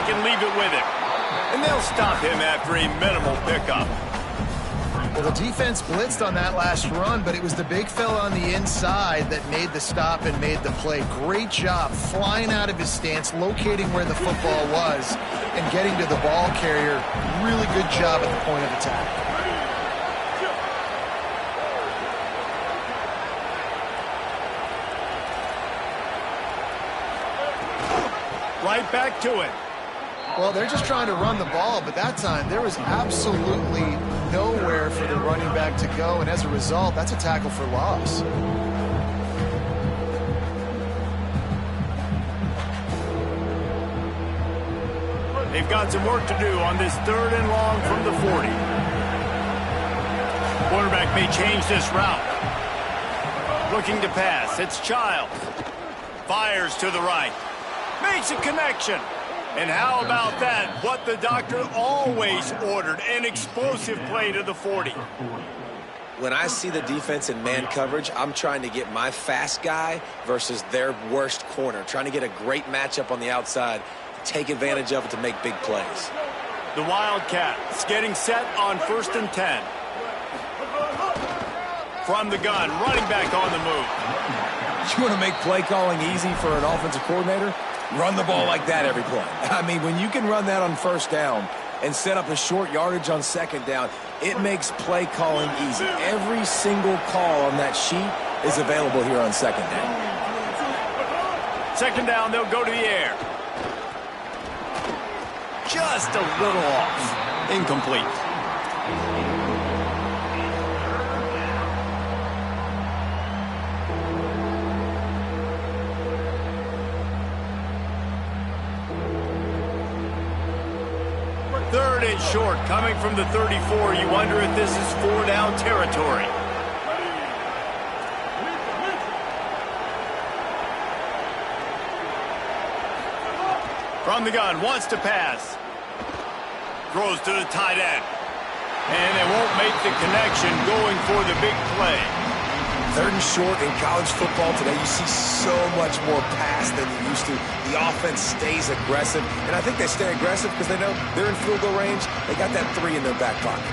back and leave it with him. And they'll stop him after a minimal pickup. Well, the defense blitzed on that last run, but it was the big fella on the inside that made the stop and made the play. Great job flying out of his stance, locating where the football was, and getting to the ball carrier. Really good job at the point of attack. Right back to it. Well, they're just trying to run the ball, but that time there was absolutely nowhere for the running back to go, and as a result, that's a tackle for loss. They've got some work to do on this 3rd and long from the 40. Quarterback may change this route. Looking to pass. It's Childs. Fires to the right. Makes a connection. And how about that? What the doctor always ordered, an explosive play to the 40. When I see the defense in man coverage, I'm trying to get my fast guy versus their worst corner, trying to get a great matchup on the outside, take advantage of it to make big plays. The Wildcats getting set on 1st and 10. From the gun, running back on the move. You want to make play calling easy for an offensive coordinator? Run the ball like that every play. I mean, when you can run that on 1st down and set up a short yardage on 2nd down, it makes play calling easy. Every single call on that sheet is available here on 2nd down. 2nd down, they'll go to the air. Just a little off. Incomplete. Third and short, coming from the 34. You wonder if this is 4-down territory. From the gun, wants to pass. Throws to the tight end. And they won't make the connection going for the big play. 3rd and short in college football today, you see so much more pass than you used to. The offense stays aggressive, and I think they stay aggressive because they know they're in field goal range. They got that 3 in their back pocket.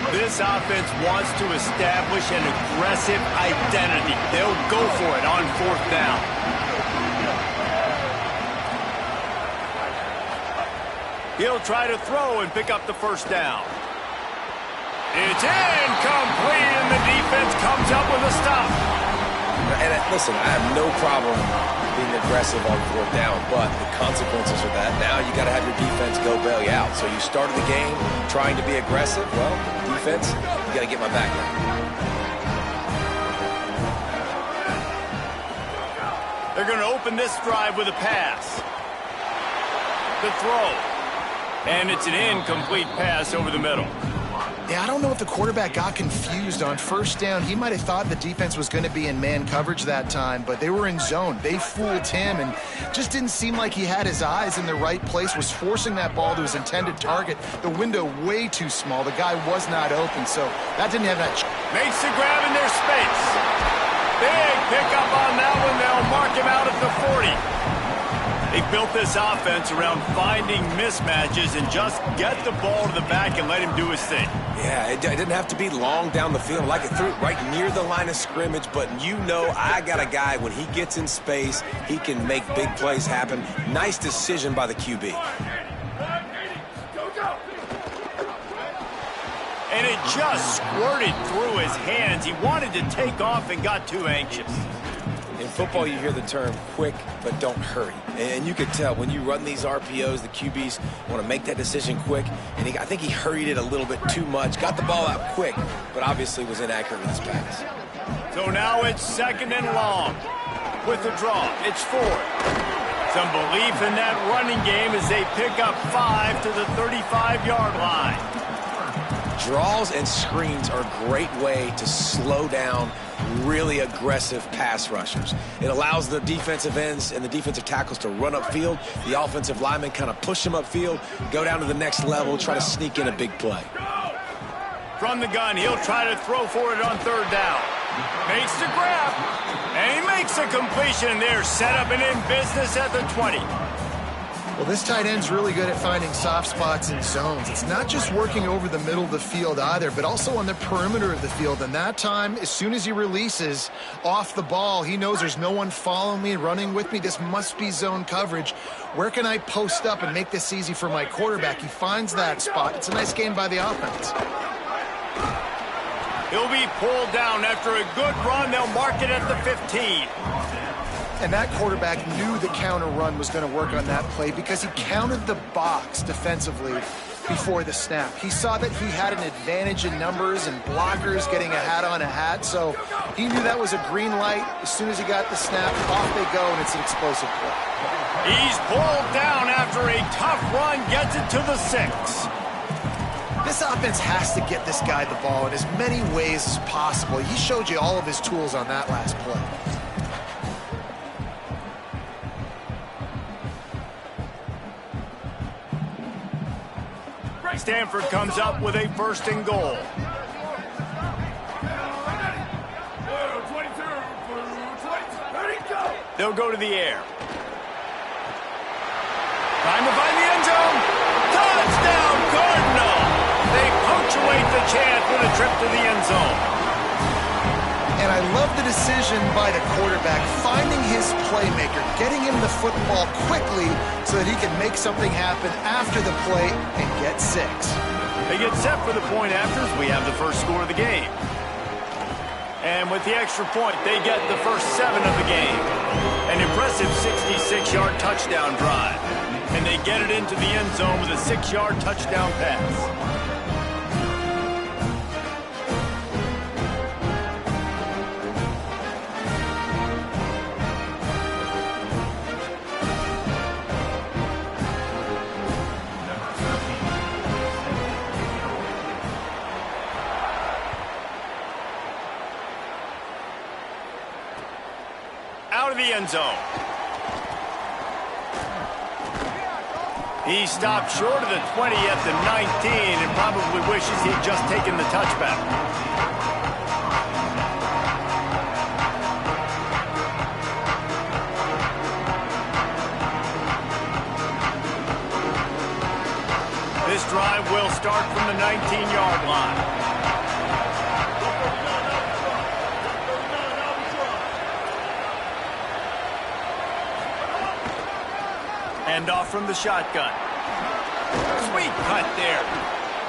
This offense wants to establish an aggressive identity. They'll go for it on 4th down. He'll try to throw and pick up the 1st down. It's incomplete, and the defense comes up with a stop. And listen, I have no problem being aggressive on 4th down, but the consequences of that, now you got to have your defense go bail you out. So you started the game trying to be aggressive. Well, defense, you got to get my back now. They're going to open this drive with a pass. The throw. And it's an incomplete pass over the middle. Yeah, I don't know if the quarterback got confused on 1st down. He might have thought the defense was going to be in man coverage that time, but they were in zone. They fooled him and just didn't seem like he had his eyes in the right place, was forcing that ball to his intended target. The window way too small. The guy was not open, so that didn't have that. Makes the grab in their space. Big pickup on that one. They'll mark him out at the 40. They built this offense around finding mismatches and just get the ball to the back and let him do his thing. Yeah, it didn't have to be long down the field. Like it threw it right near the line of scrimmage, but you know I got a guy, when he gets in space, he can make big plays happen. Nice decision by the QB. And it just squirted through his hands. He wanted to take off and got too anxious. In football, you hear the term quick, but don't hurry. And you can tell when you run these RPOs, the QBs want to make that decision quick. And I think he hurried it a little bit too much, got the ball out quick, but obviously was inaccurate with his pass. So now it's 2nd and long. With the draw, it's 4th. Some belief in that running game as they pick up 5 to the 35-yard line. Draws and screens are a great way to slow down really aggressive pass rushers. It allows the defensive ends and the defensive tackles to run upfield. The offensive linemen kind of push them upfield, go down to the next level, try to sneak in a big play. From the gun, he'll try to throw for it on 3rd down. Makes the grab, and he makes a completion there. Set up and in business at the 20. Well, this tight end's really good at finding soft spots in zones. It's not just working over the middle of the field either, but also on the perimeter of the field. And that time, as soon as he releases off the ball, he knows there's no one following me, running with me. This must be zone coverage. Where can I post up and make this easy for my quarterback? He finds that spot. It's a nice game by the offense. He'll be pulled down after a good run. They'll mark it at the 15. And that quarterback knew the counter run was going to work on that play because he counted the box defensively before the snap. He saw that he had an advantage in numbers and blockers getting a hat on a hat, so he knew that was a green light. As soon as he got the snap, off they go, and it's an explosive play. He's pulled down after a tough run, gets it to the 6. This offense has to get this guy the ball in as many ways as possible. He showed you all of his tools on that last play. Stanford comes up with a 1st and goal. They'll go to the air. Time to find the end zone. Touchdown, Cardinal! They punctuate the chance with a trip to the end zone. And I love the decision by the quarterback, finding his playmaker, getting him the football quickly so that he can make something happen after the play and get 6. They get set for the point afters. We have the first score of the game. And with the extra point, they get the first 7 of the game. An impressive 66-yard touchdown drive. And they get it into the end zone with a 6-yard touchdown pass. Out of the end zone. He stopped short of the 20 at the 19 and probably wishes he'd just taken the touchback. This drive will start from the 19-yard line. Hand off from the shotgun. Sweet cut there.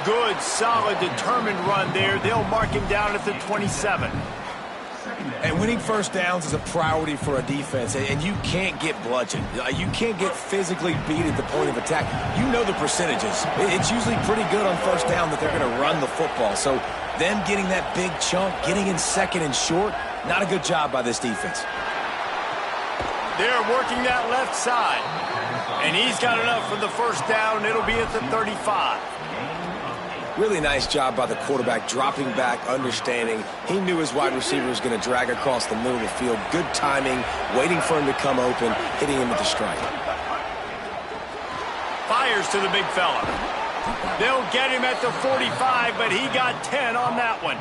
Good, solid, determined run there. They'll mark him down at the 27. And winning first downs is a priority for a defense, and you can't get bludgeoned. You can't get physically beat at the point of attack. You know the percentages. It's usually pretty good on first down that they're going to run the football. So them getting that big chunk, getting in second and short, not a good job by this defense. They're working that left side. And he's got enough for the first down. It'll be at the 35. Really nice job by the quarterback, dropping back, understanding. He knew his wide receiver was going to drag across the middle of the field. Good timing, waiting for him to come open, hitting him with the strike. Fires to the big fella. They'll get him at the 45, but he got 10 on that one.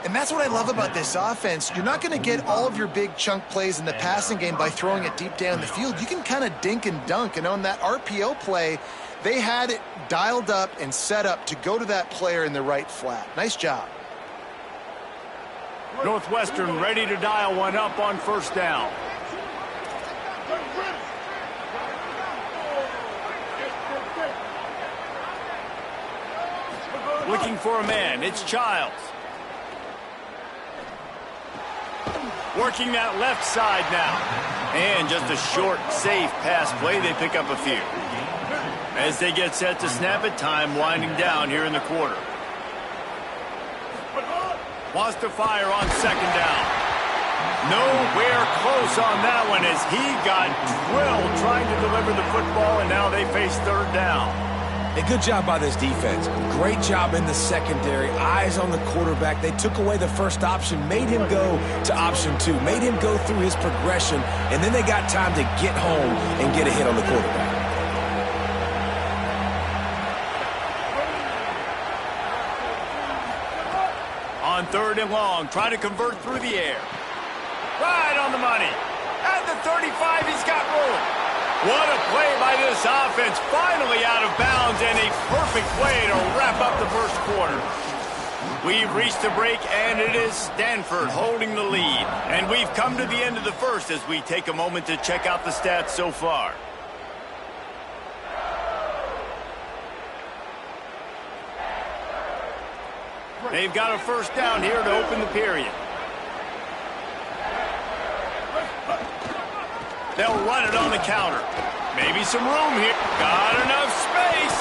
And that's what I love about this offense. You're not going to get all of your big chunk plays in the passing game by throwing it deep down the field. You can kind of dink and dunk. And on that RPO play, they had it dialed up and set up to go to that player in the right flat. Nice job. Northwestern ready to dial one up on first down. Looking for a man. It's Childs. Working that left side now. And just a short, safe pass play. They pick up a few. As they get set to snap it, time winding down here in the quarter. Wants to fire on second down. Nowhere close on that one as he got drilled trying to deliver the football, and now they face third down. A good job by this defense. Great job in the secondary. Eyes on the quarterback. They took away the first option, made him go to option 2, made him go through his progression, and then they got time to get home and get a hit on the quarterback. On third and long, trying to convert through the air. Right on the money. At the 35, he's got room. What a play by this offense. Finally out of bounds, and a perfect way to wrap up the first quarter. We've reached the break, and it is Stanford holding the lead. And we've come to the end of the first as we take a moment to check out the stats so far. They've got a first down here to open the period. They'll run it on the counter. Maybe some room here. Got enough space.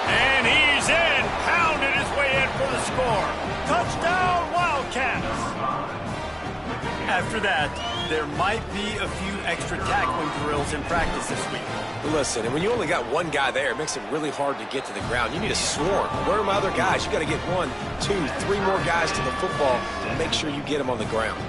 And he's in. Pounded his way in for the score. Touchdown, Wildcats. After that, there might be a few extra tackling drills in practice this week. Listen, and when you only got one guy there, it makes it really hard to get to the ground. You need a swarm. Where are my other guys? You got to get 1, 2, 3 more guys to the football and make sure you get them on the ground.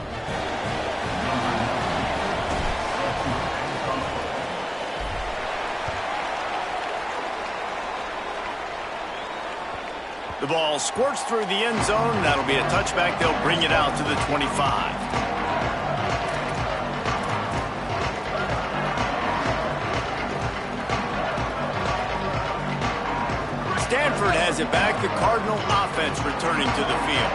The ball squirts through the end zone. That'll be a touchback. They'll bring it out to the 25. Stanford has it back. The Cardinal offense returning to the field.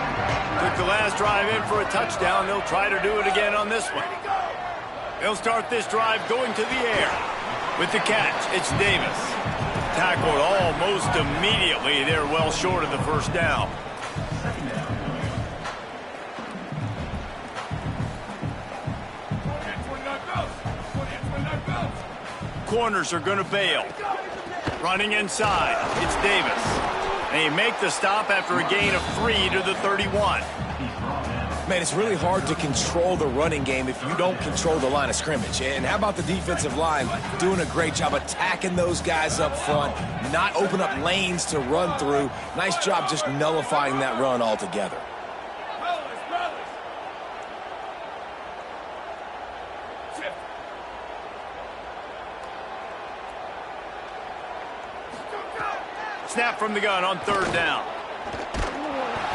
Took the last drive in for a touchdown. They'll try to do it again on this one. They'll start this drive going to the air. With the catch, it's Davis. Tackled almost immediately. They're well short of the first down. Corners are going to bail. Running inside, it's Davis. They make the stop after a gain of 3 to the 31. Man, it's really hard to control the running game if you don't control the line of scrimmage. And how about the defensive line doing a great job attacking those guys up front, not open up lanes to run through. Nice job just nullifying that run altogether. Snap from the gun on third down.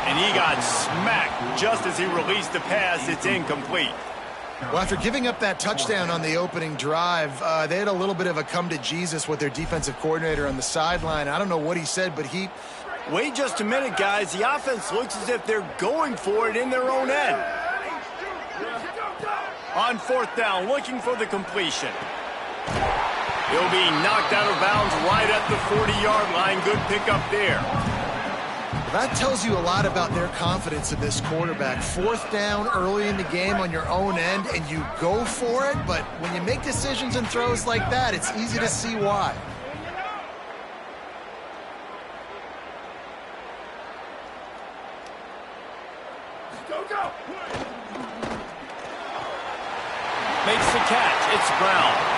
And he got smacked just as he released the pass. It's incomplete. Well, after giving up that touchdown on the opening drive, they had a little bit of a come to Jesus with their defensive coordinator on the sideline. I don't know what he said, but he... Wait just a minute, guys. The offense looks as if they're going for it in their own end. On fourth down, looking for the completion. He'll be knocked out of bounds right at the 40-yard line. Good pickup there. That tells you a lot about their confidence in this quarterback. Fourth down early in the game on your own end, and you go for it, but when you make decisions and throws like that, it's easy to see why. Makes the catch. It's Brown.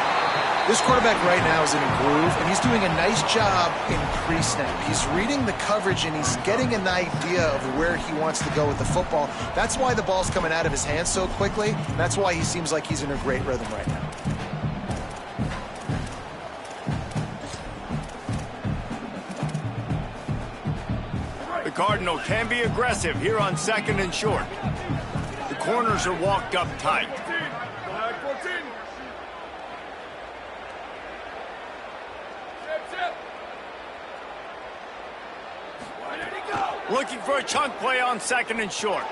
This quarterback right now is in a groove, and he's doing a nice job in pre-snap. He's reading the coverage, and he's getting an idea of where he wants to go with the football. That's why the ball's coming out of his hands so quickly. That's why he seems like he's in a great rhythm right now. The Cardinal can be aggressive here on second and short. The corners are walked up tight. Looking for a chunk play on second and short.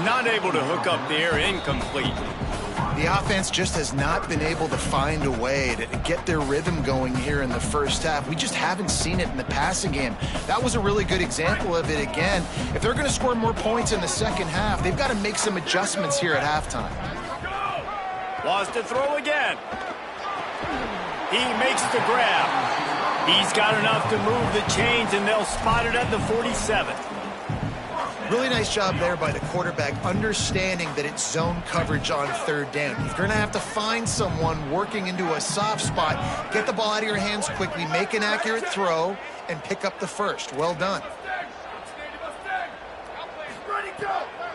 Not able to hook up the air, incomplete. The offense just has not been able to find a way to get their rhythm going here in the first half. We just haven't seen it in the passing game. That was a really good example of it again. If they're going to score more points in the second half, they've got to make some adjustments here at halftime. Wants to throw again. He makes the grab. He's got enough to move the chains, and they'll spot it at the 47. Really nice job there by the quarterback, understanding that it's zone coverage on third down. You're going to have to find someone working into a soft spot, get the ball out of your hands quickly, make an accurate throw, and pick up the first. Well done.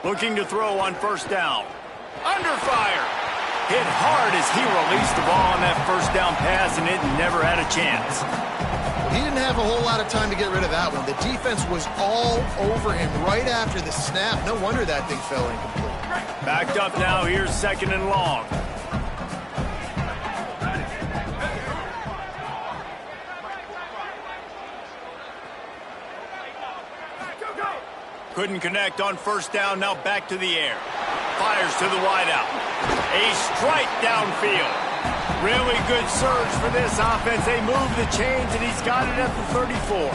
Looking to throw on first down. Under fire. Hit hard as he released the ball on that first down pass, and it never had a chance. He didn't have a whole lot of time to get rid of that one. The defense was all over him right after the snap. No wonder that thing fell incomplete. Backed up now. Here's second and long. Couldn't connect on first down, now back to the air. Fires to the wideout. A strike downfield. Really good surge for this offense. They move the chains, and he's got it at the 34.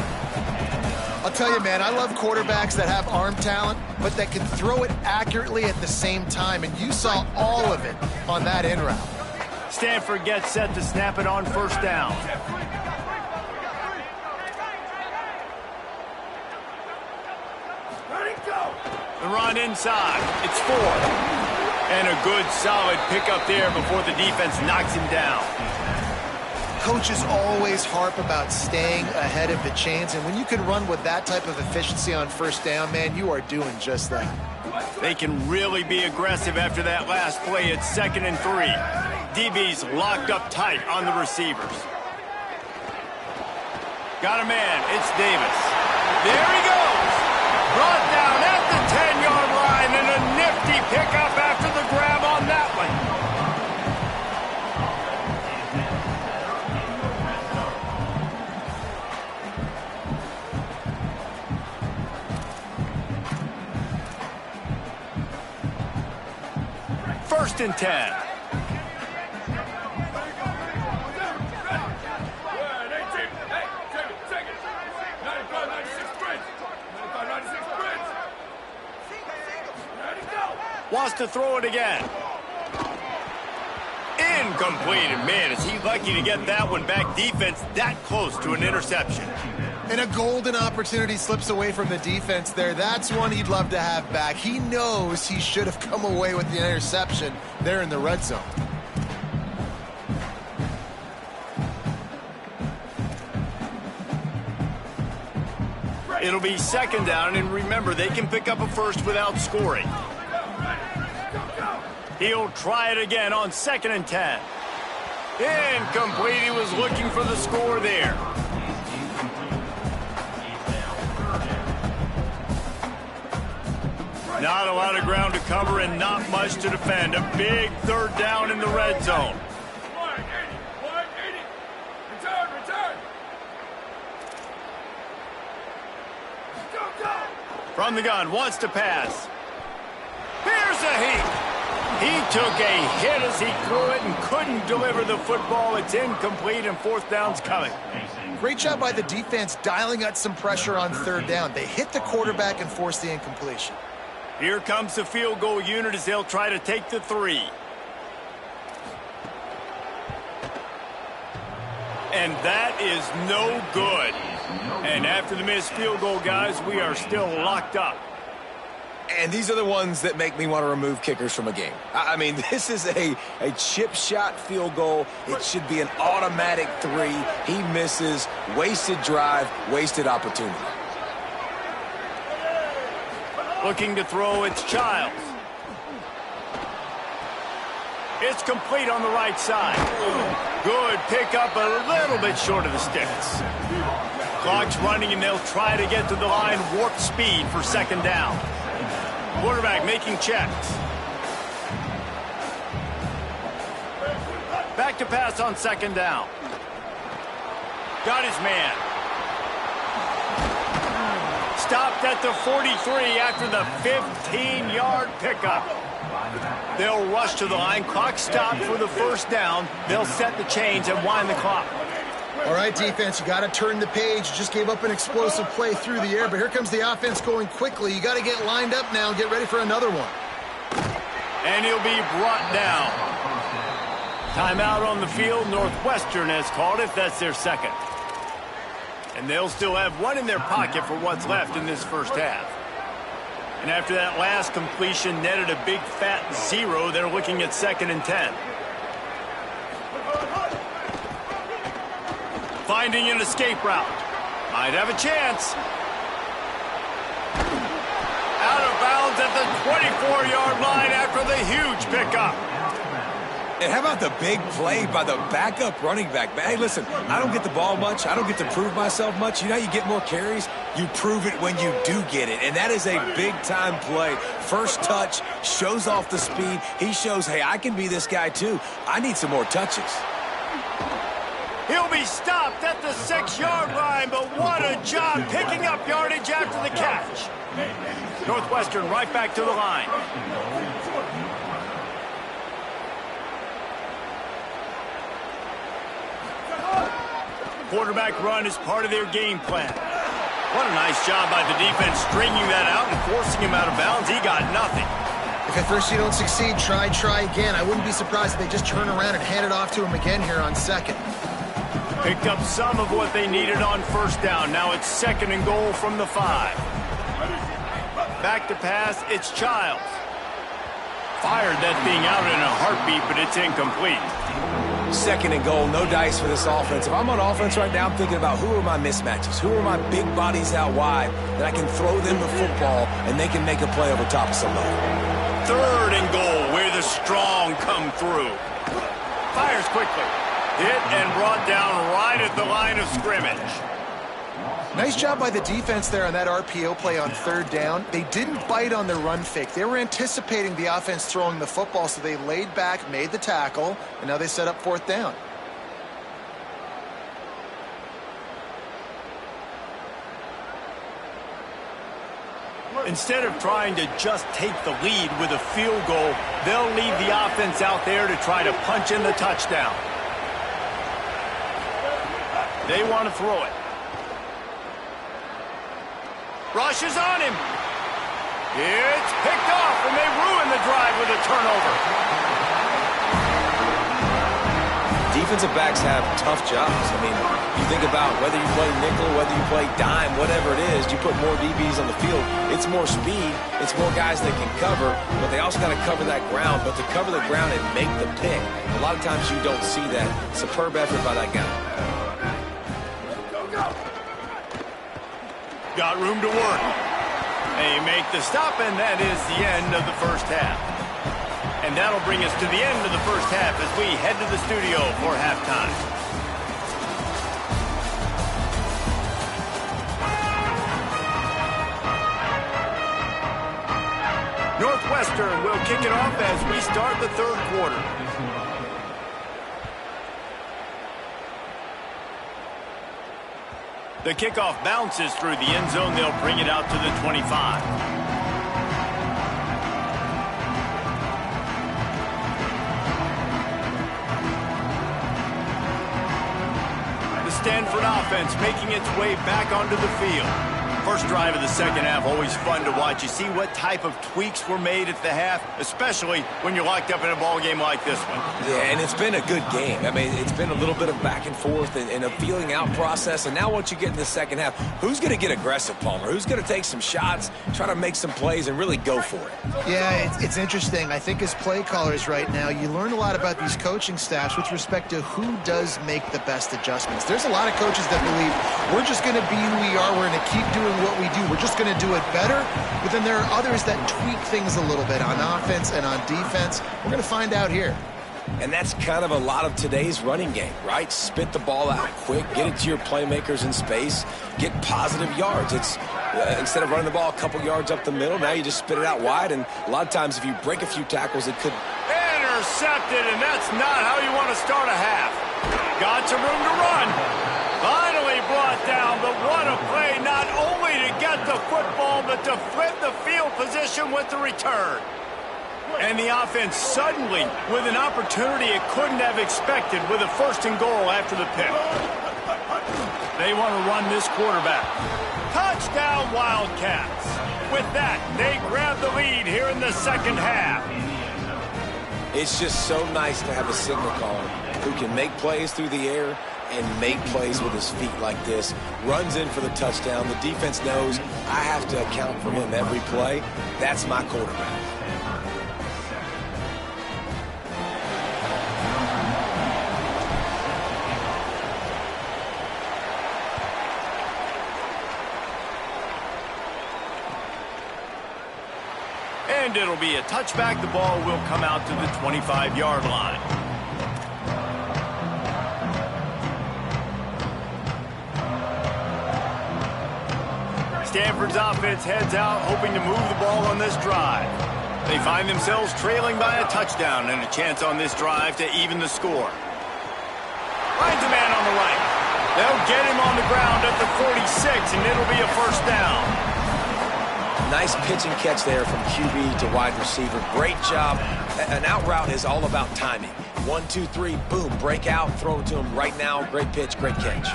I'll tell you, man, I love quarterbacks that have arm talent, but that can throw it accurately at the same time, and you saw all of it on that in route. Stanford gets set to snap it on first down. The run inside. It's 4. And a good, solid pickup there before the defense knocks him down. Coaches always harp about staying ahead of the chains, and when you can run with that type of efficiency on first down, man, you are doing just that. They can really be aggressive after that last play. It's 2nd and 3. DB's locked up tight on the receivers. Got a man. It's Davis. There he goes. Brought down at the 10-yard line, and a nifty pickup after the grab on that one. First and 10. Wants to throw it again. Incomplete. And man, is he lucky to get that one back. Defense that close to an interception. And a golden opportunity slips away from the defense there. That's one he'd love to have back. He knows he should have come away with the interception there in the red zone. It'll be 2nd down, and remember, they can pick up a first without scoring. He'll try it again on 2nd and 10. Incomplete. He was looking for the score there. Not a lot of ground to cover and not much to defend. A big 3rd down in the red zone. From the gun, wants to pass. Here's a heat. He took a hit as he threw it and couldn't deliver the football. It's incomplete, and 4th down's coming. Great job by the defense dialing out some pressure on 3rd down. They hit the quarterback and forced the incompletion. Here comes the field goal unit as they'll try to take the 3. And that is no good. And after the missed field goal, guys, we are still locked up. And these are the ones that make me want to remove kickers from a game. I mean, this is a chip shot field goal. It should be an automatic 3. He misses. Wasted drive, wasted opportunity. Looking to throw, it's Childs. It's complete on the right side. Good pickup, a little bit short of the sticks. Clock's running, and they'll try to get to the line. Warp speed for 2nd down. Quarterback making checks. Back to pass on 2nd down. Got his man. Stopped at the 43 after the 15-yard pickup. They'll rush to the line. Clock stopped for the 1st down. They'll set the chains and wind the clock. All right, defense, you got to turn the page. You just gave up an explosive play through the air, but here comes the offense going quickly. You got to get lined up now and get ready for another one. And he'll be brought down. Timeout on the field. Northwestern has called it. That's their 2nd. And they'll still have one in their pocket for what's left in this 1st half. And after that last completion netted a big fat 0, they're looking at 2nd and 10. Finding an escape route. Might have a chance. Out of bounds at the 24-yard line after the huge pickup. And how about the big play by the backup running back? Hey, listen, I don't get the ball much. I don't get to prove myself much. You know how you get more carries? You prove it when you do get it. And that is a big-time play. First touch, shows off the speed. He shows, hey, I can be this guy too. I need some more touches. He'll be stopped at the 6-yard line, but what a job picking up yardage after the catch. Northwestern right back to the line. Quarterback run is part of their game plan. What a nice job by the defense stringing that out and forcing him out of bounds. He got nothing. If at first you don't succeed, try again. I wouldn't be surprised if they just turn around and hand it off to him again here on second. Picked up some of what they needed on first down. Now it's 2nd and goal from the 5. Back to pass, it's Childs. Fired that thing out in a heartbeat, but it's incomplete. 2nd and goal, no dice for this offense. If I'm on offense right now, I'm thinking about who are my mismatches? Who are my big bodies out wide that I can throw them the football and they can make a play over top of somebody? 3rd and goal, where the strong come through. Fires quickly. Hit and brought down right at the line of scrimmage. Nice job by the defense there on that RPO play on 3rd down. They didn't bite on the run fake. They were anticipating the offense throwing the football, so they laid back, made the tackle, and now they set up 4th down. Instead of trying to just take the lead with a field goal, they'll leave the offense out there to try to punch in the touchdown. They want to throw it. Rush is on him. It's picked off, and they ruin the drive with a turnover. Defensive backs have tough jobs. I mean, you think about whether you play nickel, whether you play dime, whatever it is, you put more DBs on the field. It's more speed. It's more guys that can cover, but they also got to cover that ground. But to cover the ground and make the pick, a lot of times you don't see that. Superb effort by that guy. Got room to work. They make the stop, and that is the end of the first half. And that'll bring us to the end of the first half as we head to the studio for halftime. Northwestern will kick it off as we start the 3rd quarter. The kickoff bounces through the end zone. They'll bring it out to the 25. The Stanford offense making its way back onto the field. First drive of the 2nd half, always fun to watch. You see what type of tweaks were made at the half, especially when you're locked up in a ball game like this one. Yeah, and it's been a good game. I mean, it's been a little bit of back and forth and a feeling out process. And now once you get in the 2nd half, who's going to get aggressive, Palmer? Who's going to take some shots, try to make some plays, and really go for it? Yeah, it's interesting. I think as play callers right now, you learn a lot about these coaching staffs with respect to who does make the best adjustments. There's a lot of coaches that believe we're just going to be who we are. We're going to keep doing what we do. We're just going to do it better. But then there are others that tweak things a little bit on offense and on defense. We're going to find out here. And that's kind of a lot of today's running game, right? Spit the ball out quick, get it to your playmakers in space, get positive yards. It's instead of running the ball a couple yards up the middle, now you just spit it out wide. And a lot of times if you break a few tackles, it could... Intercepted, and that's not how you want to start a half. Got some room to run. Finally brought down, but what a play, not only to get the football, but to flip the field position with the return. And the offense suddenly with an opportunity it couldn't have expected with a 1st and goal after the pick. They want to run this quarterback. Touchdown Wildcats. With that, they grab the lead here in the 2nd half. It's just so nice to have a signal caller who can make plays through the air and make plays with his feet like this. Runs in for the touchdown. The defense knows I have to account for him every play. That's my quarterback. And it'll be a touchback. The ball will come out to the 25-yard line. Stanford's offense heads out, hoping to move the ball on this drive. They find themselves trailing by a touchdown and a chance on this drive to even the score. Finds a man on the right. They'll get him on the ground at the 46, and it'll be a first down. Nice pitch and catch there from QB to wide receiver. Great job. An out route is all about timing. 1, 2, 3, boom, break out, throw it to him right now. Great pitch, great catch.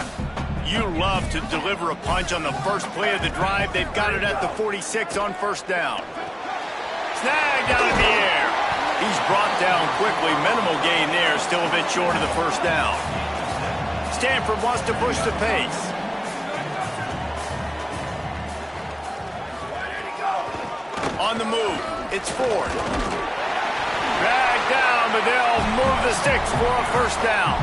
You love to deliver a punch on the first play of the drive. They've got it at the 46 on first down. Snagged out in the air. He's brought down quickly. Minimal gain there, still a bit short of the first down. Stanford wants to push the pace. On the move, it's Ford. Dragged down, but they'll move the sticks for a first down.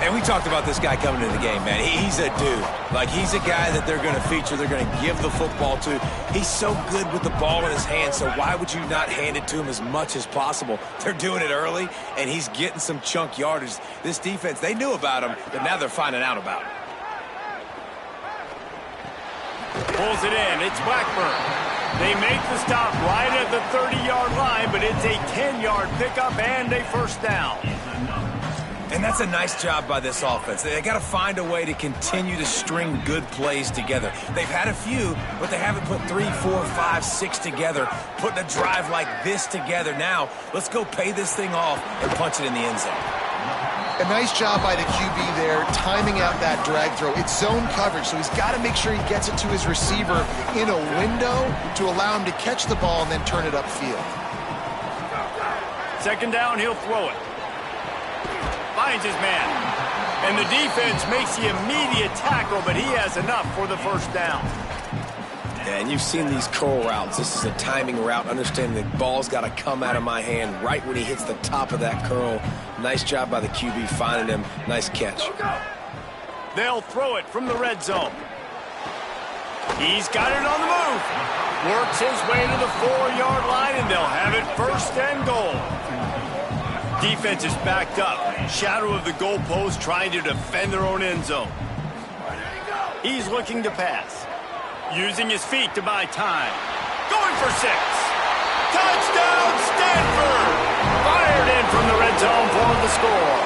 And we talked about this guy coming into the game, man. He's a dude. Like, he's a guy that they're going to feature, they're going to give the football to. He's so good with the ball in his hand, so why would you not hand it to him as much as possible? They're doing it early, and he's getting some chunk yardage. This defense, they knew about him, but now they're finding out about him. Pulls it in. It's Blackburn. They make the stop right at the 30-yard line, but it's a 10-yard pickup and a first down. And that's a nice job by this offense. They got to find a way to continue to string good plays together. They've had a few, but they haven't put 3, 4, 5, 6 together, putting a drive like this together. Now, let's go pay this thing off and punch it in the end zone. A nice job by the QB there, timing out that drag throw. It's zone coverage, so he's got to make sure he gets it to his receiver in a window to allow him to catch the ball and then turn it upfield. Second down, he'll throw it. Finds his man. And the defense makes the immediate tackle, but he has enough for the first down. And you've seen these curl routes. This is a timing route, understanding the ball's got to come out of my hand right when he hits the top of that curl. Nice job by the QB finding him. Nice catch. They'll throw it from the red zone. He's got it on the move. Works his way to the 4-yard line, and they'll have it first and goal. Defense is backed up. Shadow of the goalpost trying to defend their own end zone. He's looking to pass. Using his feet to buy time. Going for 6. Touchdown, Stanford! Fired in from the red zone for the score.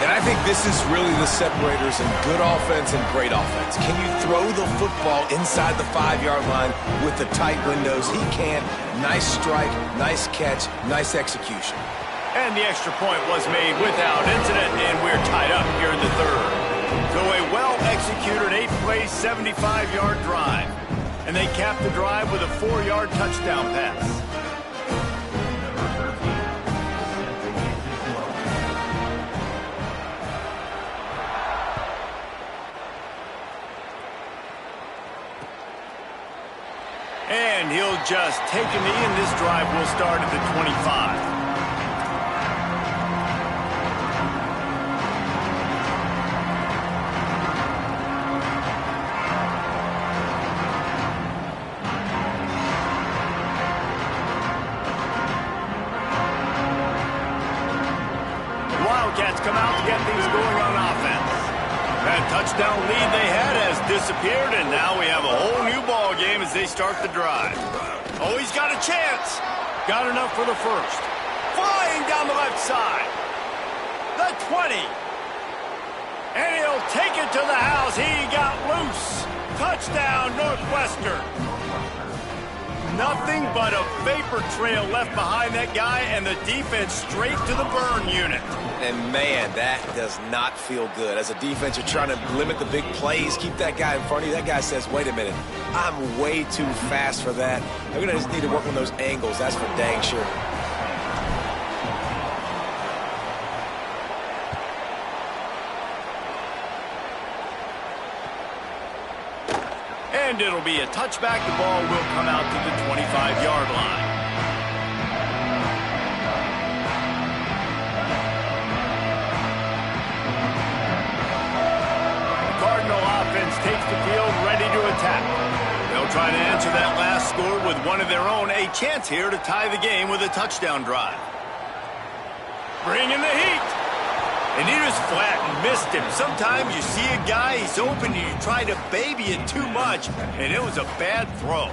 And I think this is really the separators in good offense and great offense. Can you throw the football inside the 5-yard line with the tight windows? He can. Nice strike, nice catch, nice execution. And the extra point was made without incident, and we're tied up here in the third. So a well-executed 8-play, 75-yard drive. And they cap the drive with a 4-yard touchdown pass. And he'll just take a knee, and this drive will start at the 25. Wildcats come out to get things going on offense. That touchdown lead they had has disappeared, and now we have a whole new ball game as they start the drive. Oh, he's got a chance. Got enough for the first. Flying down the left side. The 20. And he'll take it to the house. He got loose. Touchdown, Northwestern. Nothing but a vapor trail left behind that guy, and the defense straight to the burn unit. And, man, that does not feel good. As a defense, you're trying to limit the big plays, keep that guy in front of you. That guy says, wait a minute, I'm way too fast for that. I'm going to just need to work on those angles. That's for dang sure. And it'll be a touchback. The ball will come out to the 25-yard line. The Cardinal offense takes the field, ready to attack. They'll try to answer that last score with one of their own. A chance here to tie the game with a touchdown drive. Bring in the heat. And he just flat and missed him. Sometimes you see a guy, he's open, and you try to baby it too much, and it was a bad throw.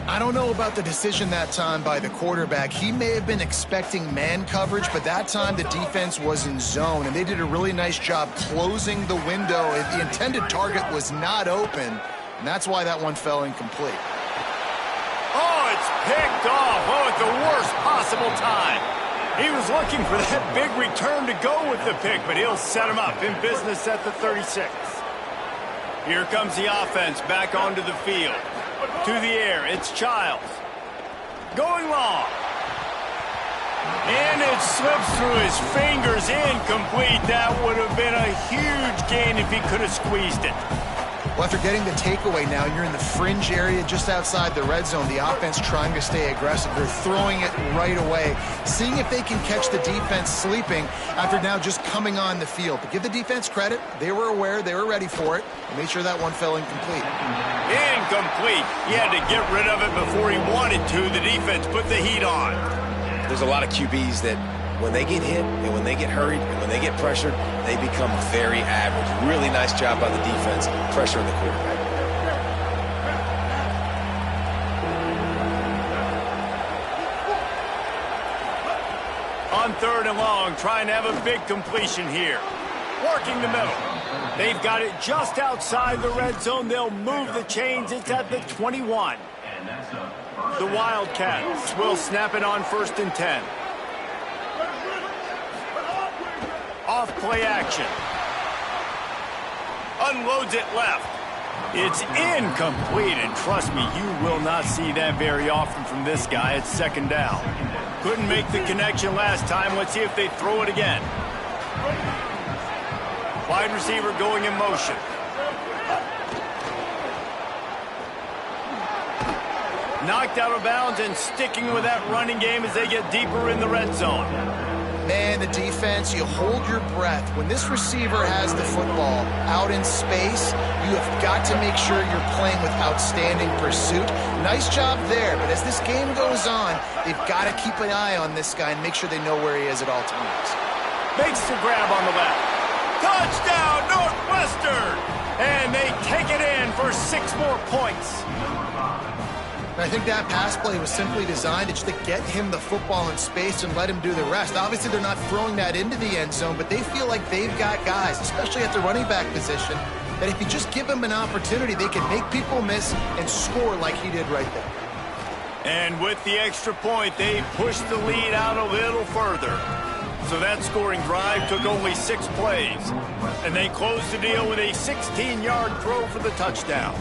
I don't know about the decision that time by the quarterback. He may have been expecting man coverage, but that time the defense was in zone, and they did a really nice job closing the window. The intended target was not open, and that's why that one fell incomplete. Oh, it's picked off. Oh, at the worst possible time. He was looking for that big return to go with the pick, but he'll set him up in business at the 36. Here comes the offense back onto the field. To the air, it's Childs. Going long. And it slips through his fingers, incomplete. That would have been a huge gain if he could have squeezed it. Well, after getting the takeaway now, you're in the fringe area just outside the red zone. The offense trying to stay aggressive. They're throwing it right away, seeing if they can catch the defense sleeping after now just coming on the field. But give the defense credit. They were aware. They were ready for it. And made sure that one fell incomplete. Incomplete. He had to get rid of it before he wanted to. The defense put the heat on. There's a lot of QBs that when they get hit and when they get hurried and when they get pressured, they become very average. Really nice job by the defense pressuring the quarterback. On 3rd and long, trying to have a big completion here. Working the middle. They've got it just outside the red zone. They'll move the chains. It's at the 21. The Wildcats will snap it on 1st and 10. Off play action. Unloads it left. It's incomplete, and trust me, you will not see that very often from this guy. It's 2nd down. Couldn't make the connection last time. Let's see if they throw it again. Wide receiver going in motion. Knocked out of bounds and sticking with that running game as they get deeper in the red zone. Man, the defense, you hold your breath. When this receiver has the football out in space, you have got to make sure you're playing with outstanding pursuit. Nice job there, but as this game goes on, they've got to keep an eye on this guy and make sure they know where he is at all times. Makes the grab on the left. Touchdown, Northwestern! And they take it in for 6 more points. I think that pass play was simply designed just to get him the football in space and let him do the rest. Obviously, they're not throwing that into the end zone, but they feel like they've got guys, especially at the running back position, that if you just give them an opportunity, they can make people miss and score like he did right there. And with the extra point, they pushed the lead out a little further. So that scoring drive took only 6 plays. And they closed the deal with a 16-yard throw for the touchdown.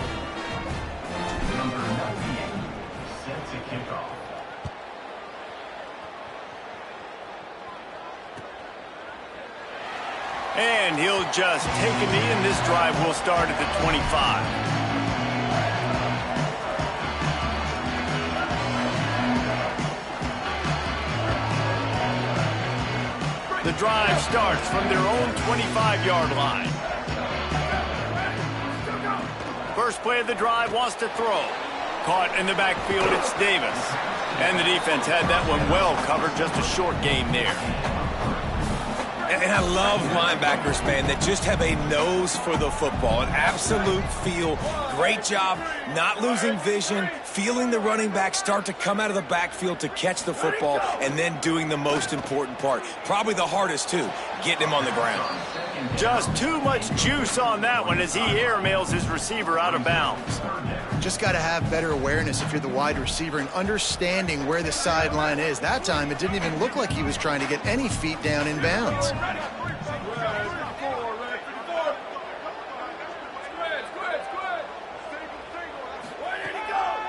And he'll just take a knee, and this drive will start at the 25. The drive starts from their own 25-yard line. First play of the drive wants to throw. Caught in the backfield, it's Davis. And the defense had that one well covered, just a short gain there. And I love linebackers, man, that just have a nose for the football, an absolute feel. Great job not losing vision, feeling the running back start to come out of the backfield to catch the football, and then doing the most important part. Probably the hardest, too, getting him on the ground. Just too much juice on that one as he airmails his receiver out of bounds. Just got to have better awareness if you're the wide receiver and understanding where the sideline is. That time, it didn't even look like he was trying to get any feet down in bounds.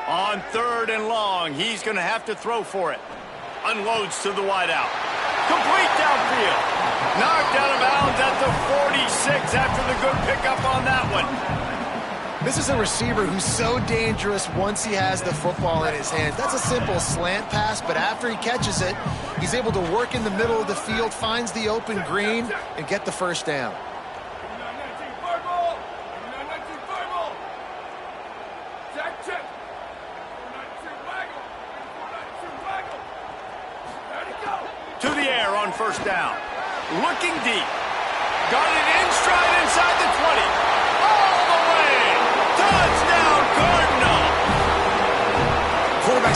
On 3rd and long, he's going to have to throw for it. Unloads to the wideout. Complete downfield. Knocked out of bounds at the 46 after the good pickup on that one. This is a receiver who's so dangerous once he has the football in his hands. That's a simple slant pass, but after he catches it, he's able to work in the middle of the field, finds the open green, and get the first down. To the air on 1st down. Looking deep. Got it in stride inside the 20. All the way. Touchdown, Cardinal.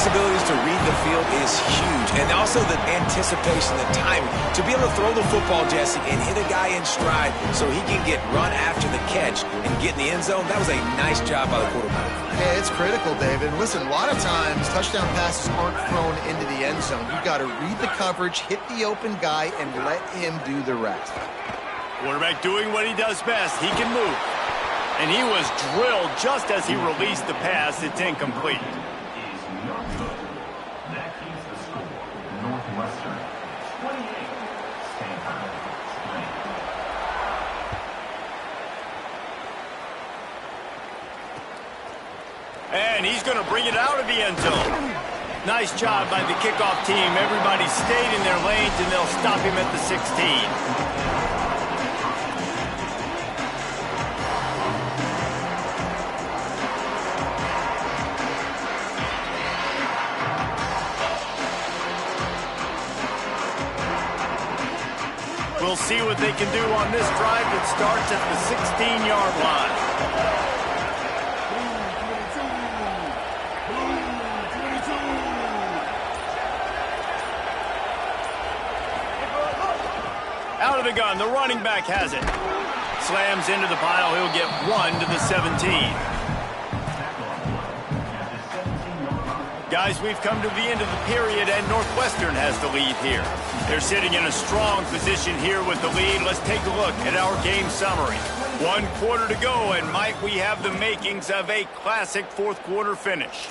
abilities to read the field is huge. And also the anticipation, the timing. To be able to throw the football, Jesse, and hit a guy in stride so he can get run after the catch and get in the end zone, that was a nice job by the quarterback. Yeah, it's critical, David. Listen, a lot of times touchdown passes aren't thrown into the end zone. You've got to read the coverage, hit the open guy, and let him do the rest. Quarterback doing what he does best. He can move. And he was drilled just as he released the pass. It's incomplete. And he's going to bring it out of the end zone. Nice job by the kickoff team. Everybody stayed in their lanes, and they'll stop him at the 16. We'll see what they can do on this drive that starts at the 16-yard line. Out of the gun, the running back has it. Slams into the pile, he'll get 1 to the 17. Guys, we've come to the end of the period, and Northwestern has the lead here. They're sitting in a strong position here with the lead. Let's take a look at our game summary. 1 quarter to go, and might we have the makings of a classic fourth quarter finish.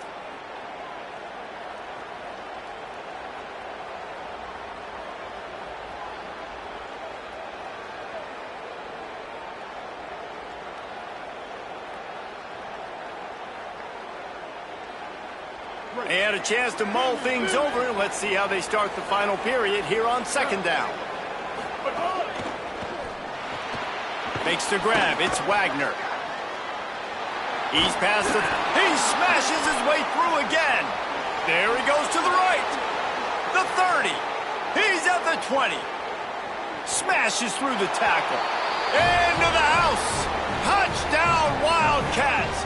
And a chance to mull things over. Let's see how they start the final period here on second down. Makes the grab. It's Wagner. He's past it. He smashes his way through again. There he goes to the right. The 30. He's at the 20. Smashes through the tackle. Into the house. Touchdown, Wildcats.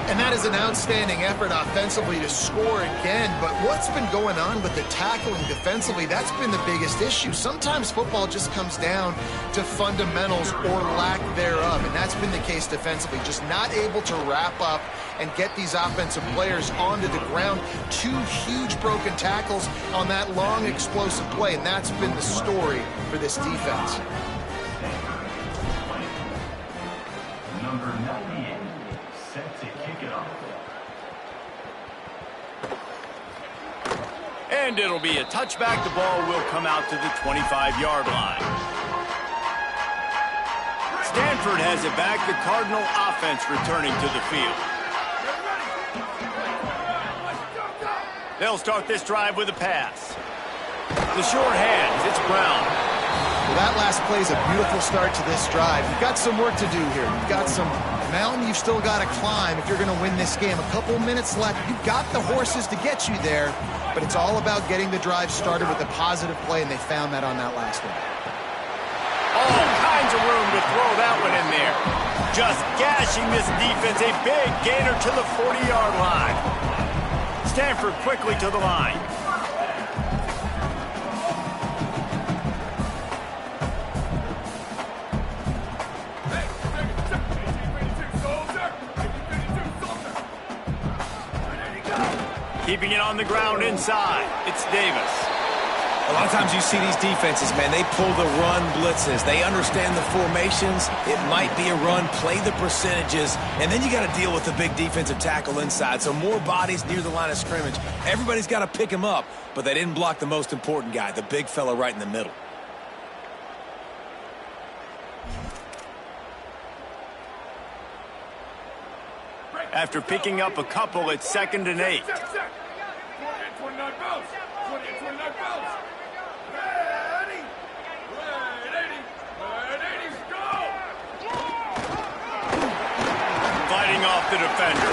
And that is an outstanding effort offensively to score again. But what's been going on with the tackling defensively, that's been the biggest issue. Sometimes football just comes down to fundamentals or lack thereof. And that's been the case defensively. Just not able to wrap up and get these offensive players onto the ground. 2 huge broken tackles on that long explosive play. And that's been the story for this defense. Number 98, set to kick it off. And it'll be a touchback. The ball will come out to the 25-yard line. Stanford has it back. The Cardinal offense returning to the field. They'll start this drive with a pass. The short hands. It's Brown. Well, that last play is a beautiful start to this drive. You've got some work to do here. You've got some mountain you've still got to climb if you're going to win this game. A couple minutes left. You've got the horses to get you there, but it's all about getting the drive started with a positive play, and they found that on that last one. All kinds of room to throw that one in there. Just gashing this defense. A big gainer to the 40-yard line. Stanford quickly to the line. Keeping it on the ground inside. It's Davis. A lot of times you see these defenses, man, they pull the run blitzes. They understand the formations. It might be a run, play the percentages, and then you got to deal with the big defensive tackle inside. So more bodies near the line of scrimmage. Everybody's got to pick him up, but they didn't block the most important guy, the big fella right in the middle. After picking up a couple, it's 2nd and 8. Fighting off the defender.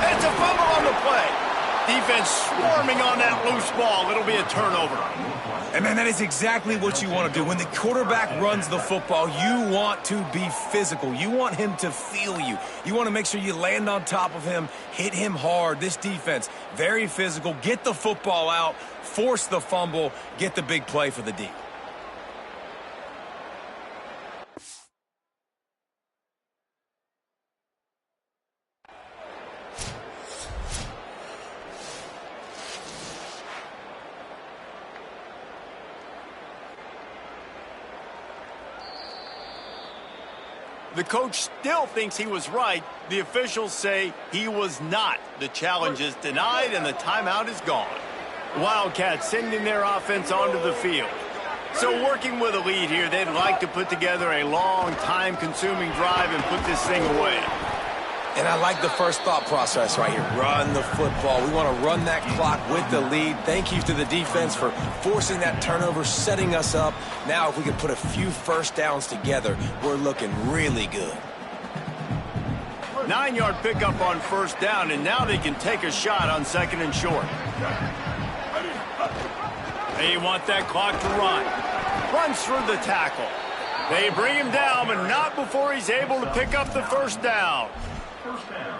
It's a fumble on the play. Defense swarming on that loose ball. It'll be a turnover. And, man, that is exactly what you want to do. When the quarterback runs the football, you want to be physical. You want him to feel you. You want to make sure you land on top of him, hit him hard. This defense, very physical. Get the football out, force the fumble, get the big play for the D. The coach still thinks he was right. The officials say he was not. The challenge is denied and the timeout is gone. Wildcats sending their offense onto the field. So working with a lead here, they'd like to put together a long, time-consuming drive and put this thing away. And I like the first thought process right here. Run the football. We want to run that clock with the lead. Thank you to the defense for forcing that turnover, setting us up. Now if we can put a few first downs together, we're looking really good. 9-yard pickup on first down, and now they can take a shot on second and short. They want that clock to run. Runs through the tackle. They bring him down, but not before he's able to pick up the first down.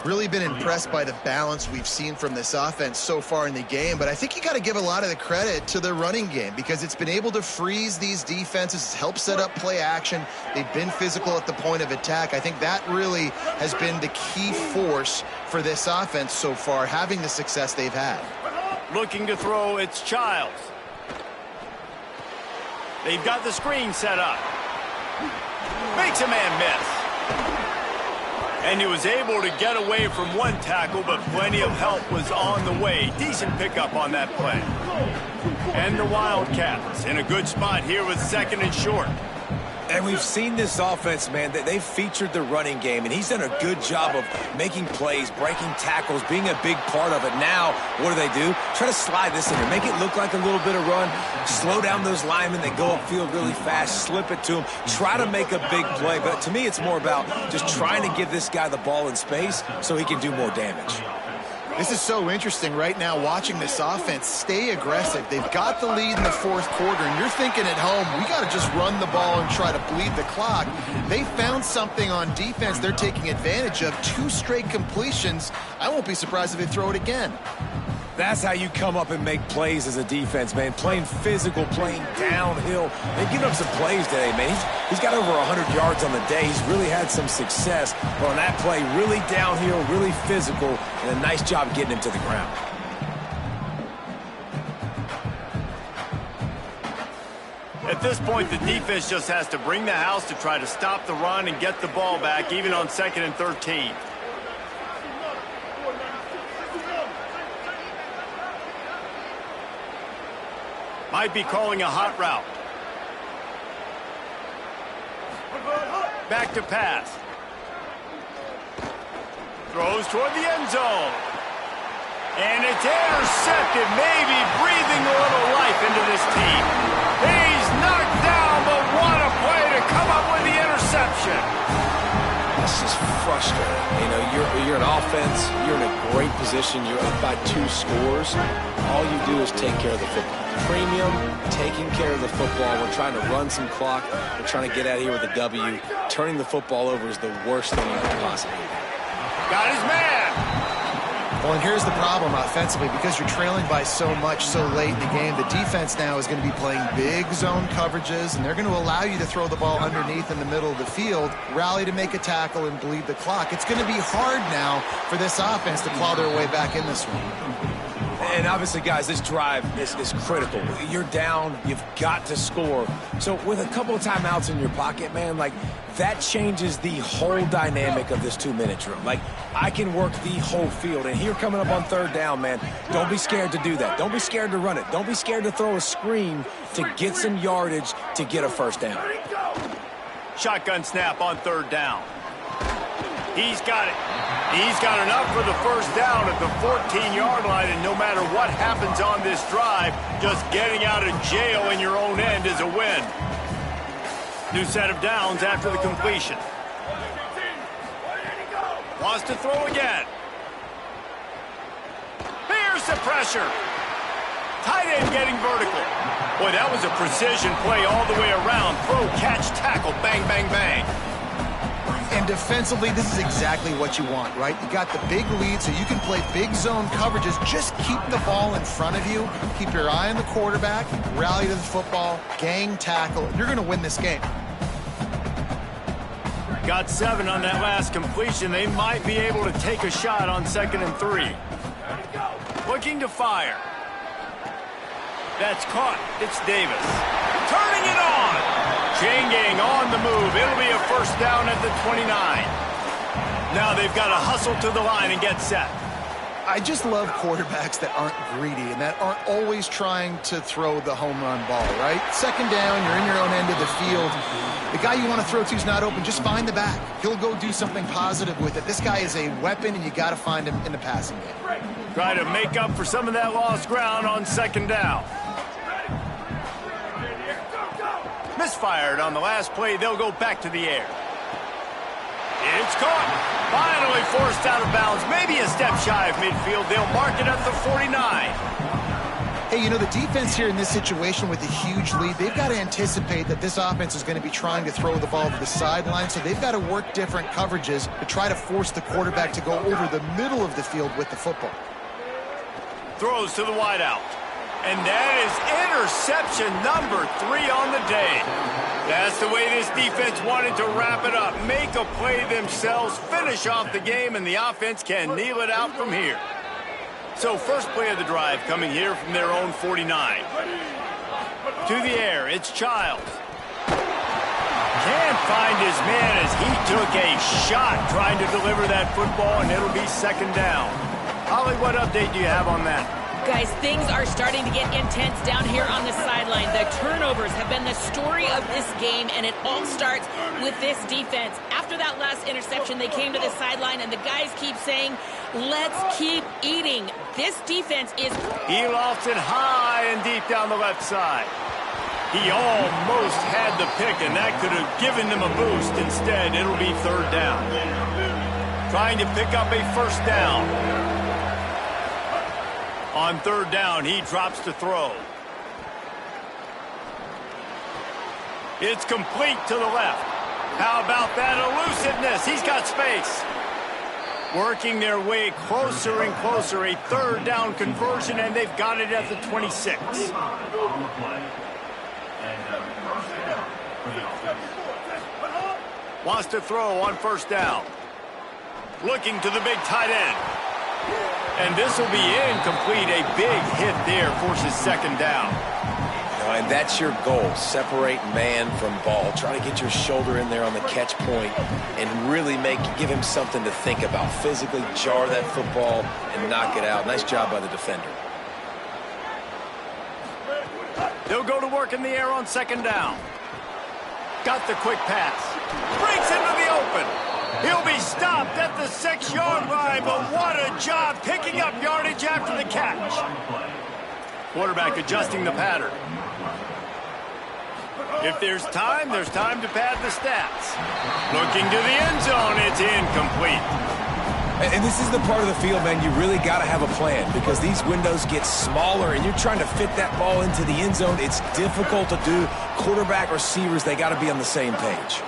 Really been impressed by the balance we've seen from this offense so far in the game, but I think you got to give a lot of the credit to the running game because it's been able to freeze these defenses, help set up play action. They've been physical at the point of attack. I think that really has been the key force for this offense so far, having the success they've had. Looking to throw, it's Childs. They've got the screen set up. Makes a man miss. And he was able to get away from one tackle, but plenty of help was on the way. Decent pickup on that play. And the Wildcats in a good spot here with second and short. And we've seen this offense, man, that they've featured the running game, and he's done a good job of making plays, breaking tackles, being a big part of it. Now, what do? Try to slide this in here, make it look like a little bit of run, slow down those linemen that go upfield really fast, slip it to him, try to make a big play. But to me, it's more about just trying to give this guy the ball in space so he can do more damage. This is so interesting right now watching this offense stay aggressive. They've got the lead in the fourth quarter, and you're thinking at home, we got to just run the ball and try to bleed the clock. They found something on defense they're taking advantage of. 2 straight completions. I won't be surprised if they throw it again. That's how you come up and make plays as a defense, man. Playing physical, playing downhill. They've given up some plays today, man. He's got over 100 yards on the day. He's really had some success. But on that play, really downhill, really physical, and a nice job getting him to the ground. At this point, the defense just has to bring the house to try to stop the run and get the ball back, even on 2nd and 13. Might be calling a hot route. Back to pass. Throws toward the end zone. And it's intercepted, maybe breathing a little life into this team. He's knocked down, but what a play to come up with the interception. This is frustrating. You know, you're an offense, you're in a great position, you're up by 2 scores. All you do is take care of the football. Premium, taking care of the football. We're trying to run some clock. We're trying to get out of here with a W. Turning the football over is the worst thing you can possibly do. Got his man. Well, and here's the problem offensively. Because you're trailing by so much so late in the game, the defense now is going to be playing big zone coverages, and they're going to allow you to throw the ball underneath in the middle of the field, rally to make a tackle, and bleed the clock. It's going to be hard now for this offense to claw their way back in this one. And obviously, guys, this drive is critical. You're down. You've got to score. So with a couple of timeouts in your pocket, man, like, that changes the whole dynamic of this 2-minute drill. Like, I can work the whole field. And here coming up on 3rd down, man, don't be scared to do that. Don't be scared to run it. Don't be scared to throw a screen to get some yardage to get a first down. Shotgun snap on 3rd down. He's got it. He's got enough for the first down at the 14-yard line, and no matter what happens on this drive, just getting out of jail in your own end is a win. New set of downs after the completion. Wants to throw again. Here's the pressure. Tight end getting vertical. Boy, that was a precision play all the way around. Throw, catch, tackle, bang, bang, bang. And defensively, this is exactly what you want, right? You got the big lead, so you can play big zone coverages. Just keep the ball in front of you. Keep your eye on the quarterback. Rally to the football. Gang tackle. You're going to win this game. Got 7 on that last completion. They might be able to take a shot on 2nd and 3. Looking to fire. That's caught. It's Davis. Turning it on. Chain gang on the move. It'll be a first down at the 29. Now they've got to hustle to the line and get set. I just love quarterbacks that aren't greedy and that aren't always trying to throw the home run ball, right? 2nd down, you're in your own end of the field. The guy you want to throw to is not open. Just find the back. He'll go do something positive with it. This guy is a weapon, and you got to find him in the passing game. Try to make up for some of that lost ground on 2nd down. Misfired on the last play. They'll go back to the air. It's caught. Finally forced out of bounds. Maybe a step shy of midfield. They'll mark it at the 49. Hey, you know, the defense here in this situation with a huge lead, they've got to anticipate that this offense is going to be trying to throw the ball to the sideline, so they've got to work different coverages to try to force the quarterback to go over the middle of the field with the football. Throws to the wideout. And that is interception number 3 on the day. That's the way this defense wanted to wrap it up. Make a play themselves, finish off the game, and the offense can kneel it out from here. So first play of the drive coming here from their own 49. To the air, it's Childs. Can't find his man as he took a shot trying to deliver that football, and it'll be 2nd down. Holly, what update do you have on that? Guys, things are starting to get intense down here on the sideline. The turnovers have been the story of this game, and it all starts with this defense. After that last interception, they came to the sideline, and the guys keep saying, let's keep eating. This defense is... He lofts it high and deep down the left side. He almost had the pick, and that could have given them a boost. Instead, it'll be 3rd down. Trying to pick up a first down. On 3rd down, he drops to throw. It's complete to the left. How about that elusiveness? He's got space. Working their way closer and closer. A 3rd down conversion, and they've got it at the 26. Wants to throw on 1st down. Looking to the big tight end. And this will be incomplete. A big hit there forces 2nd down. And that's your goal. Separate man from ball. Try to get your shoulder in there on the catch point and really give him something to think about. Physically jar that football and knock it out. Nice job by the defender. They'll go to work in the air on 2nd down. Got the quick pass. Breaks into the open. He'll be stopped at the 6-yard line, but what a job picking up yardage after the catch. Quarterback adjusting the pattern. If there's time to pad the stats. Looking to the end zone, it's incomplete. And this is the part of the field, man, you really got to have a plan because these windows get smaller and you're trying to fit that ball into the end zone. It's difficult to do. Quarterback, receivers, they got to be on the same page.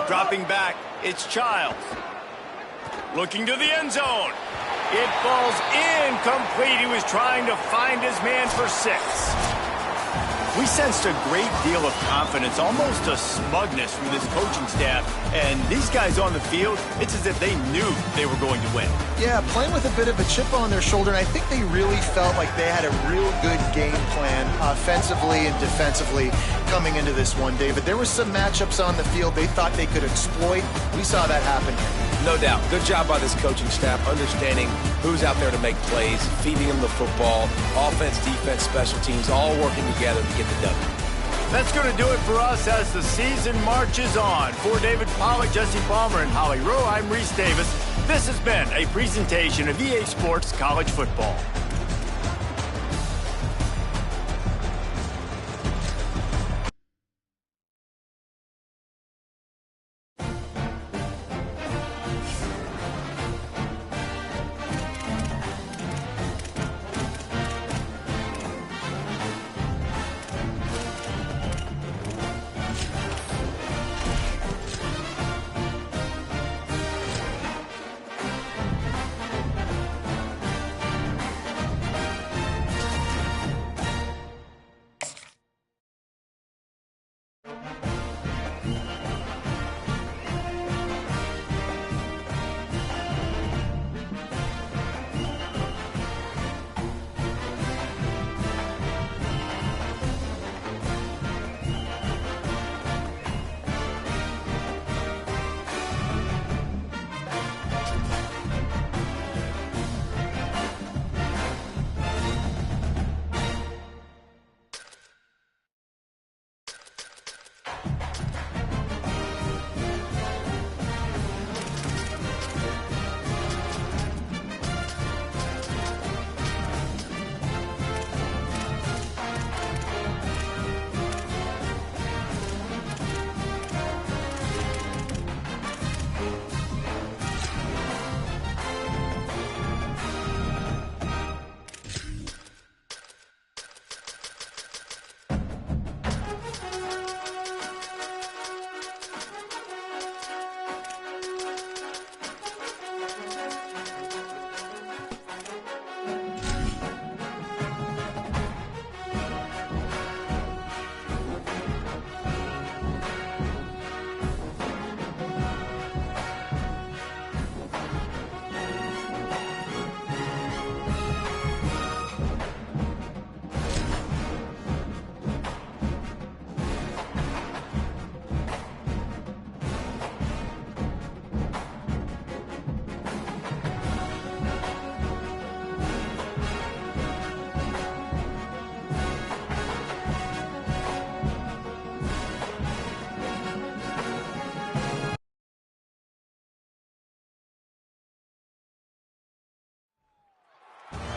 Dropping back, it's Childs. Looking to the end zone. It falls incomplete. He was trying to find his man for 6. We sensed a great deal of confidence, almost a smugness from this coaching staff. And these guys on the field, it's as if they knew they were going to win. Yeah, playing with a bit of a chip on their shoulder, and I think they really felt like they had a real good game plan offensively and defensively coming into this one, David. There were some matchups on the field they thought they could exploit. We saw that happen here. No doubt. Good job by this coaching staff, understanding who's out there to make plays, feeding them the football, offense, defense, special teams, all working together to get the W. That's going to do it for us as the season marches on. For David Pollack, Jesse Palmer, and Holly Rowe, I'm Reese Davis. This has been a presentation of EA Sports College Football.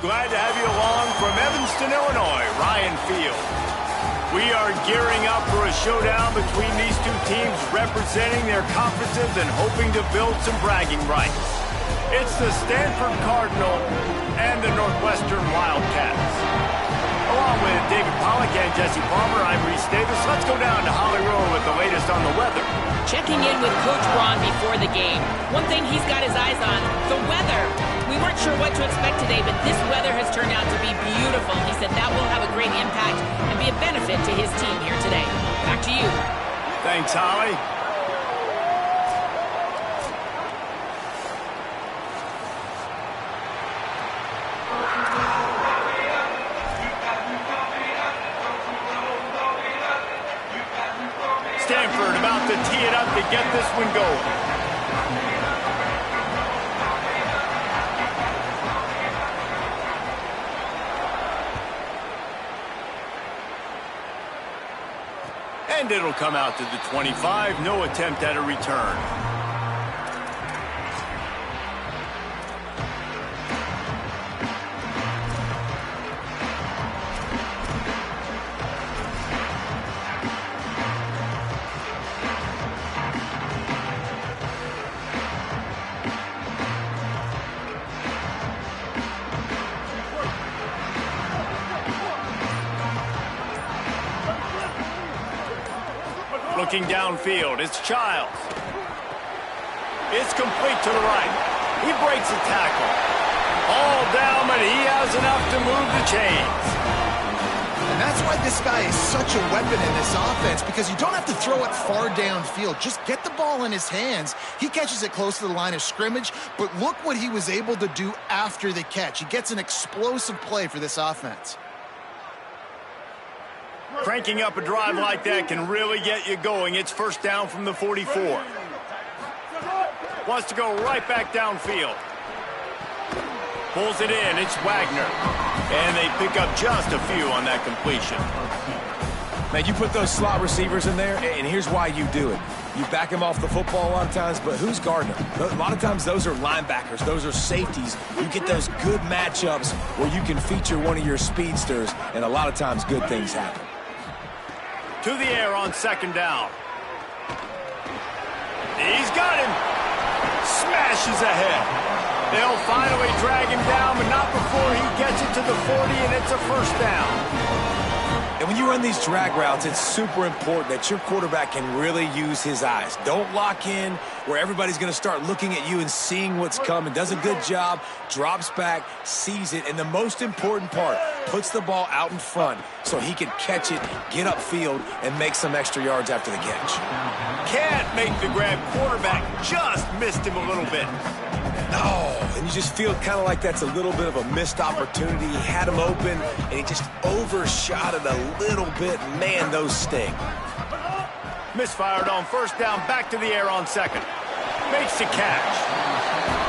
Glad to have you along from Evanston, Illinois, Ryan Field. We are gearing up for a showdown between these two teams representing their conferences and hoping to build some bragging rights. It's the Stanford Cardinal and the Northwestern Wildcats. Along with David Pollack and Jesse Palmer, I'm Reese Davis. Let's go down to Holly Rowe with the latest on the weather. Checking in with Coach Braun before the game. One thing he's got his eyes on, the weather. We weren't sure what to expect today, but this weather has turned out to be beautiful. He said that will have a great impact and be a benefit to his team here today. Back to you. Thanks, Holly. Stanford about to tee it up to get this one going. And it'll come out to the 25. No attempt at a return. Looking downfield, it's Childs. It's complete to the right. He breaks a tackle. All down, but he has enough to move the chains. And that's why this guy is such a weapon in this offense, because you don't have to throw it far downfield. Just get the ball in his hands. He catches it close to the line of scrimmage, but look what he was able to do after the catch. He gets an explosive play for this offense. Cranking up a drive like that can really get you going. It's first down from the 44. Wants to go right back downfield. Pulls it in. It's Wagner. And they pick up just a few on that completion. Man, you put those slot receivers in there, and here's why you do it. You back them off the football a lot of times, but who's guarding them? A lot of times those are linebackers. Those are safeties. You get those good matchups where you can feature one of your speedsters, and a lot of times good things happen. To the air on second down. He's got him. Smashes ahead. They'll finally drag him down, but not before he gets it to the 40, and it's a first down. And when you run these drag routes, it's super important that your quarterback can really use his eyes. Don't lock in where everybody's going to start looking at you and seeing what's coming. Does a good job, drops back, sees it, and the most important part, puts the ball out in front so he can catch it, get upfield, and make some extra yards after the catch. Can't make the grab. Quarterback just missed him a little bit. Oh, and you just feel kind of like that's a little bit of a missed opportunity. He had him open, and he just overshot it a little bit. Man, those sting. Misfired on first down, back to the air on second. Makes the catch.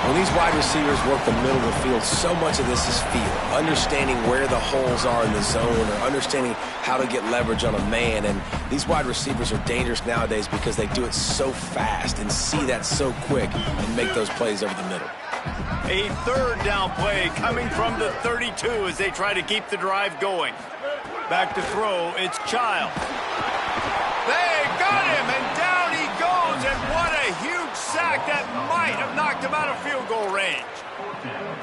When these wide receivers work the middle of the field, so much of this is feel. Understanding where the holes are in the zone, or understanding how to get leverage on a man. And these wide receivers are dangerous nowadays because they do it so fast and see that so quick and make those plays over the middle. A third down play coming from the 32 as they try to keep the drive going. Back to throw, it's Childs. They got him, and down he goes, and what a huge sack that might have knocked him out of field goal range.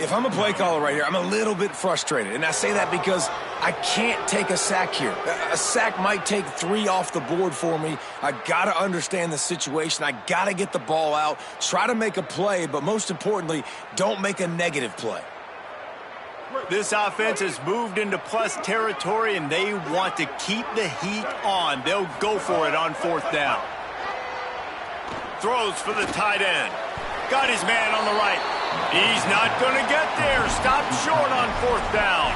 If I'm a play caller right here, I'm a little bit frustrated, and I say that because I can't take a sack here. A sack might take 3 off the board for me. I got to understand the situation. I got to get the ball out, try to make a play, but most importantly, don't make a negative play. This offense has moved into plus territory, and they want to keep the heat on. They'll go for it on fourth down. Throws for the tight end. Got his man on the right. He's not going to get there. Stopped short on fourth down.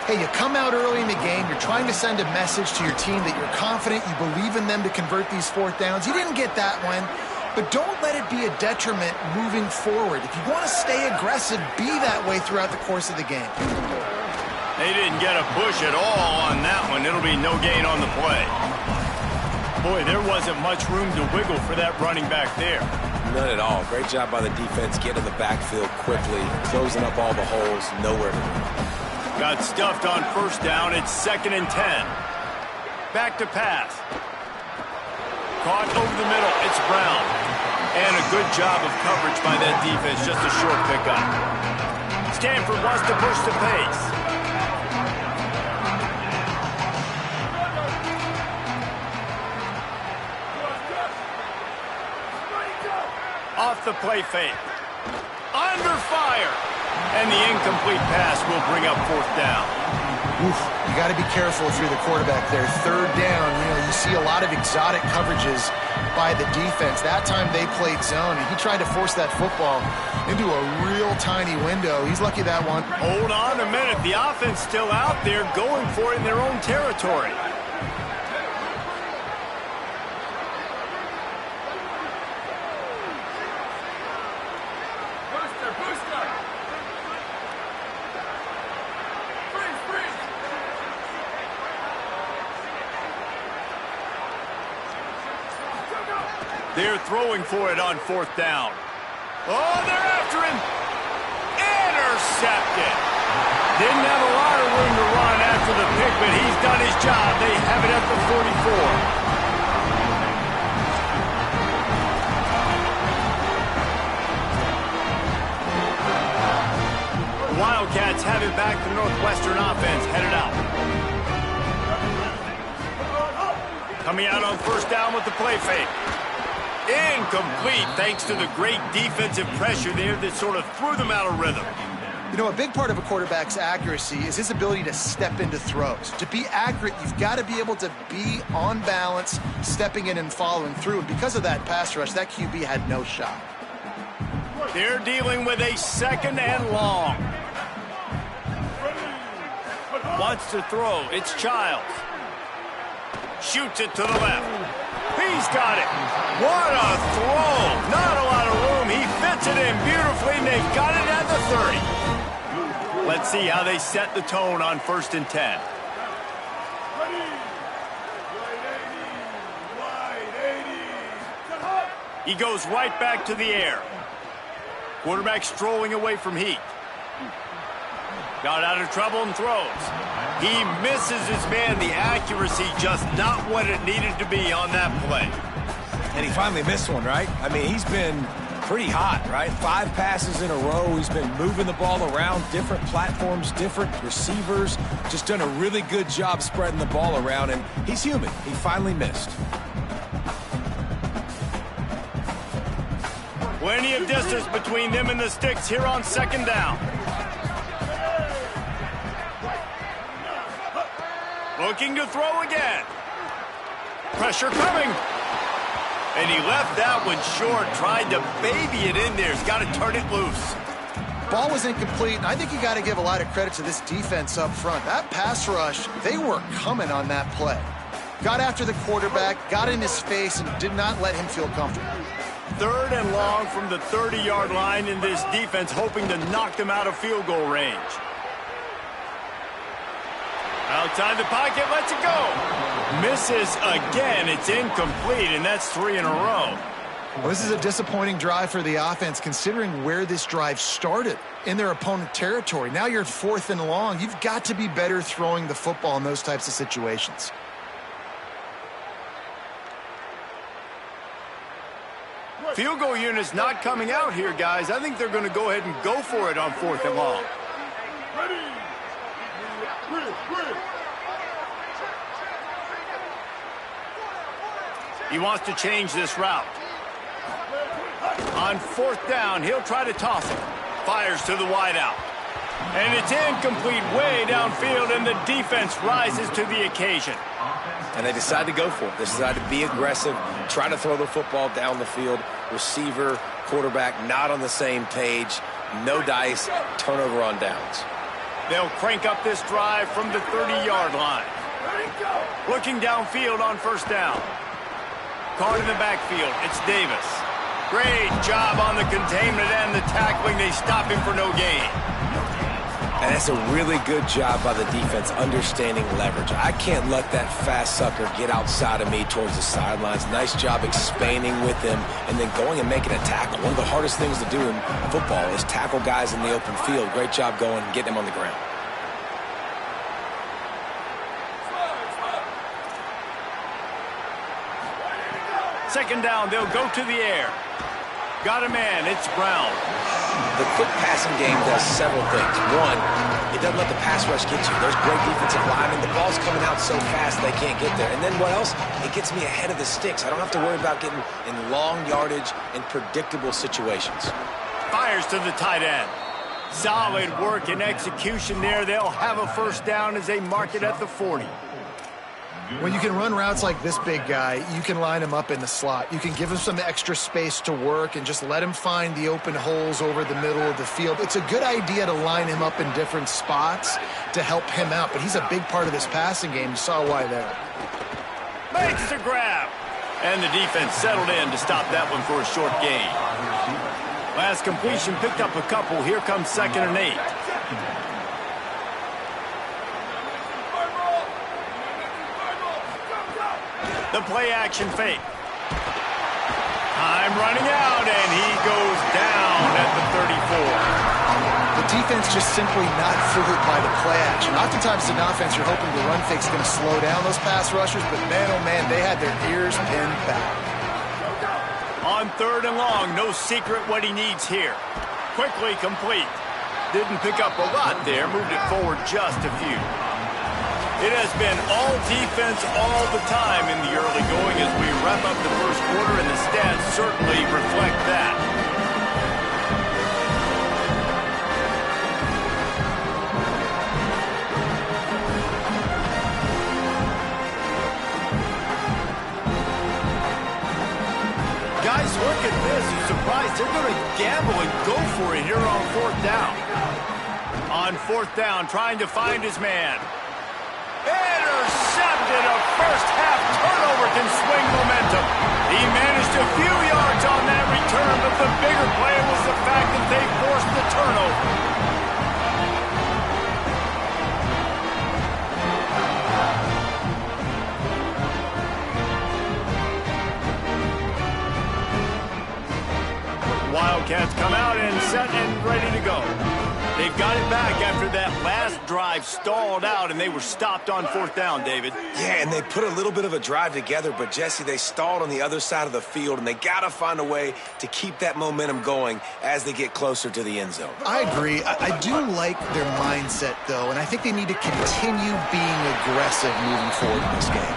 Hey, you come out early in the game, you're trying to send a message to your team that you're confident, you believe in them to convert these fourth downs. You didn't get that one, but don't let it be a detriment moving forward. If you want to stay aggressive, be that way throughout the course of the game. They didn't get a push at all on that one. It'll be no gain on the play. Boy, there wasn't much room to wiggle for that running back there. None at all. Great job by the defense getting in the backfield quickly, closing up all the holes, nowhere to run. Got stuffed on first down. It's 2nd and 10. Back to pass. Caught over the middle. It's Brown. And a good job of coverage by that defense. Just a short pickup. Stanford wants to push the pace. Off the play fake. Under fire. And the incomplete pass will bring up 4th down. Oof, you got to be careful if you're the quarterback there. 3rd down, you see a lot of exotic coverages by the defense. That time they played zone, and he tried to force that football into a real tiny window. He's lucky that one. Hold on a minute. The offense still out there going for it in their own territory. They're throwing for it on 4th down. Oh, they're after him. Intercepted. Didn't have a lot of room to run after the pick, but he's done his job. They have it at the 44. Wildcats have it back. The Northwestern offense headed out. Coming out on 1st down with the play fake. Incomplete thanks to the great defensive pressure there that sort of threw them out of rhythm. A big part of a quarterback's accuracy is his ability to step into throws. To be accurate, you've got to be able to be on balance, stepping in and following through. And because of that pass rush, that QB had no shot. They're dealing with a 2nd and long. Wants to throw. It's Childs. Shoots it to the left. He's got it. What a throw. Not a lot of room. He fits it in beautifully, and they've got it at the 30. Let's see how they set the tone on 1st and 10. He goes right back to the air. Quarterback strolling away from heat. Got out of trouble and throws. He misses his man. The accuracy just not what it needed to be on that play. And he finally missed one, right? I mean, he's been pretty hot, right? 5 passes in a row. He's been moving the ball around, different platforms, different receivers. Just done a really good job spreading the ball around, and he's human. He finally missed. Plenty of distance between them and the sticks here on 2nd down. Looking to throw again. Pressure coming. And he left that one short. Tried to baby it in there. He's got to turn it loose. Ball was incomplete, and I think you got to give a lot of credit to this defense up front. That pass rush, they were coming on that play. Got after the quarterback, got in his face, and did not let him feel comfortable. 3rd and long from the 30-yard line, in this defense hoping to knock them out of field goal range. Outside the pocket, lets it go. Misses again. It's incomplete, and that's 3 in a row. Well, this is a disappointing drive for the offense, considering where this drive started, in their opponent territory. Now you're 4th and long. You've got to be better throwing the football in those types of situations. Field goal unit's not coming out here, guys. I think they're going to go ahead and go for it on 4th and long. He wants to change this route. On 4th down, he'll try to toss it. Fires to the wideout. And it's incomplete way downfield, and the defense rises to the occasion. And they decide to go for it. They decide to be aggressive, try to throw the football down the field. Receiver, quarterback, not on the same page. No dice, turnover on downs. They'll crank up this drive from the 30-yard line. Looking downfield on 1st down. Caught in the backfield. It's Davis. Great job on the containment and the tackling. They stop him for no gain. And that's a really good job by the defense understanding leverage. I can't let that fast sucker get outside of me towards the sidelines. Nice job expanding with him and then going and making a tackle. One of the hardest things to do in football is tackle guys in the open field. Great job going and getting him on the ground. Second down, they'll go to the air. Got a man, it's Brown. The quick passing game does several things. One, it doesn't let the pass rush get you. There's great defensive linemen. The ball's coming out so fast they can't get there. And then what else? It gets me ahead of the sticks. I don't have to worry about getting in long yardage and predictable situations. Fires to the tight end. Solid work and execution there. They'll have a first down as they mark it at the 40. When you can run routes like this big guy, you can line him up in the slot. You can give him some extra space to work and just let him find the open holes over the middle of the field. It's a good idea to line him up in different spots to help him out, but he's a big part of this passing game. You saw why there. Makes the grab. And the defense settled in to stop that one for a short gain. Last completion picked up a couple. Here comes 2nd and 8. The play-action fake. Time running out, and he goes down at the 34. The defense just simply not fooled by the play action. Oftentimes, an offense, you're hoping the run fake's going to slow down those pass rushers, but man, oh man, they had their ears pinned back. On 3rd and long, no secret what he needs here. Quickly complete. Didn't pick up a lot there, moved it forward just a few. It has been all defense all the time in the early going as we wrap up the first quarter, and the stats certainly reflect that. Guys, look at this. You're surprised they're going to gamble and go for it here on 4th down. On 4th down, trying to find his man. Intercepted. A first-half turnover can swing momentum. He managed a few yards on that return, but the bigger play was the fact that they forced the turnover. Wildcats come out and set and ready to go. They've got it back after that last drive stalled out, and they were stopped on 4th down, David. Yeah, and they put a little bit of a drive together, but, Jesse, they stalled on the other side of the field, and they got to find a way to keep that momentum going as they get closer to the end zone. I agree. I do like their mindset, though, and I think they need to continue being aggressive moving forward in this game.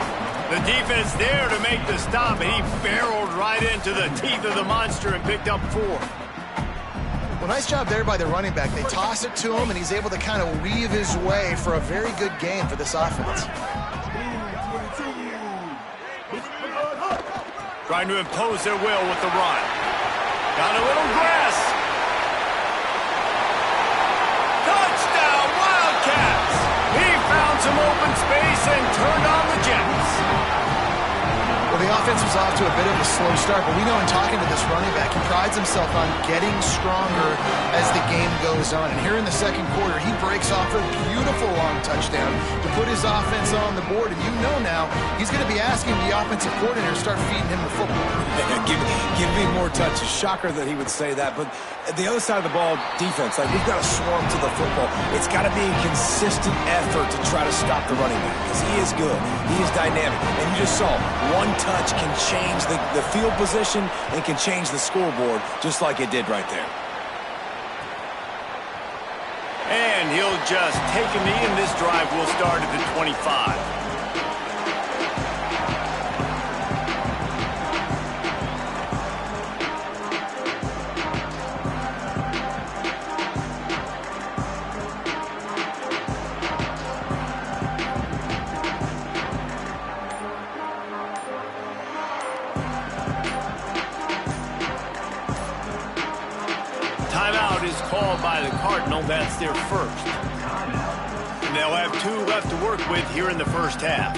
The defense there to make the stop, and he barreled right into the teeth of the monster and picked up 4. Well, nice job there by the running back. They toss it to him, and he's able to kind of weave his way for a very good game for this offense. Trying to impose their will with the run. Got a little grass. Touchdown, Wildcats! He found some open space and turned on the Jets. Well, the offense was off to a bit of a slow start, but we know in talking to this running back, he prides himself on getting stronger as the game goes on. And here in the second quarter, he breaks off a beautiful long touchdown to put his offense on the board. And you know now he's going to be asking the offensive coordinator to start feeding him the football. Give me more touches. Shocker that he would say that. But at the other side of the ball, defense, like we've got to swarm to the football. It's got to be a consistent effort to try to stop the running back because he is good. He is dynamic. And you just saw one touch can change the field position and can change the scoreboard just like it did right there. And he'll just take a knee, and this drive will start at the 25. Timeout is called by the Cardinal. That's their first. And they'll have 2 left to work with here in the first half.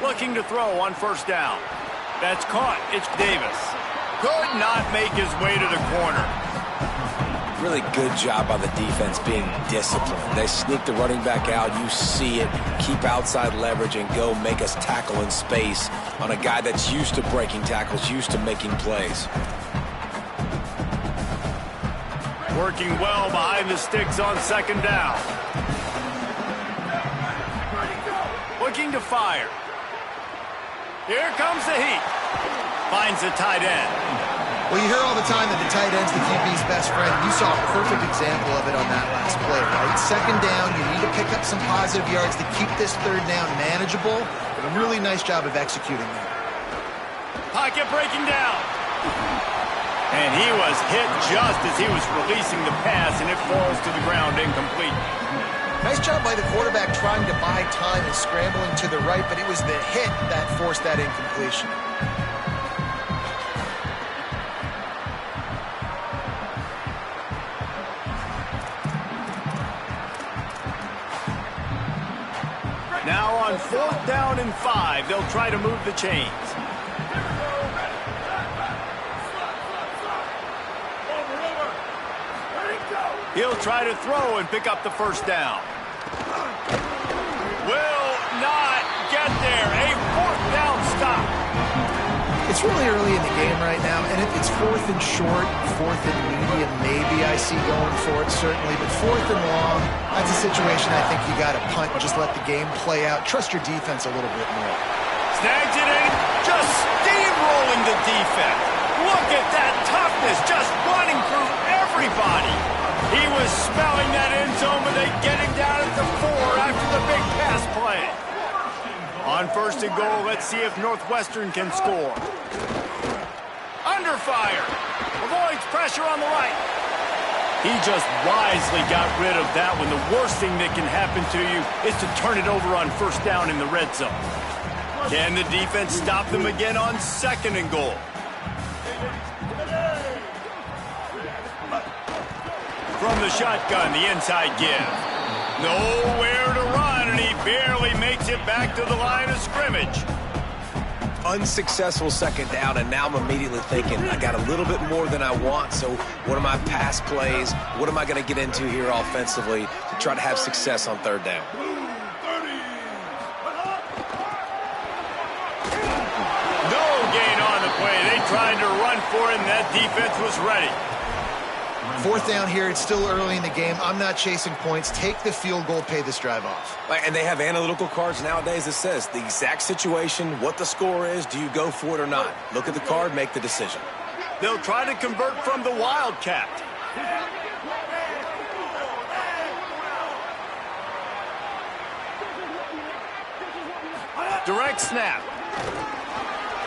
Looking to throw on first down. That's caught. It's Davis. Could not make his way to the corner. Really good job by the defense being disciplined. They sneak the running back out. You see it. Keep outside leverage and go make us tackle in space on a guy that's used to breaking tackles, used to making plays. Working well behind the sticks on second down. Looking to fire. Here comes the heat. Finds the tight end. Well, you hear all the time that the tight end's the QB's best friend. You saw a perfect example of it on that last play, right? Second down, you need to pick up some positive yards to keep this third down manageable. But a really nice job of executing there. Pocket breaking down. And he was hit just as he was releasing the pass, and it falls to the ground incomplete. Nice job by the quarterback trying to buy time and scrambling to the right, but it was the hit that forced that incompletion. Now on 4th down and 5, they'll try to move the chains. He'll try to throw and pick up the first down. Will not get there. A 4th down stop. It's really early in the game right now, and if it's 4th and short, 4th and medium, maybe I see going for it, certainly. But 4th and long, that's a situation I think you got to punt and just let the game play out. Trust your defense a little bit more. Snags it in, just steamrolling the defense. Look at that toughness, just running through everybody. He was smelling that end zone, but they get him down at the 4 after the big pass play. On 1st and goal, let's see if Northwestern can score. Under fire. Avoids pressure on the right. He just wisely got rid of that one. The worst thing that can happen to you is to turn it over on 1st down in the red zone. Can the defense stop them again on 2nd and goal? From the shotgun, the inside give. Nowhere to run, and he barely makes it back to the line of scrimmage. Unsuccessful 2nd down, and now I'm immediately thinking, I got a little bit more than I want, so what are my pass plays? What am I going to get into here offensively to try to have success on 3rd down? No gain on the play. They tried to run for him. That defense was ready. 4th down here, it's still early in the game. I'm not chasing points. Take the field goal, pay this drive off. And they have analytical cards nowadays that says the exact situation, what the score is, do you go for it or not? Look at the card, make the decision. They'll try to convert from the Wildcat. Direct snap.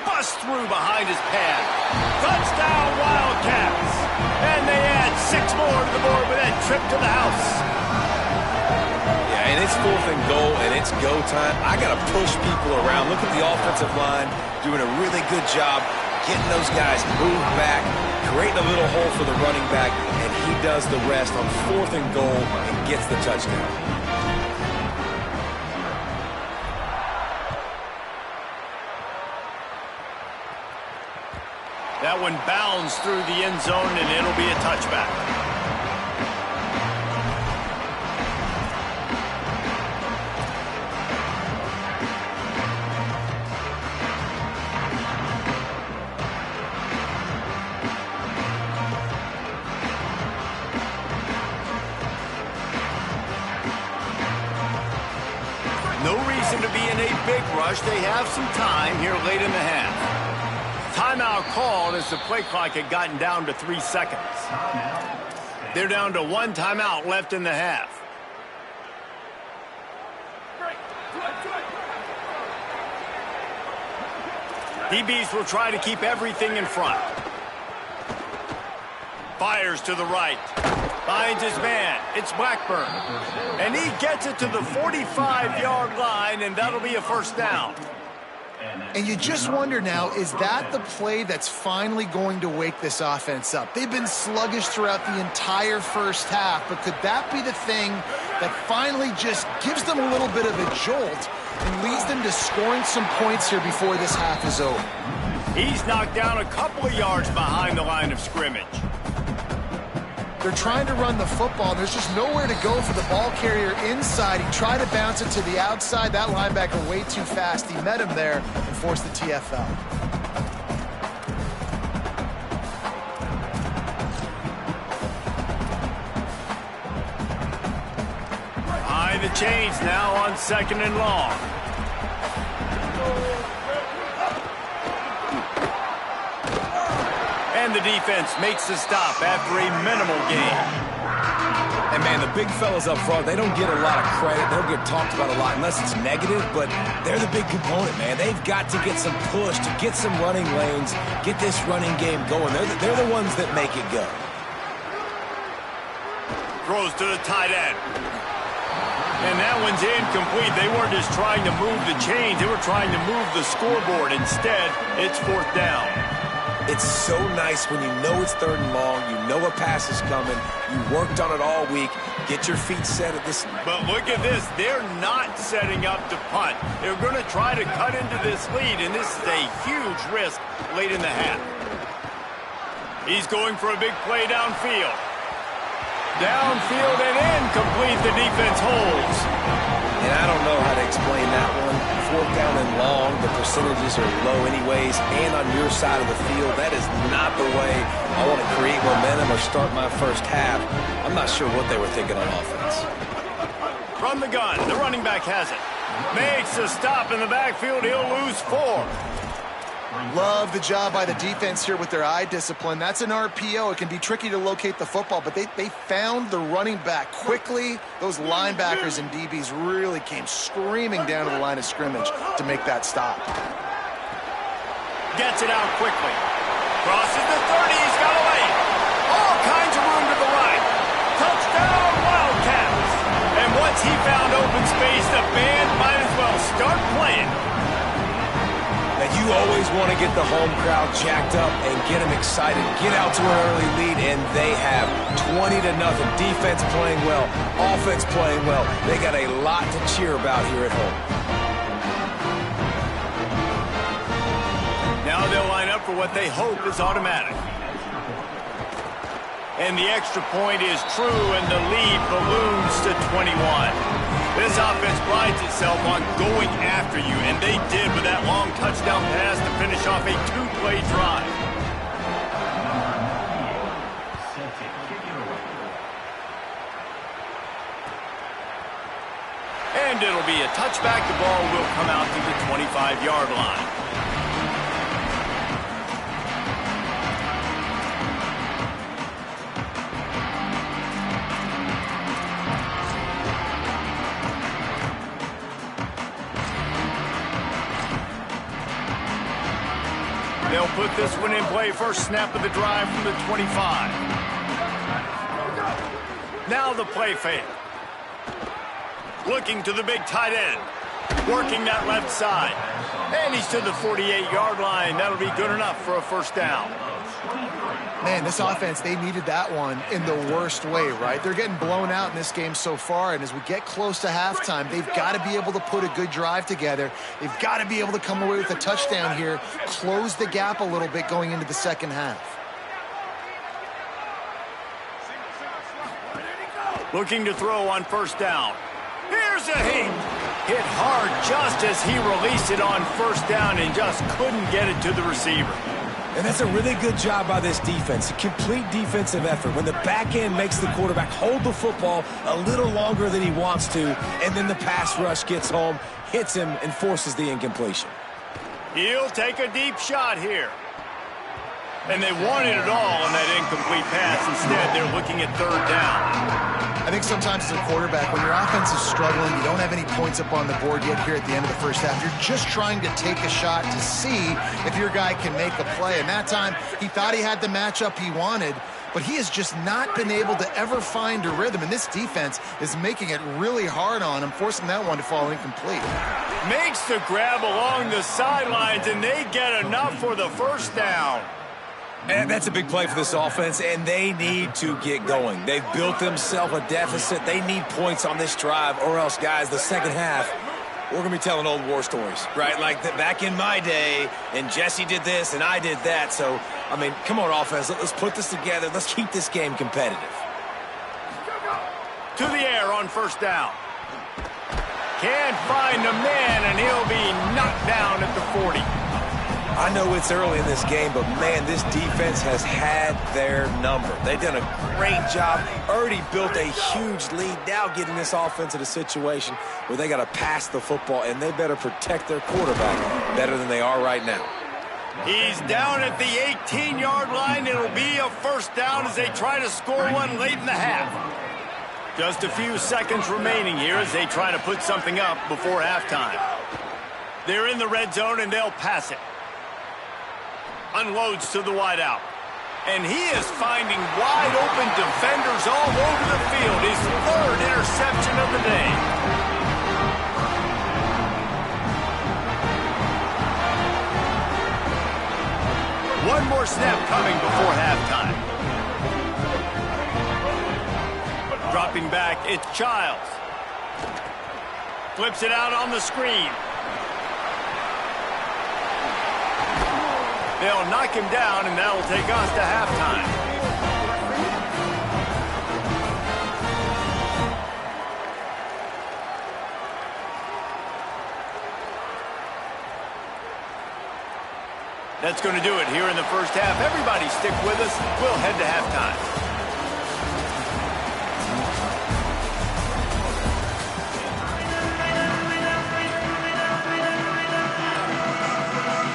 Bust through behind his pad. Touchdown Wildcats. And they add 6 more to the board with that trip to the house. Yeah, and it's 4th and goal, and it's go time. I got to push people around. Look at the offensive line doing a really good job getting those guys moved back, creating a little hole for the running back, and he does the rest on 4th and goal and gets the touchdown. That one bounds through the end zone, and it'll be a touchback. No reason to be in a big rush. They have some time here late in the half. Timeout called as the play clock had gotten down to 3 seconds. They're down to 1 timeout left in the half. DBs will try to keep everything in front. Fires to the right. Finds his man. It's Blackburn. And he gets it to the 45-yard line, and that'll be a 1st down. And you just wonder now, is that the play that's finally going to wake this offense up? They've been sluggish throughout the entire first half, but could that be the thing that finally just gives them a little bit of a jolt and leads them to scoring some points here before this half is over. He's knocked down a couple of yards behind the line of scrimmage. They're trying to run the football. There's just nowhere to go for the ball carrier inside. He tried to bounce it to the outside. That linebacker way too fast. He met him there and forced the TFL. Behind the chains now on 2nd and long. And the defense makes the stop after a minimal gain. And, man, the big fellas up front, they don't get a lot of credit. They don't get talked about a lot unless it's negative, but they're the big component, man. They've got to get some push, to get some running lanes, get this running game going. They're the ones that make it go. Throws to the tight end. And that one's incomplete. They weren't just trying to move the chains. They were trying to move the scoreboard. Instead, it's 4th down. It's so nice when you know it's 3rd and long, you know a pass is coming, you worked on it all week, get your feet set at this. But look at this. They're not setting up to punt. They're going to try to cut into this lead, and this is a huge risk late in the half. He's going for a big play downfield. Downfield and incomplete. The defense holds. And I don't know how to explain that one. 4th down and long, the percentages are low anyways, and on your side of the field, that is not the way I want to create momentum or start my first half. I'm not sure what they were thinking on offense. From the gun, the running back has it. Makes a stop in the backfield. He'll lose 4. Love the job by the defense here with their eye discipline. That's an RPO. It can be tricky to locate the football, but they found the running back quickly. Those linebackers and DBs really came screaming down to the line of scrimmage to make that stop. Gets it out quickly. Crosses the 30. He's got a lane. All kinds of room to the right. Touchdown, Wildcats. And once he found open space, the band might as well start playing. And you always want to get the home crowd jacked up and get them excited, get out to an early lead, and they have 20-0. Defense playing well, offense playing well. They got a lot to cheer about here at home. Now they'll line up for what they hope is automatic. And the extra point is true, and the lead balloons to 21. This offense prides itself on going after you, and they did with that long touchdown pass to finish off a 2-play drive. And it'll be a touchback. The ball will come out to the 25-yard line. They'll put this one in play. First snap of the drive from the 25. Now the play fake. Looking to the big tight end. Working that left side. And he's to the 48-yard line. That'll be good enough for a 1st down. Man, this offense, they needed that one in the worst way, right? They're getting blown out in this game so far, and as we get close to halftime, they've got to be able to put a good drive together. They've got to be able to come away with a touchdown here, close the gap a little bit going into the second half. Looking to throw on 1st down. Here's a hit. Hit hard just as he released it on 1st down and just couldn't get it to the receiver. And that's a really good job by this defense, a complete defensive effort. When the back end makes the quarterback hold the football a little longer than he wants to, and then the pass rush gets home, hits him, and forces the incompletion. He'll take a deep shot here. And they wanted it all on that incomplete pass. Instead, they're looking at 3rd down. I think sometimes as a quarterback, when your offense is struggling, you don't have any points up on the board yet here at the end of the first half. You're just trying to take a shot to see if your guy can make a play. And that time, he thought he had the matchup he wanted, but he has just not been able to ever find a rhythm. And this defense is making it really hard on him, forcing that one to fall incomplete. Makes the grab along the sidelines, and they get enough for the 1st down. And that's a big play for this offense, and they need to get going. They've built themselves a deficit. They need points on this drive, or else, guys, the second half, We're going to be telling old war stories, right? Like back in my day, and Jesse did this, and I did that. So, I mean, come on, offense. Let's put this together. Let's keep this game competitive. To the air on first down. Can't find a man, and he'll be knocked down at the 40. I know it's early in this game, but, man, this defense has had their number. They've done a great job, already built a huge lead, now getting this offense in a situation where they got to pass the football, and they better protect their quarterback better than they are right now. He's down at the 18-yard line. It'll be a first down as they try to score one late in the half. Just a few seconds remaining here as they try to put something up before halftime. They're in the red zone, and they'll pass it. Unloads to the wideout. And he is finding wide open defenders all over the field. His third interception of the day. One more snap coming before halftime. Dropping back, it's Childs. Flips it out on the screen. They'll knock him down, and that'll take us to halftime. That's going to do it here in the first half. Everybody stick with us. We'll head to halftime.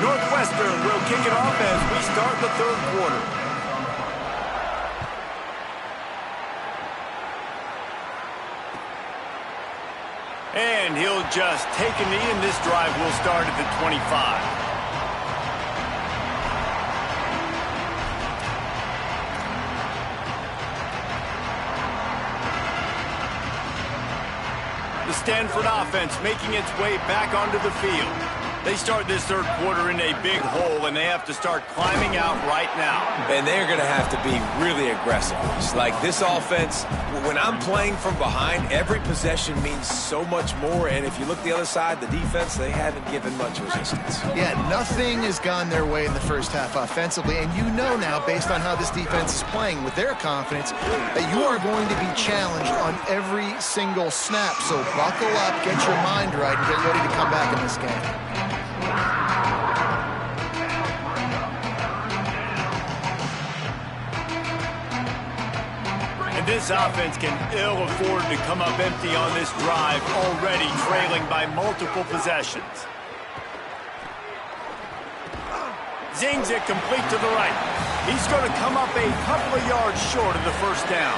Northwestern will kick it off as we start the third quarter. And he'll just take a knee, and this drive will start at the 25. The Stanford offense making its way back onto the field. They start this third quarter in a big hole, and they have to start climbing out right now. And they're going to have to be really aggressive. It's like this offense, when I'm playing from behind, every possession means so much more. And if you look the other side, the defense, they haven't given much resistance. Yeah, nothing has gone their way in the first half offensively. And you know now, based on how this defense is playing with their confidence, that you are going to be challenged on every single snap. So buckle up, get your mind right, and get ready to come back in this game. And this offense can ill afford to come up empty on this drive, already trailing by multiple possessions. Zings it complete to the right. He's going to come up a couple of yards short of the first down.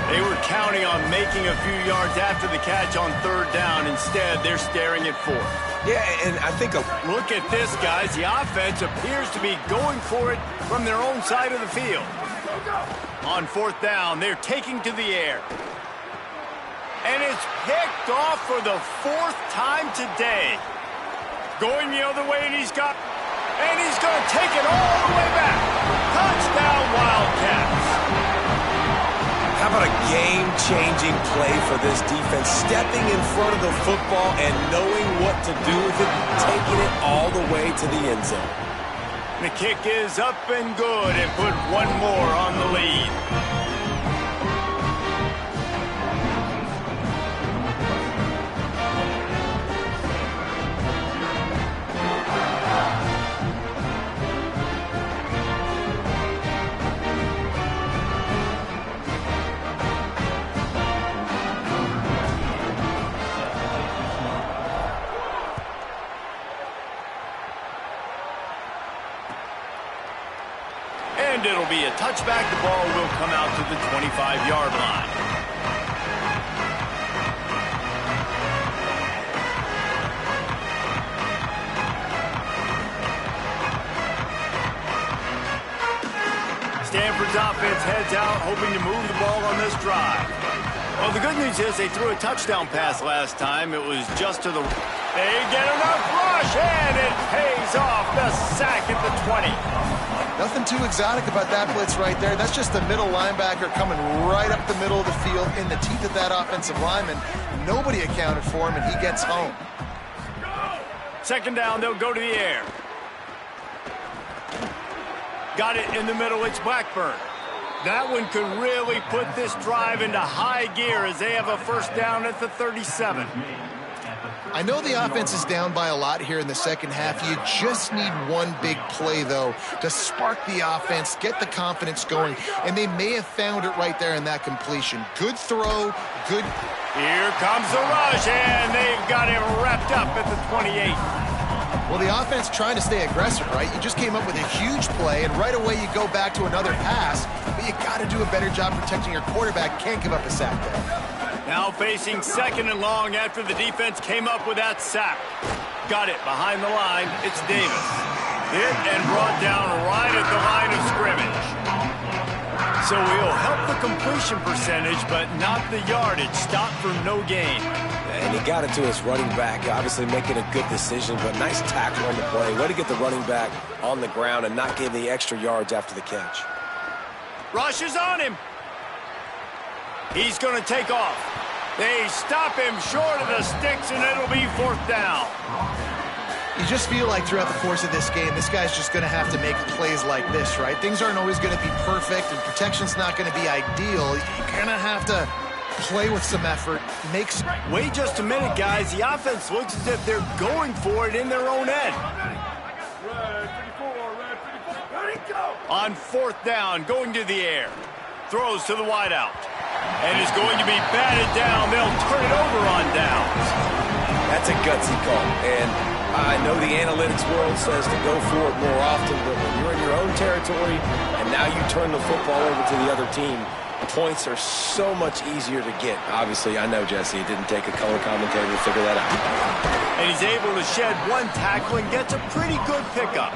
They were counting on making a few yards after the catch on third down. Instead, they're staring at fourth. Yeah, and I think look at this, guys. The offense appears to be going for it from their own side of the field. On fourth down, they're taking to the air. And it's picked off for the fourth time today. Going the other way, and he's going to take it all the way back. Touchdown, Wildcats. How about a game-changing play for this defense, stepping in front of the football and knowing what to do with it, taking it all the way to the end zone. The kick is up and good, and put one more on the lead. And it'll be a touchback. The ball will come out to the 25-yard line. Stanford's offense heads out, hoping to move the ball on this drive. Well, the good news is they threw a touchdown pass last time. It was just to the... They get enough rush, and it pays off. The sack at the 20. Nothing too exotic about that blitz right there. That's just the middle linebacker coming right up the middle of the field in the teeth of that offensive lineman. Nobody accounted for him, and he gets home. Second down, they'll go to the air. Got it in the middle, it's Blackburn. That one could really put this drive into high gear as they have a first down at the 37. I know the offense is down by a lot here in the second half. You just need one big play, though, to spark the offense, get the confidence going, and they may have found it right there in that completion. Good throw, good. Here comes the rush, and they've got him wrapped up at the 28. Well, the offense trying to stay aggressive, right? You just came up with a huge play, and right away you go back to another pass, but you got to do a better job protecting your quarterback. Can't give up a sack there. Now facing second and long after the defense came up with that sack. Got it behind the line. It's Davis. Hit and brought down right at the line of scrimmage. So he'll help the completion percentage, but not the yardage. Stop for no gain. And he got it to his running back, obviously making a good decision, but nice tackle on the play. Way to get the running back on the ground and not give the extra yards after the catch. Rush is on him. He's going to take off. They stop him short of the sticks, and it'll be fourth down. You just feel like throughout the course of this game, this guy's just going to have to make plays like this, right? Things aren't always going to be perfect, and protection's not going to be ideal. You're going to have to play with some effort. Wait just a minute, guys. The offense looks as if they're going for it in their own end. On fourth down, going to the air. Throws to the wideout. And is going to be batted down. They'll turn it over on downs. That's a gutsy call. And I know the analytics world says to go for it more often, but when you're in your own territory and now you turn the football over to the other team, points are so much easier to get. Obviously, I know, Jesse, it didn't take a color commentator to figure that out. And he's able to shed one tackle and gets a pretty good pickup.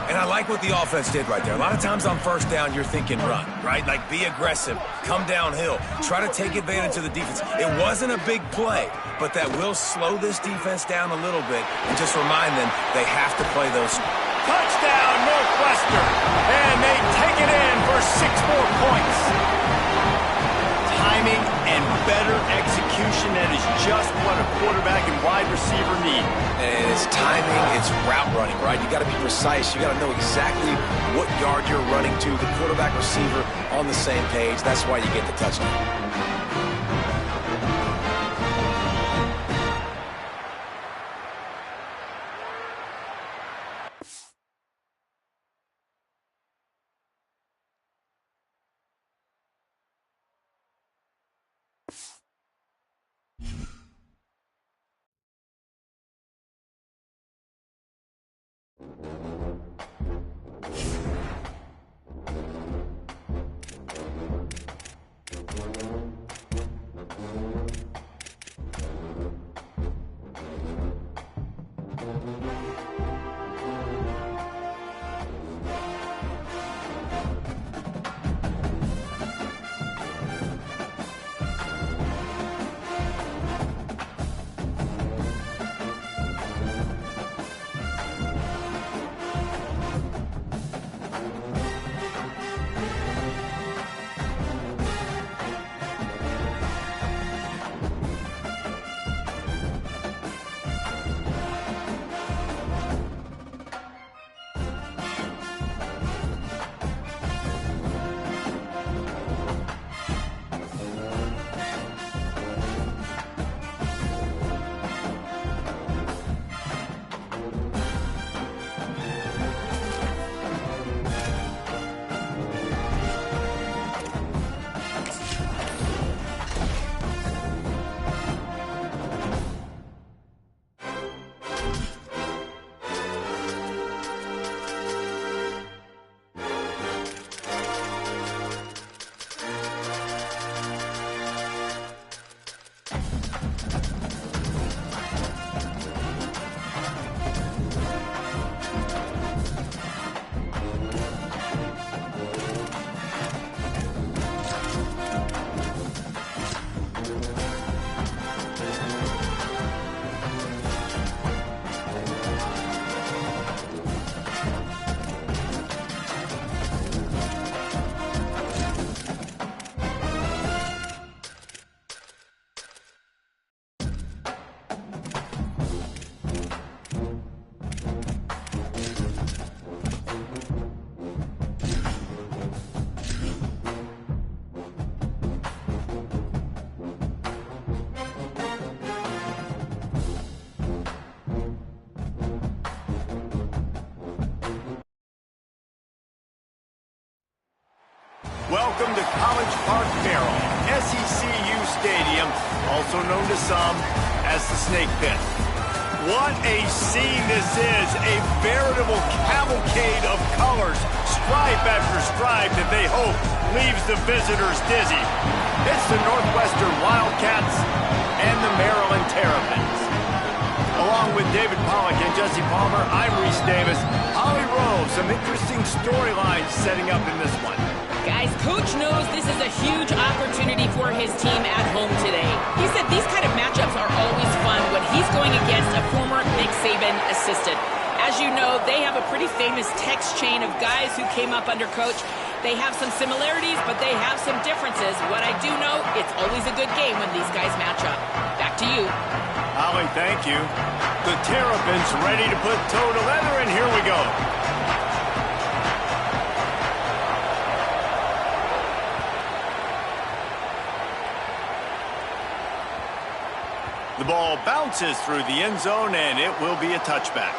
And I like what the offense did right there. A lot of times on first down, you're thinking run, right? Like be aggressive, come downhill, try to take advantage of the defense. It wasn't a big play, but that will slow this defense down a little bit and just remind them they have to play those. Touchdown, Northwestern. And they take it in for 6 more points. Timing and better execution, that is just what a quarterback and wide receiver need. And it's timing, it's route running, right? You got to be precise. You got to know exactly what yard you're running to. The quarterback receiver on the same page. That's why you get the touchdown. welcome to College Park, Maryland, SECU Stadium, also known to some as the Snake Pit. What a scene this is, a veritable cavalcade of colors, stripe after stripe that they hope leaves the visitors dizzy. It's the Northwestern Wildcats and the Maryland Terrapins. Along with David Pollack and Jesse Palmer, I'm Reese Davis. Holly Rowe, some interesting storylines setting up in this one. Guys, Coach knows this is a huge opportunity for his team at home today. He said these kind of matchups are always fun when he's going against a former Nick Saban assistant. As you know, they have a pretty famous text chain of guys who came up under Coach. They have some similarities, but they have some differences. What I do know, it's always a good game when these guys match up. Back to you. Holly, thank you. The Terrapins ready to put toe to leather, and here we go. The ball bounces through the end zone, and it will be a touchback.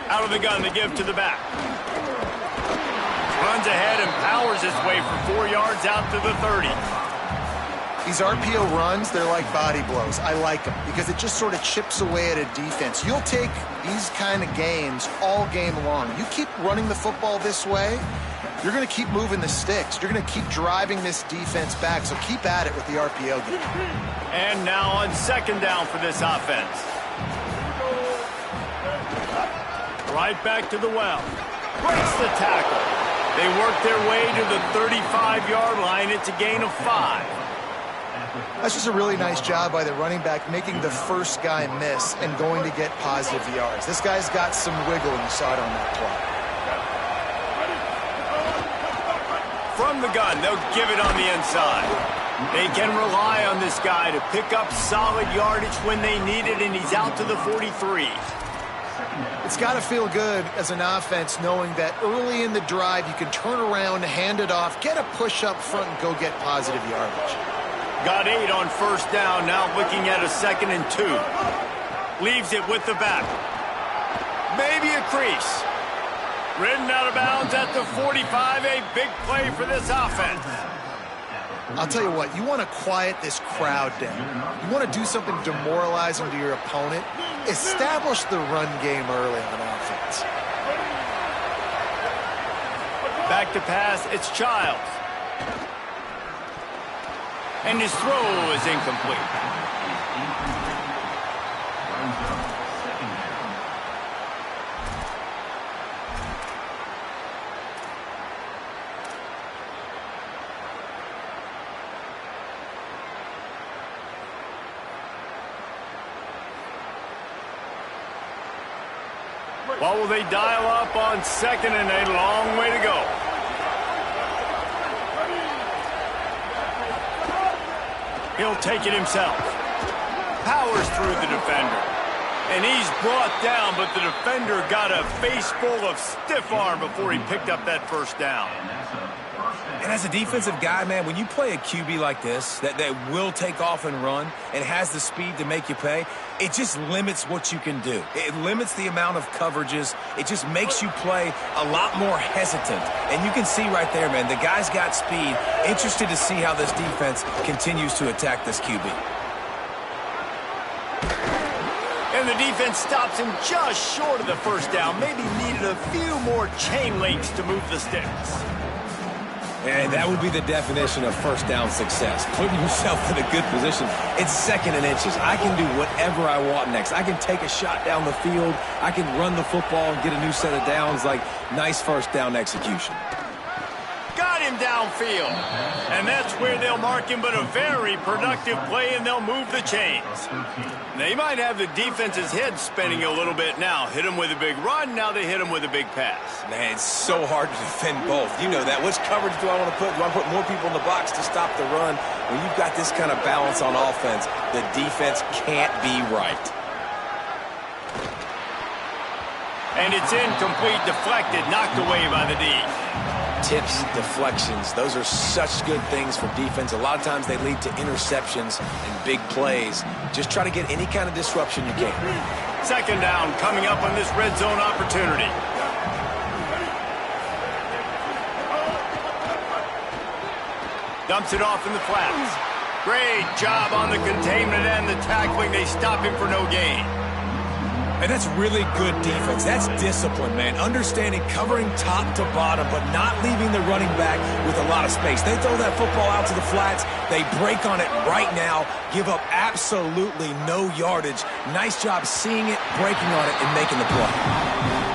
Out of the gun to give to the back. Runs ahead and powers his way for 4 yards out to the 30. These RPO runs, they're like body blows. I like them because it just sort of chips away at a defense. You'll take these kind of gains all game long. You keep running the football this way, you're going to keep moving the sticks. You're going to keep driving this defense back, so keep at it with the RPO game. And now on second down for this offense. Right back to the well. Breaks the tackle. They work their way to the 35-yard line. It's a gain of 5. That's just a really nice job by the running back, making the first guy miss and going to get positive yards. This guy's got some wiggle, and you saw it on that play. From the gun, they'll give it on the inside. They can rely on this guy to pick up solid yardage when they need it, and he's out to the 43. It's got to feel good as an offense knowing that early in the drive you can turn around, hand it off, get a push up front, and go get positive yardage. Got 8 on first down, now looking at a 2nd and 2. Leaves it with the back. Maybe a crease. Ridden out of bounds at the 45, a big play for this offense. I'll tell you what, you want to quiet this crowd down. You want to do something demoralizing to your opponent. Establish the run game early on offense. Back to pass, it's Childs. And his throw is incomplete. What will they dial up on 2nd and a long way to go? He'll take it himself. Powers through the defender. And he's brought down, but the defender got a face full of stiff arm before he picked up that first down. And as a defensive guy, man, when you play a QB like this, that will take off and run and has the speed to make you pay, it just limits what you can do. It limits the amount of coverages. It just makes you play a lot more hesitant. And you can see right there, man, the guy's got speed. Interested to see how this defense continues to attack this QB. And the defense stops him just short of the first down. Maybe needed a few more chain links to move the sticks. And that would be the definition of first down success. Putting yourself in a good position. It's 2nd and inches. I can do whatever I want next. I can take a shot down the field. I can run the football and get a new set of downs. Like, nice first down execution. Got him downfield. And that's where they'll mark him, but a very productive play, and they'll move the chains. They might have the defense's head spinning a little bit now. Hit him with a big run, now they hit him with a big pass. Man, it's so hard to defend both. You know that. Which coverage do I want to put? Do I put more people in the box to stop the run? When you've got this kind of balance on offense, the defense can't be right. And it's incomplete, deflected, knocked away by the D. Tips, deflections, those are such good things for defense. A lot of times they lead to interceptions and big plays. Just try to get any kind of disruption you can. 2nd down coming up on this red zone opportunity. Dumps it off in the flats. Great job on the containment and the tackling. They stop him for no gain. And that's really good defense. That's discipline, man. Understanding covering top to bottom, but not leaving the running back with a lot of space. They throw that football out to the flats. They break on it right now, give up absolutely no yardage. Nice job seeing it, breaking on it, and making the play.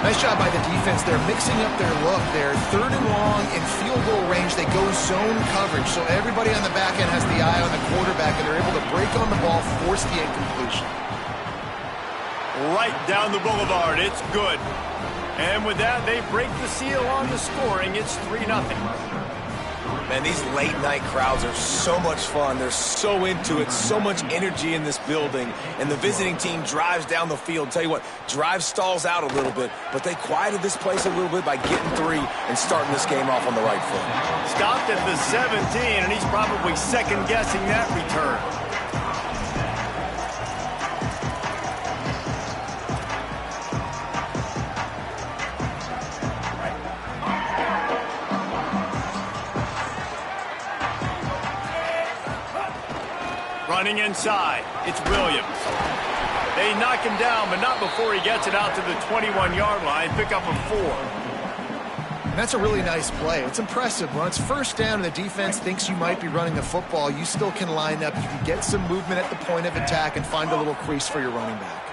Nice job by the defense. They're mixing up their look. They're 3rd and long in field goal range. They go zone coverage, so everybody on the back end has the eye on the quarterback, and they're able to break on the ball, force the incompletion. Right down the boulevard. It's good. And with that, they break the seal on the scoring. It's 3-0. Man, these late-night crowds are so much fun. They're so into it, so much energy in this building. And the visiting team drives down the field. Tell you what, drive stalls out a little bit, but they quieted this place a little bit by getting 3 and starting this game off on the right foot. Stopped at the 17, and he's probably second-guessing that return. Running inside, it's Williams. They knock him down, but not before he gets it out to the 21-yard line. Pick up a 4. And that's a really nice play. It's impressive. When it's first down and the defense thinks you might be running the football, you still can line up. You can get some movement at the point of attack and find a little crease for your running back.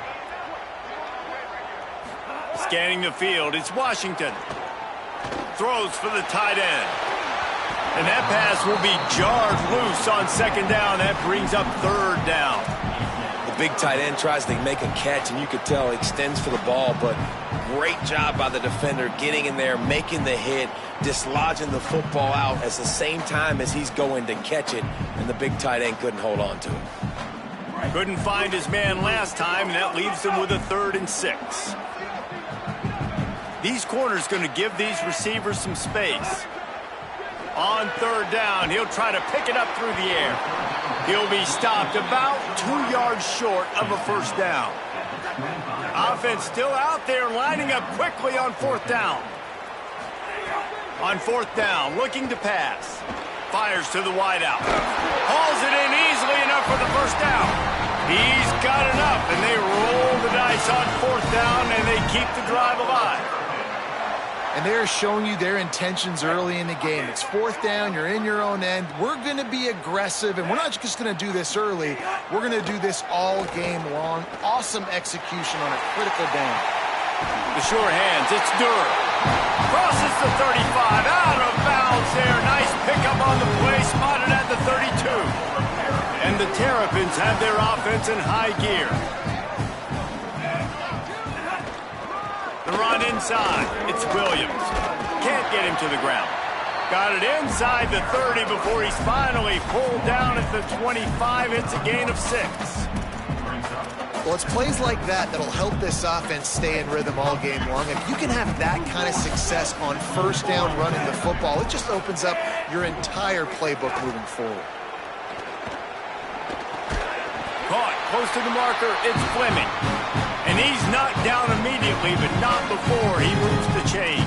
Scanning the field, it's Washington. throws for the tight end. And that pass will be jarred loose on second down. That brings up third down. The big tight end tries to make a catch, and you could tell he extends for the ball, but great job by the defender getting in there, making the hit, dislodging the football out at the same time as he's going to catch it, and the big tight end couldn't hold on to it. Couldn't find his man last time, and that leaves him with a 3rd and 6. These corners going to give these receivers some space. On third down, he'll try to pick it up through the air. He'll be stopped about 2 yards short of a first down. Offense still out there, lining up quickly on 4th down. On 4th down, looking to pass. Fires to the wideout. Hauls it in easily enough for the first down. He's got enough, and they roll the dice on 4th down, and they keep the drive alive. And they're showing you their intentions early in the game. It's 4th down, you're in your own end. We're going to be aggressive, and we're not just going to do this early. We're going to do this all game long. Awesome execution on a critical down. The sure hands, it's Durr. Crosses the 35, out of bounds there. Nice pickup on the play, spotted at the 32. And the Terrapins have their offense in high gear. The run inside. It's Williams. Can't get him to the ground. Got it inside the 30 before he's finally pulled down at the 25. It's a gain of 6. Well, it's plays like that that'll help this offense stay in rhythm all game long. If you can have that kind of success on 1st down running the football, it just opens up your entire playbook moving forward. Caught close to the marker. It's Fleming. And he's knocked down immediately, but not before he moves the chains.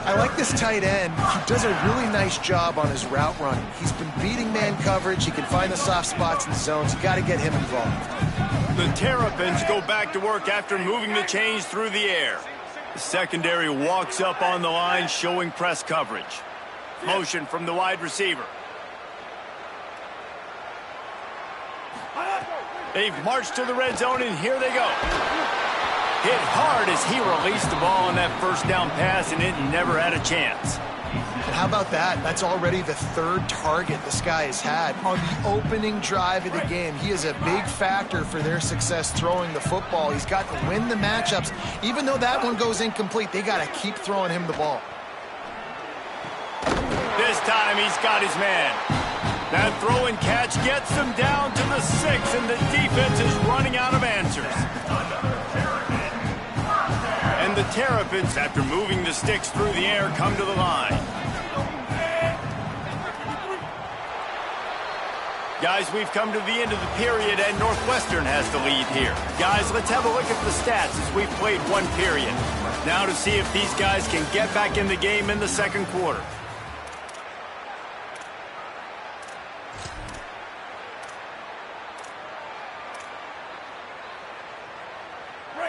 I like this tight end. He does a really nice job on his route running. He's been beating man coverage. He can find the soft spots in the zones. You got to get him involved. The Terrapins go back to work after moving the chains through the air. The secondary walks up on the line, showing press coverage. Motion from the wide receiver. They've marched to the red zone, and here they go. Hit hard as he released the ball on that 1st down pass, and it never had a chance. And how about that? That's already the 3rd target this guy has had on the opening drive of the game. He is a big factor for their success throwing the football. He's got to win the matchups. Even though that one goes incomplete, they got to keep throwing him the ball. This time he's got his man. That throw and catch gets them down to the 6, and the defense is running out of answers. And the Terrapins, after moving the sticks through the air, come to the line. Guys, we've come to the end of the period, and Northwestern has the lead here. Guys, let's have a look at the stats as we've played 1 period. Now to see if these guys can get back in the game in the 2nd quarter.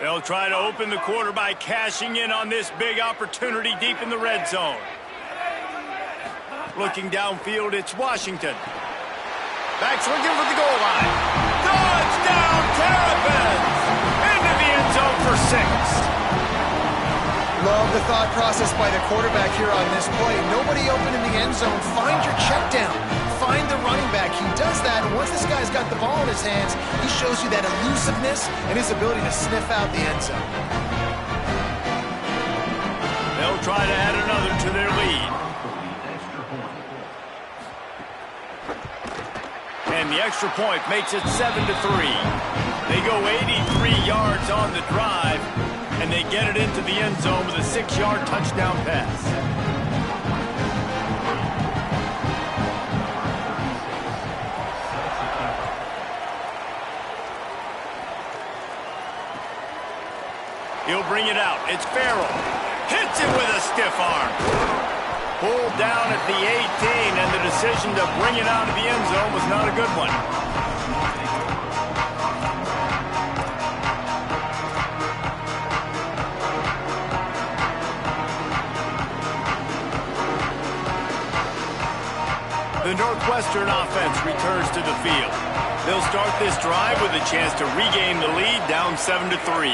They'll try to open the quarter by cashing in on this big opportunity deep in the red zone. Looking downfield, it's Washington. Backs looking for the goal line. Touchdown, Terrapins! Into the end zone for 6. Love the thought process by the quarterback here on this play. Nobody open in the end zone. Find your check down. Find the running back. He does that, and once this guy's got the ball in his hands, he shows you that elusiveness and his ability to sniff out the end zone. They'll try to add another to their lead. And the extra point makes it 7-3. They go 83 yards on the drive, and they get it into the end zone with a 6-yard touchdown pass. He'll bring it out. It's Farrell. Hits it with a stiff arm. Pulled down at the 18, and the decision to bring it out of the end zone was not a good one. The Northwestern offense returns to the field. They'll start this drive with a chance to regain the lead, down 7-3.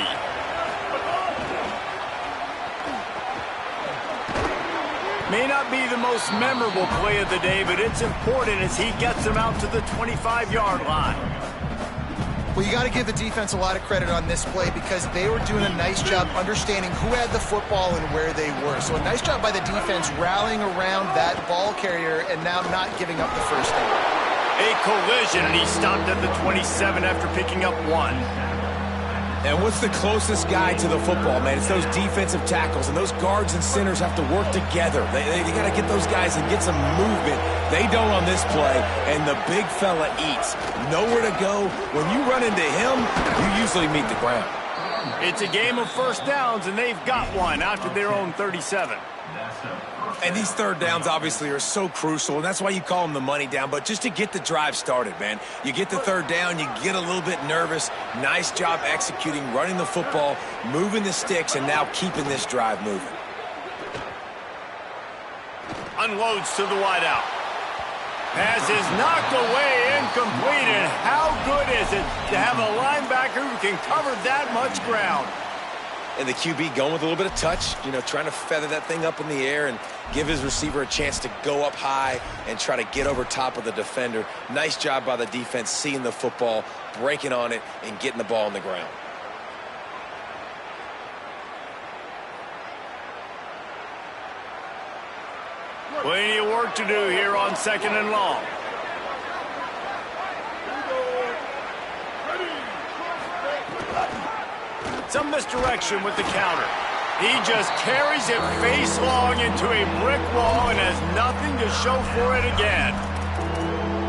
May not be the most memorable play of the day, but it's important as he gets them out to the 25-yard line. Well, you got to give the defense a lot of credit on this play because they were doing a nice job understanding who had the football and where they were. So a nice job by the defense rallying around that ball carrier and now not giving up the first down. A collision, and he stopped at the 27 after picking up 1. And what's the closest guy to the football, man? It's those defensive tackles, and those guards and centers have to work together. They got to get those guys and get some movement. They don't on this play, and the big fella eats. Nowhere to go. When you run into him, you usually meet the ground. It's a game of first downs, and they've got one out to their own 37. And these third downs obviously are so crucial, and that's why you call them the money down. But just to get the drive started, man, you get the third down, you get a little bit nervous. Nice job executing, running the football, moving the sticks, and now keeping this drive moving. Unloads to the wideout. Pass is knocked away, incomplete, and how good is it to have a linebacker who can cover that much ground? And the QB going with a little bit of touch, trying to feather that thing up in the air and give his receiver a chance to go up high and try to get over top of the defender. Nice job by the defense seeing the football, breaking on it, and getting the ball on the ground. Plenty of work to do here on 2nd and long. Some misdirection with the counter. He just carries it face long into a brick wall and has nothing to show for it again.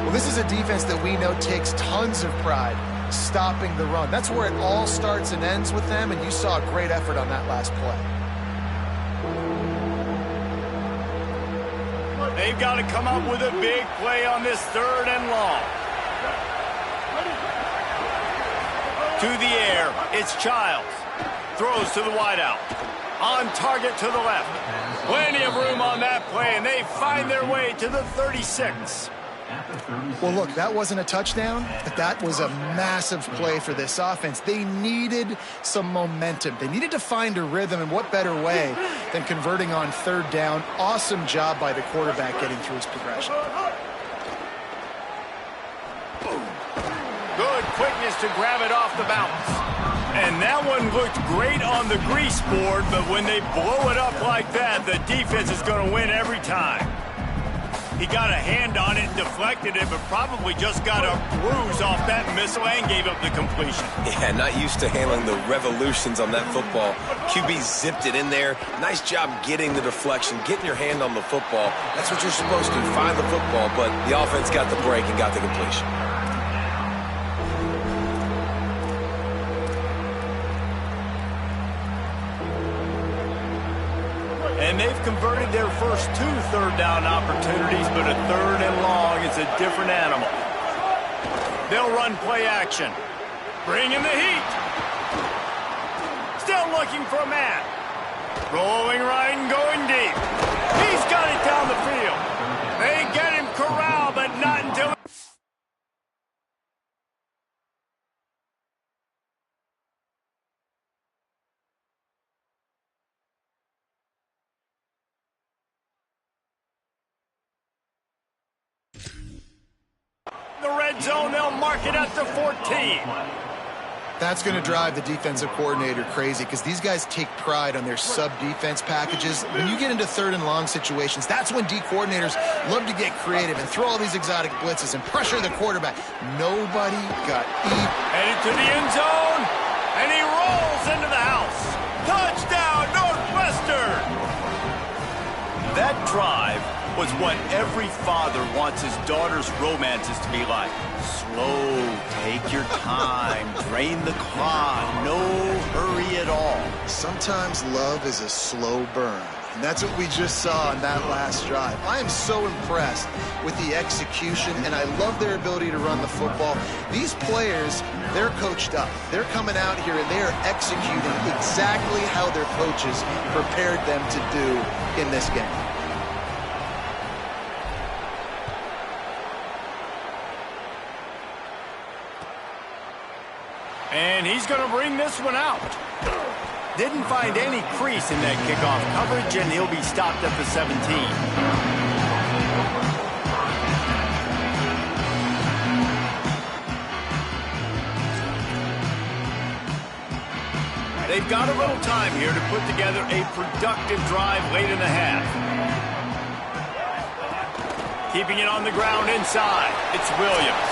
Well, this is a defense that we know takes tons of pride stopping the run. That's where it all starts and ends with them, and you saw a great effort on that last play. They've got to come up with a big play on this 3rd and long. To the air, it's Childs. Throws to the wideout. On target to the left. Plenty of room on that play, and they find their way to the 36. Well, look, that wasn't a touchdown, but that was a massive play for this offense. They needed some momentum. They needed to find a rhythm, and what better way than converting on 3rd down. Awesome job by the quarterback getting through his progression. Good quickness to grab it off the bounce. And that one looked great on the grease board, but when they blow it up like that, the defense is going to win every time. He got a hand on it, deflected it, but probably just got a bruise off that missile and gave up the completion. Yeah, not used to handling the revolutions on that football. QB zipped it in there. Nice job getting the deflection, getting your hand on the football. That's what you're supposed to, find the football, but the offense got the break and got the completion. And they've converted their first 2 third down opportunities, but a 3rd and long is a different animal. They'll run play action. Bring in the heat. Still looking for a man. Rolling right and going deep. He's got it down the field. They get him corralled, but not until... the red zone, they'll mark it at the 14. That's going to drive the defensive coordinator crazy because these guys take pride on their sub-defense packages. When you get into 3rd and long situations, that's when D coordinators love to get creative and throw all these exotic blitzes and pressure the quarterback. Nobody got deep. Headed to the end zone, and he rolls into the house. Touchdown, Northwestern! That drive was what every father wants his daughter's romances to be like. Slow, take your time, drain the clock, no hurry at all. Sometimes love is a slow burn, and that's what we just saw on that last drive. I am so impressed with the execution, and I love their ability to run the football. These players, they're coached up. They're coming out here, and they are executing exactly how their coaches prepared them to do in this game. And he's going to bring this one out. Didn't find any crease in that kickoff coverage, and he'll be stopped at the 17. They've got a little time here to put together a productive drive late in the half. Keeping it on the ground inside. It's Williams.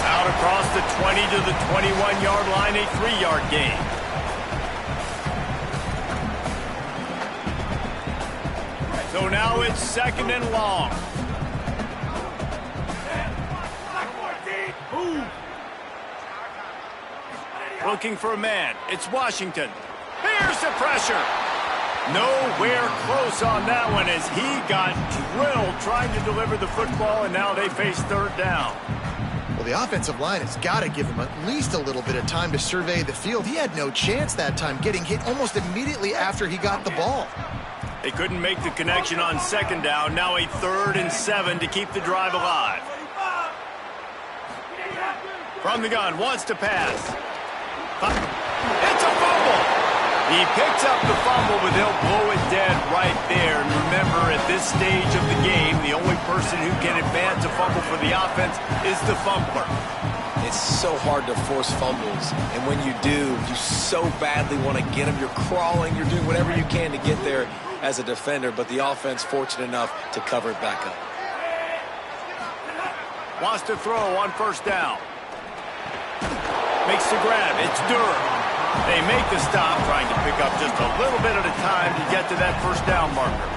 Out across the 20 to the 21-yard line, a 3-yard gain. So now it's 2nd and long. Looking for a man. It's Washington. Here's the pressure. Nowhere close on that one as he got drilled trying to deliver the football, and now they face 3rd down. Well, the offensive line has got to give him at least a little bit of time to survey the field. He had no chance that time, getting hit almost immediately after he got the ball. They couldn't make the connection on 2nd down. Now a 3rd and 7 to keep the drive alive. From the gun, wants to pass. It's a fumble. He picks up the fumble, but they'll blow it dead right there. And remember, at this stage of the game, the only person who can advance a fumble for the offense is the fumbler. It's so hard to force fumbles, and when you do, you so badly want to get them. You're crawling, you're doing whatever you can to get there as a defender, but the offense fortunate enough to cover it back up. Wants to throw on 1st down. Makes the grab. It's Durham. They make the stop, trying to pick up just a little bit at a time to get to that 1st down marker.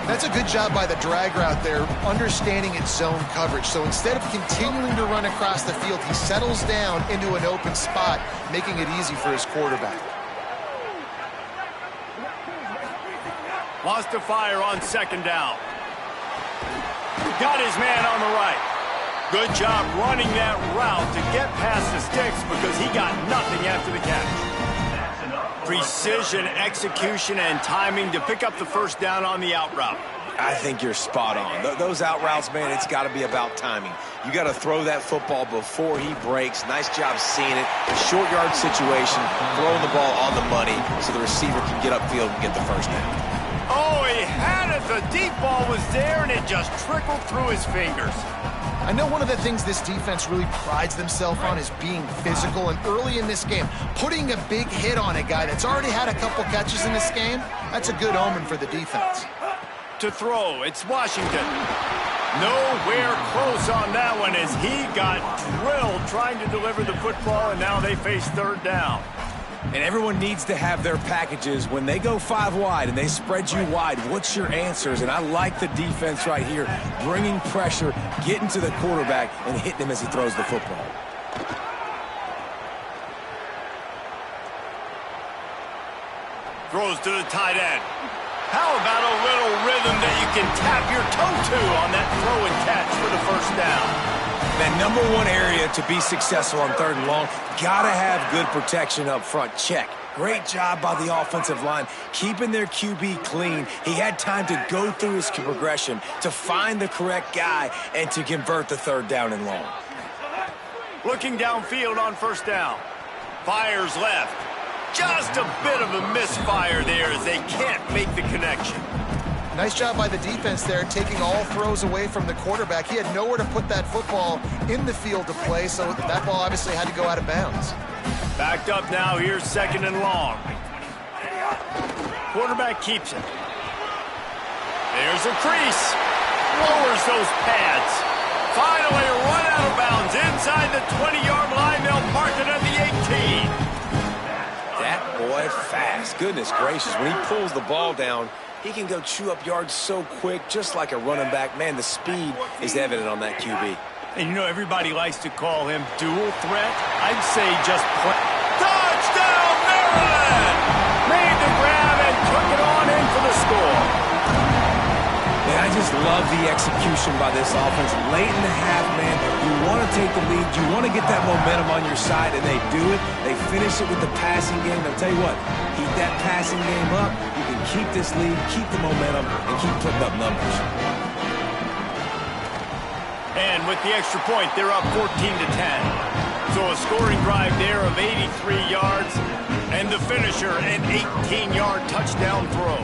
That's a good job by the drag route there, understanding its zone coverage. So instead of continuing to run across the field, he settles down into an open spot, making it easy for his quarterback. Wants to fire on 2nd down. Got his man on the right. Good job running that route to get past the sticks because he got nothing after the catch. Precision, execution, and timing to pick up the 1st down on the out route. I think you're spot on. Those out routes, man, it's got to be about timing. You got to throw that football before he breaks. Nice job seeing it. Short yard situation, throwing the ball on the money so the receiver can get upfield and get the 1st down. Oh, he had it. The deep ball was there, and it just trickled through his fingers. I know one of the things this defense really prides themselves on is being physical, and early in this game, putting a big hit on a guy that's already had a couple catches in this game, that's a good omen for the defense. To throw, it's Washington. Nowhere close on that one as he got drilled trying to deliver the football, and now they face 3rd down. And everyone needs to have their packages. When they go 5 wide and they spread you wide, what's your answers? And I like the defense right here, bringing pressure, getting to the quarterback, and hitting him as he throws the football. Throws to the tight end. How about a little rhythm that you can tap your toe to on that throw and catch for the 1st down? That number 1 area to be successful on 3rd and long, gotta have good protection up front. Check. Great job by the offensive line, keeping their QB clean. He had time to go through his progression, to find the correct guy, and to convert the 3rd down and long. Looking downfield on 1st down. Fires left. Just a bit of a misfire there as they can't make the connection. Nice job by the defense there, taking all throws away from the quarterback. He had nowhere to put that football in the field to play, so that ball obviously had to go out of bounds. Backed up now, here's 2nd and long. Quarterback keeps it. There's a crease. Lowers those pads. Finally run out of bounds inside the 20-yard line. They'll mark it at the 18. That boy fast. Goodness gracious, when he pulls the ball down, he can go chew up yards so quick, just like a running back. Man, the speed is evident on that QB. And you know, everybody likes to call him dual threat. I'd say just touchdown, Maryland! Made the grab and took it on in for the score. Man, I just love the execution by this offense. Late in the half, man, you want to take the lead. You want to get that momentum on your side, and they do it. They finish it with the passing game. I'll tell you what, keep that passing game up. You can keep this lead, keep the momentum, and keep putting up numbers. And with the extra point, they're up 14-10. So a scoring drive there of 83 yards. And the finisher, an 18-yard touchdown throw.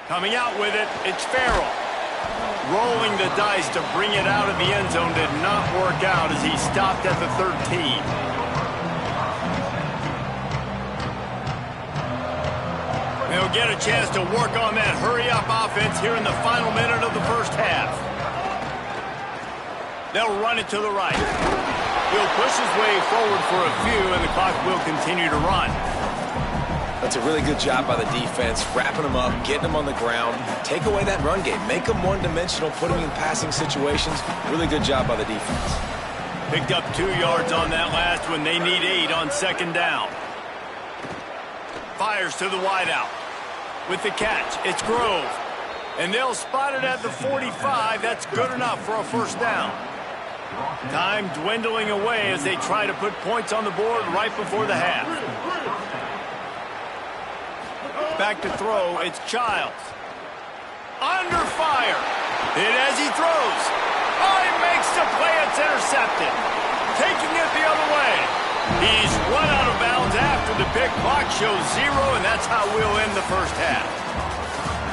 Coming out with it, it's Farrell. Rolling the dice to bring it out of the end zone did not work out as he stopped at the 13. They'll get a chance to work on that hurry-up offense here in the final minute of the first half. They'll run it to the right. He'll push his way forward for a few, and the clock will continue to run. That's a really good job by the defense, wrapping them up, getting them on the ground. Take away that run game. Make them one-dimensional, put them in passing situations. Really good job by the defense. Picked up 2 yards on that last one. They need 8 on second down. Fires to the wideout. With the catch, it's Grove. And they'll spot it at the 45. That's good enough for a first down. Time dwindling away as they try to put points on the board right before the half. Back to throw, it's Childs. Under fire. Hit as he throws. Oh, he makes the play, it's intercepted. Taking it the other way. He's run out of bounds after the pick. Clock shows 0, and that's how we'll end the first half.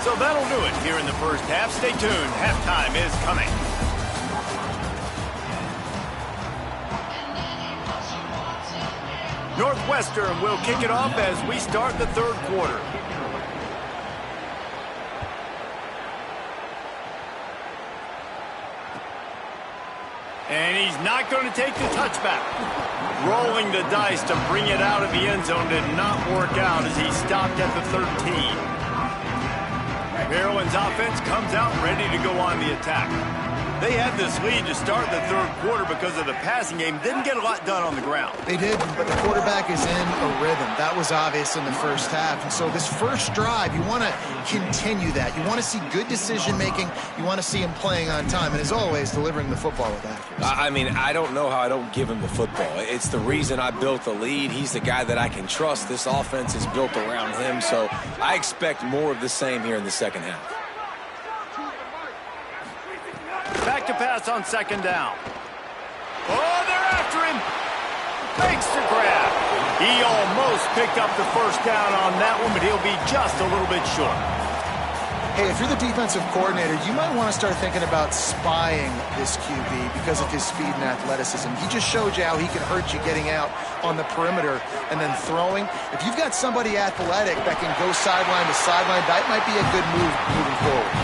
So that'll do it here in the first half. Stay tuned. Halftime is coming. Northwestern will kick it off as we start the third quarter. And he's not going to take the touchback. Rolling the dice to bring it out of the end zone did not work out as he stopped at the 13. Maryland's offense comes out ready to go on the attack. They had this lead to start the third quarter because of the passing game. Didn't get a lot done on the ground. They did, but the quarterback is in a rhythm. That was obvious in the first half. And so this first drive, you want to continue that. You want to see good decision-making. You want to see him playing on time. And as always, delivering the football with accuracy. I mean, I don't know how I don't give him the football. It's the reason I built the lead. He's the guy that I can trust. This offense is built around him. So I expect more of the same here in the second half. Back to pass on second down. Oh, they're after him. Makes the grab. He almost picked up the first down on that one, but he'll be just a little bit short. Hey, if you're the defensive coordinator, you might want to start thinking about spying this QB because of his speed and athleticism. He just showed you how he can hurt you getting out on the perimeter and then throwing. If you've got somebody athletic that can go sideline to sideline, that might be a good move moving forward.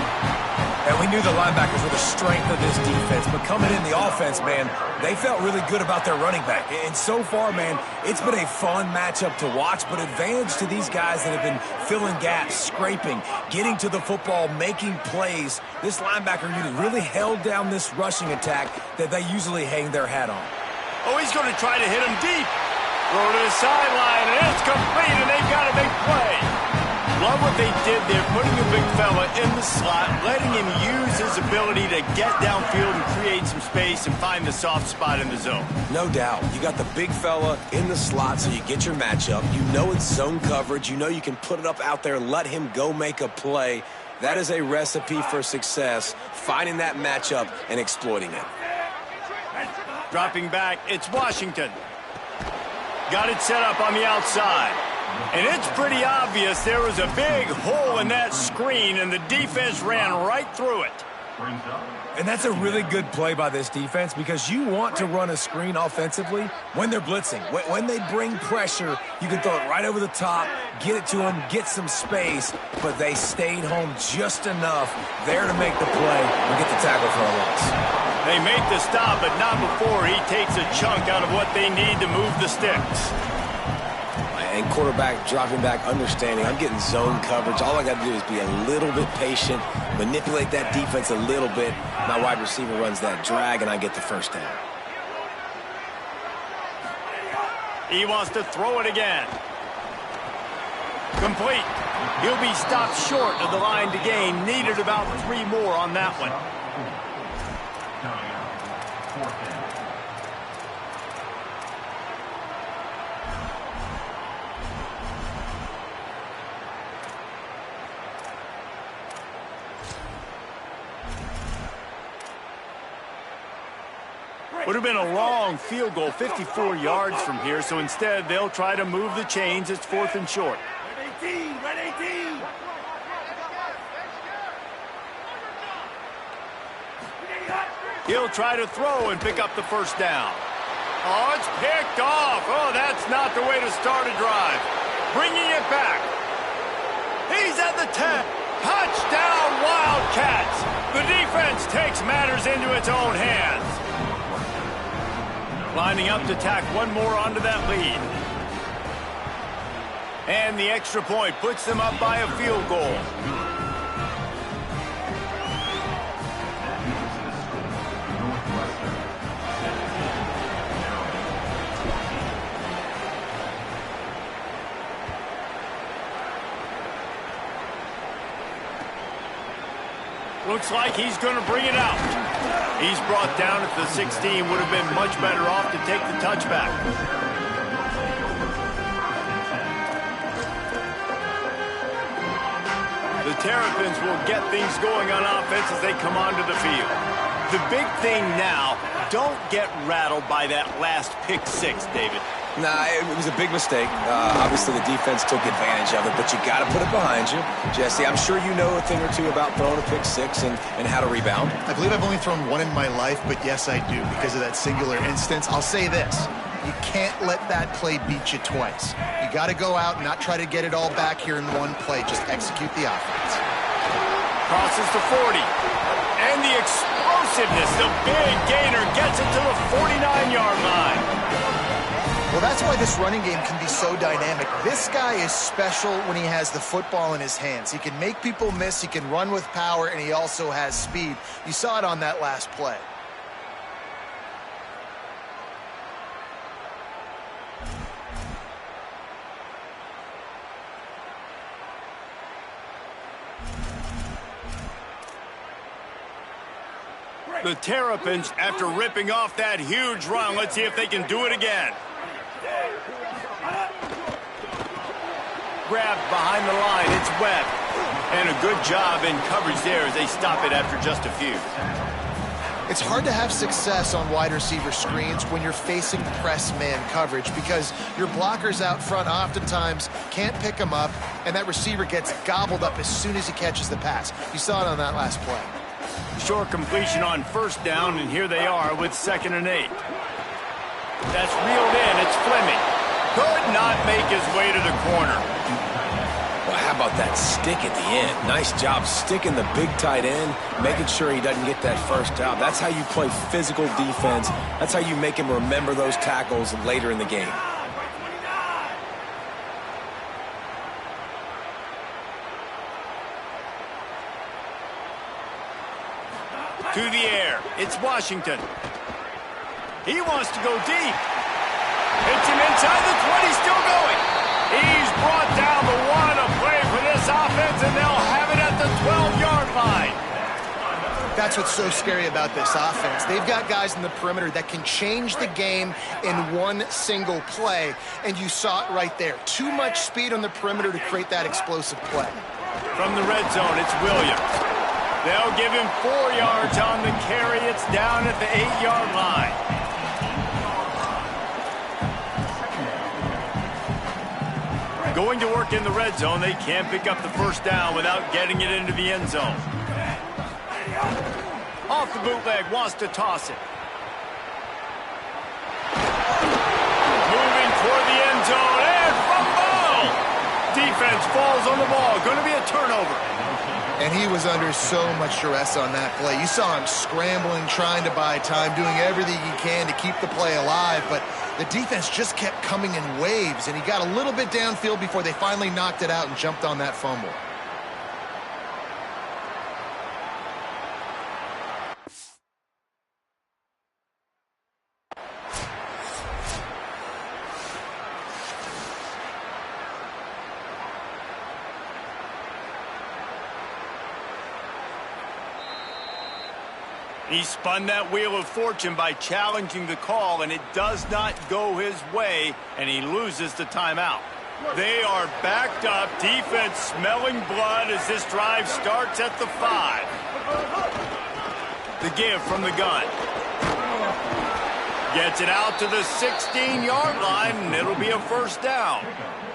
And we knew the linebackers were the strength of this defense, but coming in the offense, man, they felt really good about their running back. And so far, man, it's been a fun matchup to watch, but advantage to these guys that have been filling gaps, scraping, getting to the football, making plays. This linebacker unit really held down this rushing attack that they usually hang their hat on. Oh, he's going to try to hit him deep. Throw to the sideline, and it's complete, and they've got a big play. Love what they did there, putting a big fella in the slot, letting him use his ability to get downfield and create some space and find the soft spot in the zone. No doubt. You got the big fella in the slot so you get your matchup. You know it's zone coverage. You know you can put it up out there, let him go make a play. That is a recipe for success, finding that matchup and exploiting it. Dropping back, it's Washington. Got it set up on the outside. And it's pretty obvious there was a big hole in that screen, and the defense ran right through it. And that's a really good play by this defense because you want to run a screen offensively when they're blitzing. When they bring pressure, you can throw it right over the top, get it to them, get some space, but they stayed home just enough there to make the play and get the tackle for a loss. They make the stop, but not before he takes a chunk out of what they need to move the sticks. And quarterback dropping back, understanding I'm getting zone coverage. All I got to do is be a little bit patient, manipulate that defense a little bit. My wide receiver runs that drag, and I get the first down. He wants to throw it again. Complete. He'll be stopped short of the line to gain. Needed about 3 more on that one. Would have been a long field goal, 54 yards from here, so instead they'll try to move the chains. It's 4th and short. Red 18, red 18. He'll try to throw and pick up the first down. Oh, it's picked off. Oh, that's not the way to start a drive. Bringing it back. He's at the 10. Touchdown, Wildcats. The defense takes matters into its own hands. Lining up to tack one more onto that lead. And the extra point puts them up by a field goal. Looks like he's going to bring it out. He's brought down at the 16. Would have been much better off to take the touchback. The Terrapins will get things going on offense as they come onto the field. The big thing now, don't get rattled by that last pick six, David. Nah, it was a big mistake. Obviously, the defense took advantage of it, but you got to put it behind you. Jesse, I'm sure you know a thing or two about throwing a pick six and how to rebound. I believe I've only thrown one in my life, but yes, I do because of that singular instance. I'll say this. You can't let that play beat you twice. You got to go out and not try to get it all back here in one play. Just execute the offense. Crosses the 40. And the explosiveness, the big gainer gets it to the 49-yard line. Well, that's why this running game can be so dynamic. This guy is special when he has the football in his hands. He can make people miss, he can run with power, and he also has speed. You saw it on that last play. The Terrapins, after ripping off that huge run, let's see if they can do it again. Grabbed behind the line, it's Webb. And a good job in coverage there as they stop it after just a few. It's hard to have success on wide receiver screens when you're facing press man coverage because your blockers out front oftentimes can't pick them up, and that receiver gets gobbled up as soon as he catches the pass. You saw it on that last play. Short completion on first down, and here they are with 2nd and 8. That's reeled in. It's Fleming. Could not make his way to the corner. Well, how about that stick at the end? Nice job sticking the big tight end, making sure he doesn't get that first down. That's how you play physical defense. That's how you make him remember those tackles later in the game. To the air. It's Washington. He wants to go deep. Hits him inside the 20, still going. He's brought down the one, a play for this offense, and they'll have it at the 12-yard line. That's what's so scary about this offense. They've got guys in the perimeter that can change the game in one single play, and you saw it right there. Too much speed on the perimeter to create that explosive play. From the red zone, it's Williams. They'll give him 4 yards on the carry. It's down at the 8-yard line. Going to work in the red zone, they can't pick up the first down without getting it into the end zone. Off the bootleg, wants to toss it. Moving toward the end zone, and fumble! Defense falls on the ball. Going to be a turnover. And he was under so much duress on that play. You saw him scrambling, trying to buy time, doing everything he can to keep the play alive, but the defense just kept coming in waves, and he got a little bit downfield before they finally knocked it out and jumped on that fumble. He spun that wheel of fortune by challenging the call, and it does not go his way, and he loses the timeout. They are backed up, defense smelling blood as this drive starts at the 5. The give from the gun. Gets it out to the 16-yard line, and it'll be a first down.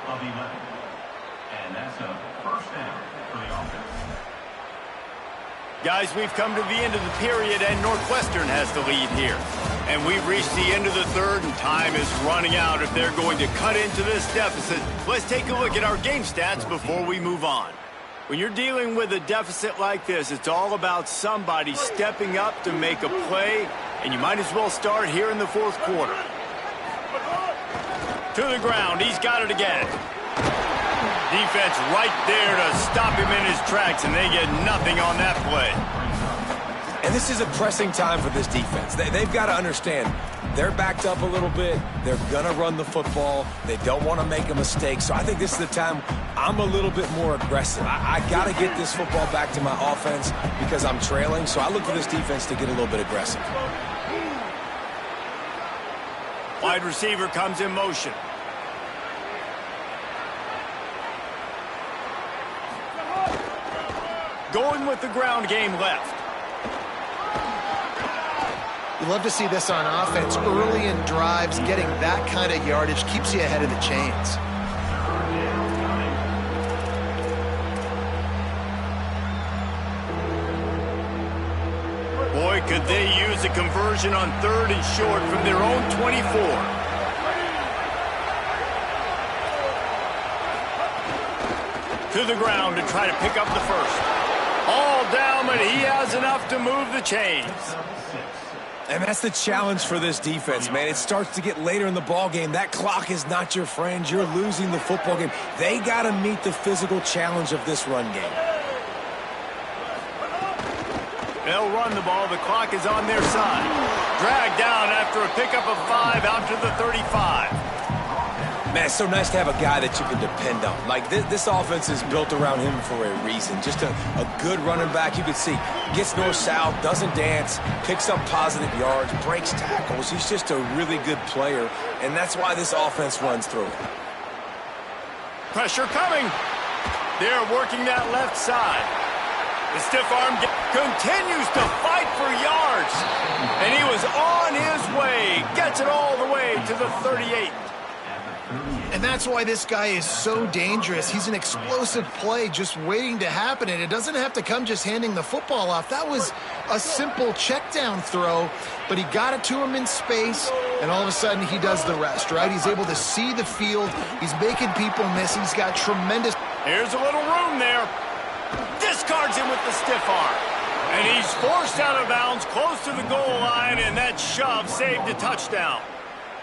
Of 11. And that's a first down for the offense. Guys, we've come to the end of the period, and Northwestern has the lead here. And we've reached the end of the third, and time is running out if they're going to cut into this deficit. Let's take a look at our game stats before we move on. When you're dealing with a deficit like this, it's all about somebody stepping up to make a play, and you might as well start here in the fourth quarter. To the ground, he's got it again. Defense right there to stop him in his tracks, and they get nothing on that play. And this is a pressing time for this defense. They've got to understand, they're backed up a little bit. They're going to run the football. They don't want to make a mistake. So I think this is the time I'm a little bit more aggressive. I got to get this football back to my offense because I'm trailing. So I look for this defense to get a little bit aggressive. Wide receiver comes in motion. Going with the ground game left. You love to see this on offense. Early in drives, getting that kind of yardage keeps you ahead of the chains. Boy, could they use a conversion on 3rd and short from their own 24. To the ground to try to pick up the first. All down, but he has enough to move the chains. And that's the challenge for this defense, man. It starts to get later in the ball game. That clock is not your friend. You're losing the football game. They got to meet the physical challenge of this run game. They'll run the ball. The clock is on their side. Dragged down after a pickup of 5 out to the 35. Man, it's so nice to have a guy that you can depend on. Like, this offense is built around him for a reason. Just a good running back. You can see, gets north-south, doesn't dance, picks up positive yards, breaks tackles. He's just a really good player, and that's why this offense runs through it. Pressure coming. They're working that left side. The stiff arm continues to fight for yards. And he was on his way. Gets it all the way to the 38. And that's why this guy is so dangerous. He's an explosive play just waiting to happen, and it doesn't have to come just handing the football off. That was a simple check down throw, but he got it to him in space, and all of a sudden he does the rest, right? He's able to see the field. He's making people miss. He's got tremendous... Here's a little room there. Discards him with the stiff arm. And he's forced out of bounds close to the goal line, and that shove saved a touchdown.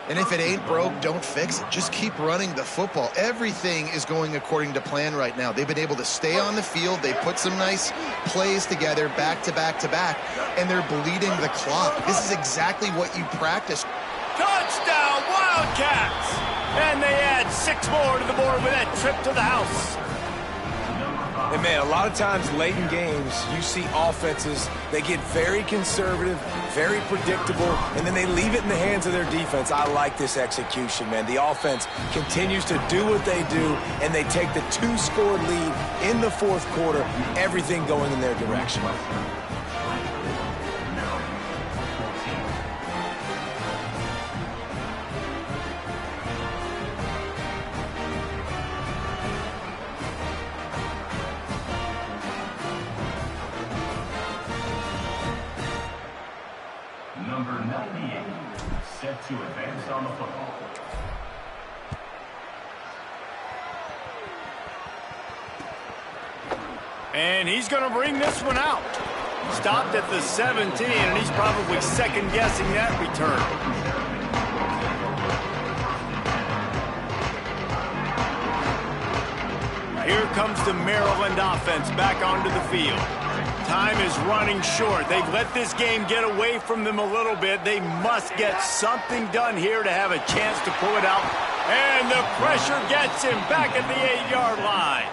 And if it ain't broke, don't fix it. Just keep running the football. Everything is going according to plan right now. They've been able to stay on the field. They put some nice plays together back to back to back, and they're bleeding the clock. This is exactly what you practice. Touchdown, Wildcats! And they add 6 more to the board with that trip to the house. And, man, a lot of times late in games, you see offenses, they get very conservative, very predictable, and then they leave it in the hands of their defense. I like this execution, man. The offense continues to do what they do, and they take the 2-score lead in the fourth quarter, everything going in their direction. Number 98, set to advance on the football. And he's going to bring this one out. Stopped at the 17, and he's probably second-guessing that return. Here comes the Maryland offense back onto the field. Time is running short. They've let this game get away from them a little bit. They must get something done here to have a chance to pull it out. And the pressure gets him back at the 8-yard line.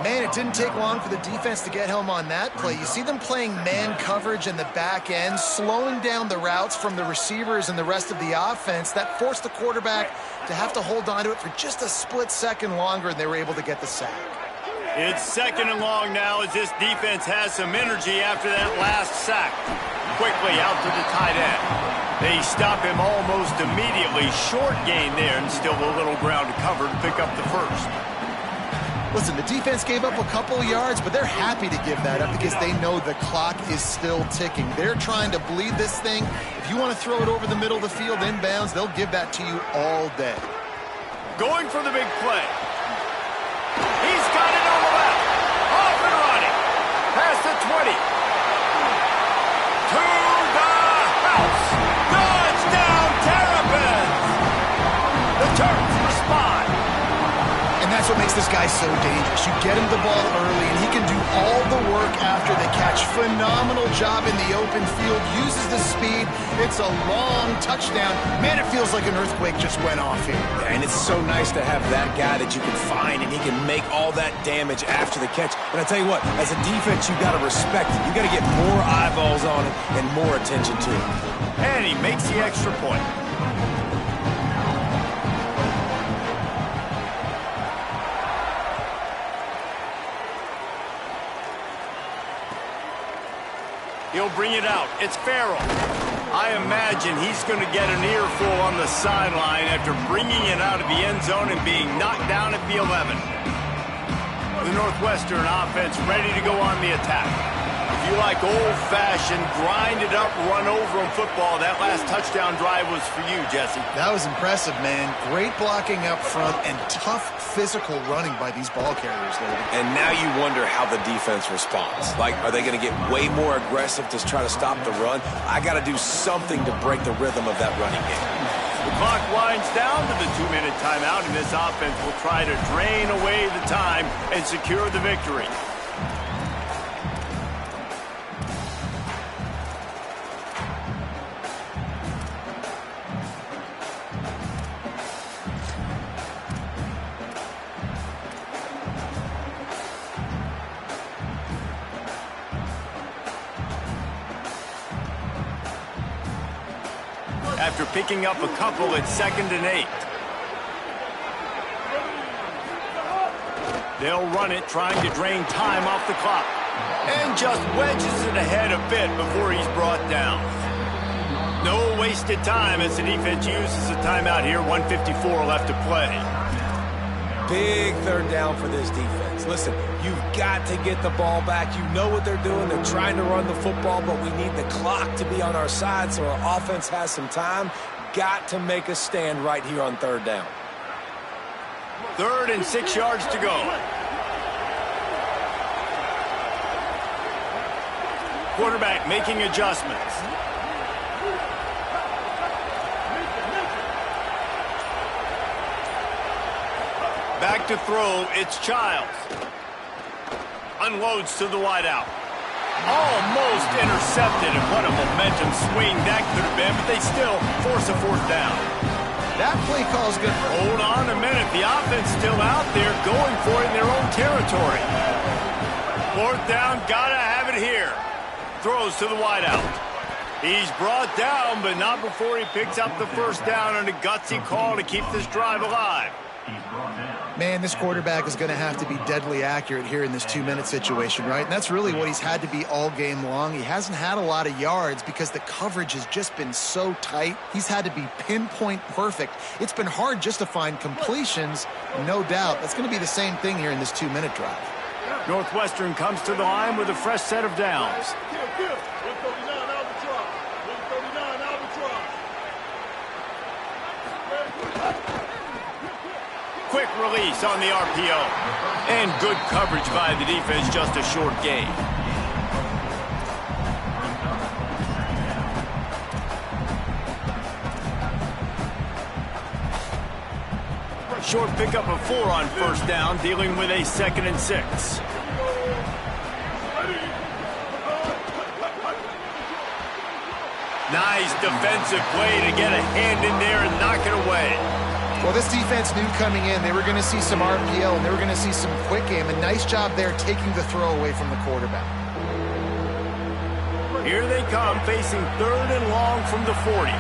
Man, it didn't take long for the defense to get home on that play. You see them playing man coverage in the back end, slowing down the routes from the receivers and the rest of the offense. That forced the quarterback to have to hold on to it for just a split second longer, and they were able to get the sack. It's second and long now as this defense has some energy after that last sack. Quickly out to the tight end. They stop him almost immediately. Short gain there and still a little ground to cover to pick up the first. Listen, the defense gave up a couple yards, but they're happy to give that up because they know the clock is still ticking. They're trying to bleed this thing. If you want to throw it over the middle of the field inbounds, they'll give that to you all day. Going for the big play. He's got it on the left. Off and running. Past the 20. To the house. Touchdown, Terrapins. The Terps respond. And that's what makes this guy so dangerous. You get him the ball early, and he can do all the work after the catch. Phenomenal job in the open field. Uses the speed. It's a long touchdown. Man, it feels like an earthquake just went off here. Yeah, and it's so nice to have that guy that you can find, and he can make all that damage after the catch. But I tell you what, as a defense, you got to respect it. You got to get more eyeballs on it and more attention to it. And he makes the extra point. He'll bring it out. It's Farrell. I imagine he's going to get an earful on the sideline after bringing it out of the end zone and being knocked down at the 11. The Northwestern offense ready to go on the attack. If you like old-fashioned, grind-it-up, run-over-'em football, that last touchdown drive was for you, Jesse. That was impressive, man. Great blocking up front and tough physical running by these ball carriers, David. And now you wonder how the defense responds. Like, are they going to get way more aggressive to try to stop the run? I got to do something to break the rhythm of that running game. The clock winds down to the 2-minute timeout, and this offense will try to drain away the time and secure the victory. After picking up a couple, it's 2nd and 8. They'll run it, trying to drain time off the clock. And just wedges it ahead a bit before he's brought down. No wasted time as the defense uses a timeout here. 1:54 left to play. Big third down for this defense. Listen, you've got to get the ball back. You know what they're doing. They're trying to run the football, but we need the clock to be on our side so our offense has some time. Got to make a stand right here on third down. 3rd and 6 yards to go. Quarterback making adjustments. Back to throw, it's Childs. Unloads to the wideout. Almost intercepted, and what a momentum swing that could have been, but they still force a 4th down. That play call is good. Hold on a minute. The offense still out there going for it in their own territory. 4th down, gotta have it here. Throws to the wideout. He's brought down, but not before he picks up the 1st down on a gutsy call to keep this drive alive. Man, this quarterback is going to have to be deadly accurate here in this 2-minute situation, right? And that's really what he's had to be all game long. He hasn't had a lot of yards because the coverage has just been so tight. He's had to be pinpoint perfect. It's been hard just to find completions, no doubt. That's going to be the same thing here in this 2-minute drive. Northwestern comes to the line with a fresh set of downs. Quick release on the RPO. And good coverage by the defense, just a short gain. Short pickup of 4 on 1st down, dealing with a 2nd and 6. Nice defensive play to get a hand in there and knock it away. Well, this defense knew coming in they were going to see some RPO and they were going to see some quick game. A nice job there taking the throw away from the quarterback. Here they come, facing 3rd and long from the 40.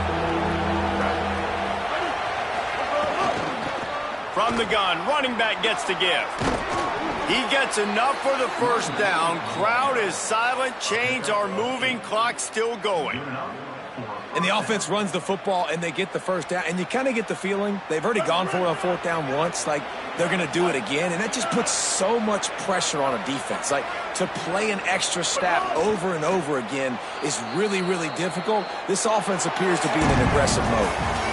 From the gun, running back gets to give. He gets enough for the 1st down. Crowd is silent, chains are moving, clock still going. and the offense runs the football, and they get the first down. And you kind of get the feeling they've already gone for it on fourth down once, like they're going to do it again. And that just puts so much pressure on a defense. Like, to play an extra snap over and over again is really, really difficult. This offense appears to be in an aggressive mode.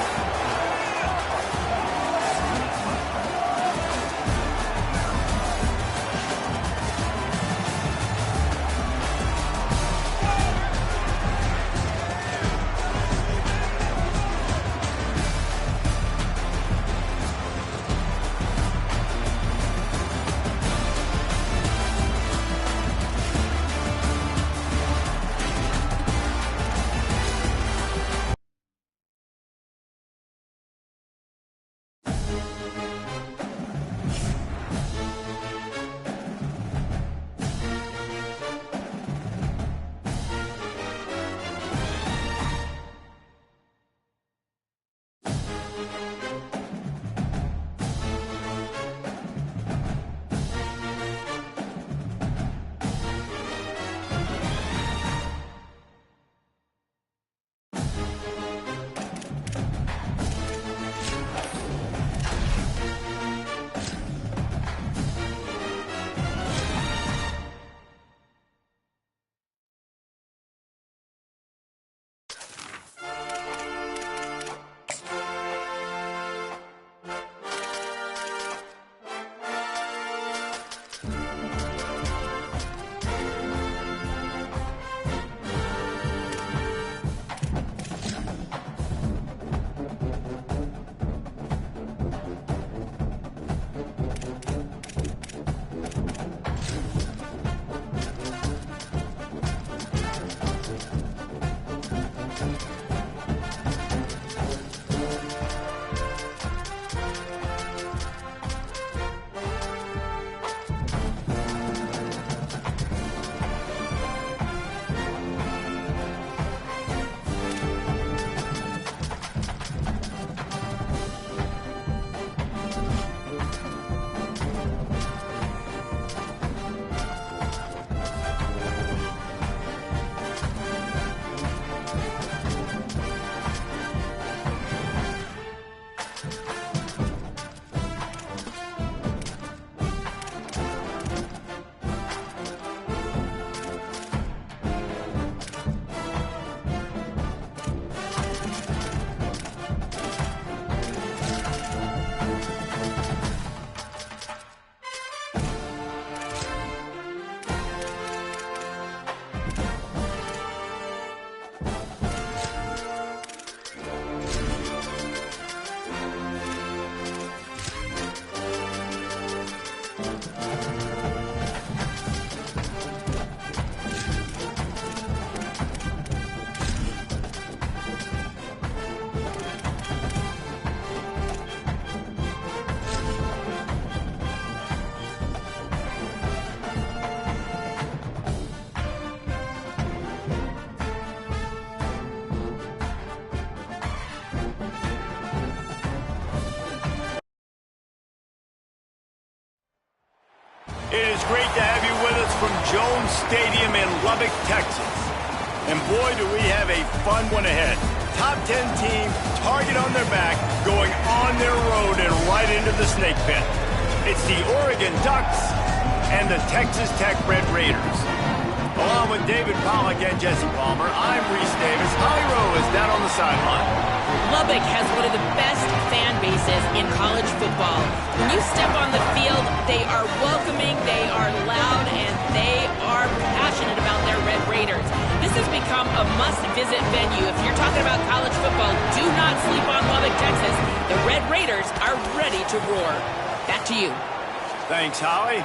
It is great to have you with us from Jones Stadium in Lubbock, Texas. And boy, do we have a fun one ahead. Top 10 team, target on their back, going on their road and right into the snake pit. It's the Oregon Ducks and the Texas Tech Red Raiders. Along with David Pollack and Jesse Palmer, I'm Reese Davis. Holly Rowe is down on the sideline. Lubbock has one of the best fan bases in college football. When you step on the field, they are welcoming, they are loud, and they are passionate about their Red Raiders. This has become a must-visit venue. If you're talking about college football, do not sleep on Lubbock, Texas. The Red Raiders are ready to roar. Back to you. Thanks, Holly.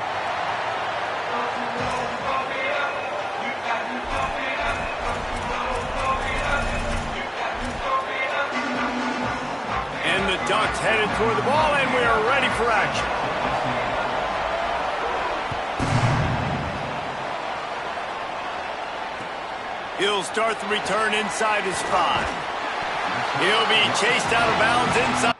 And the Ducks headed toward the ball, and we are ready for action. He'll start the return inside his 5. He'll be chased out of bounds inside.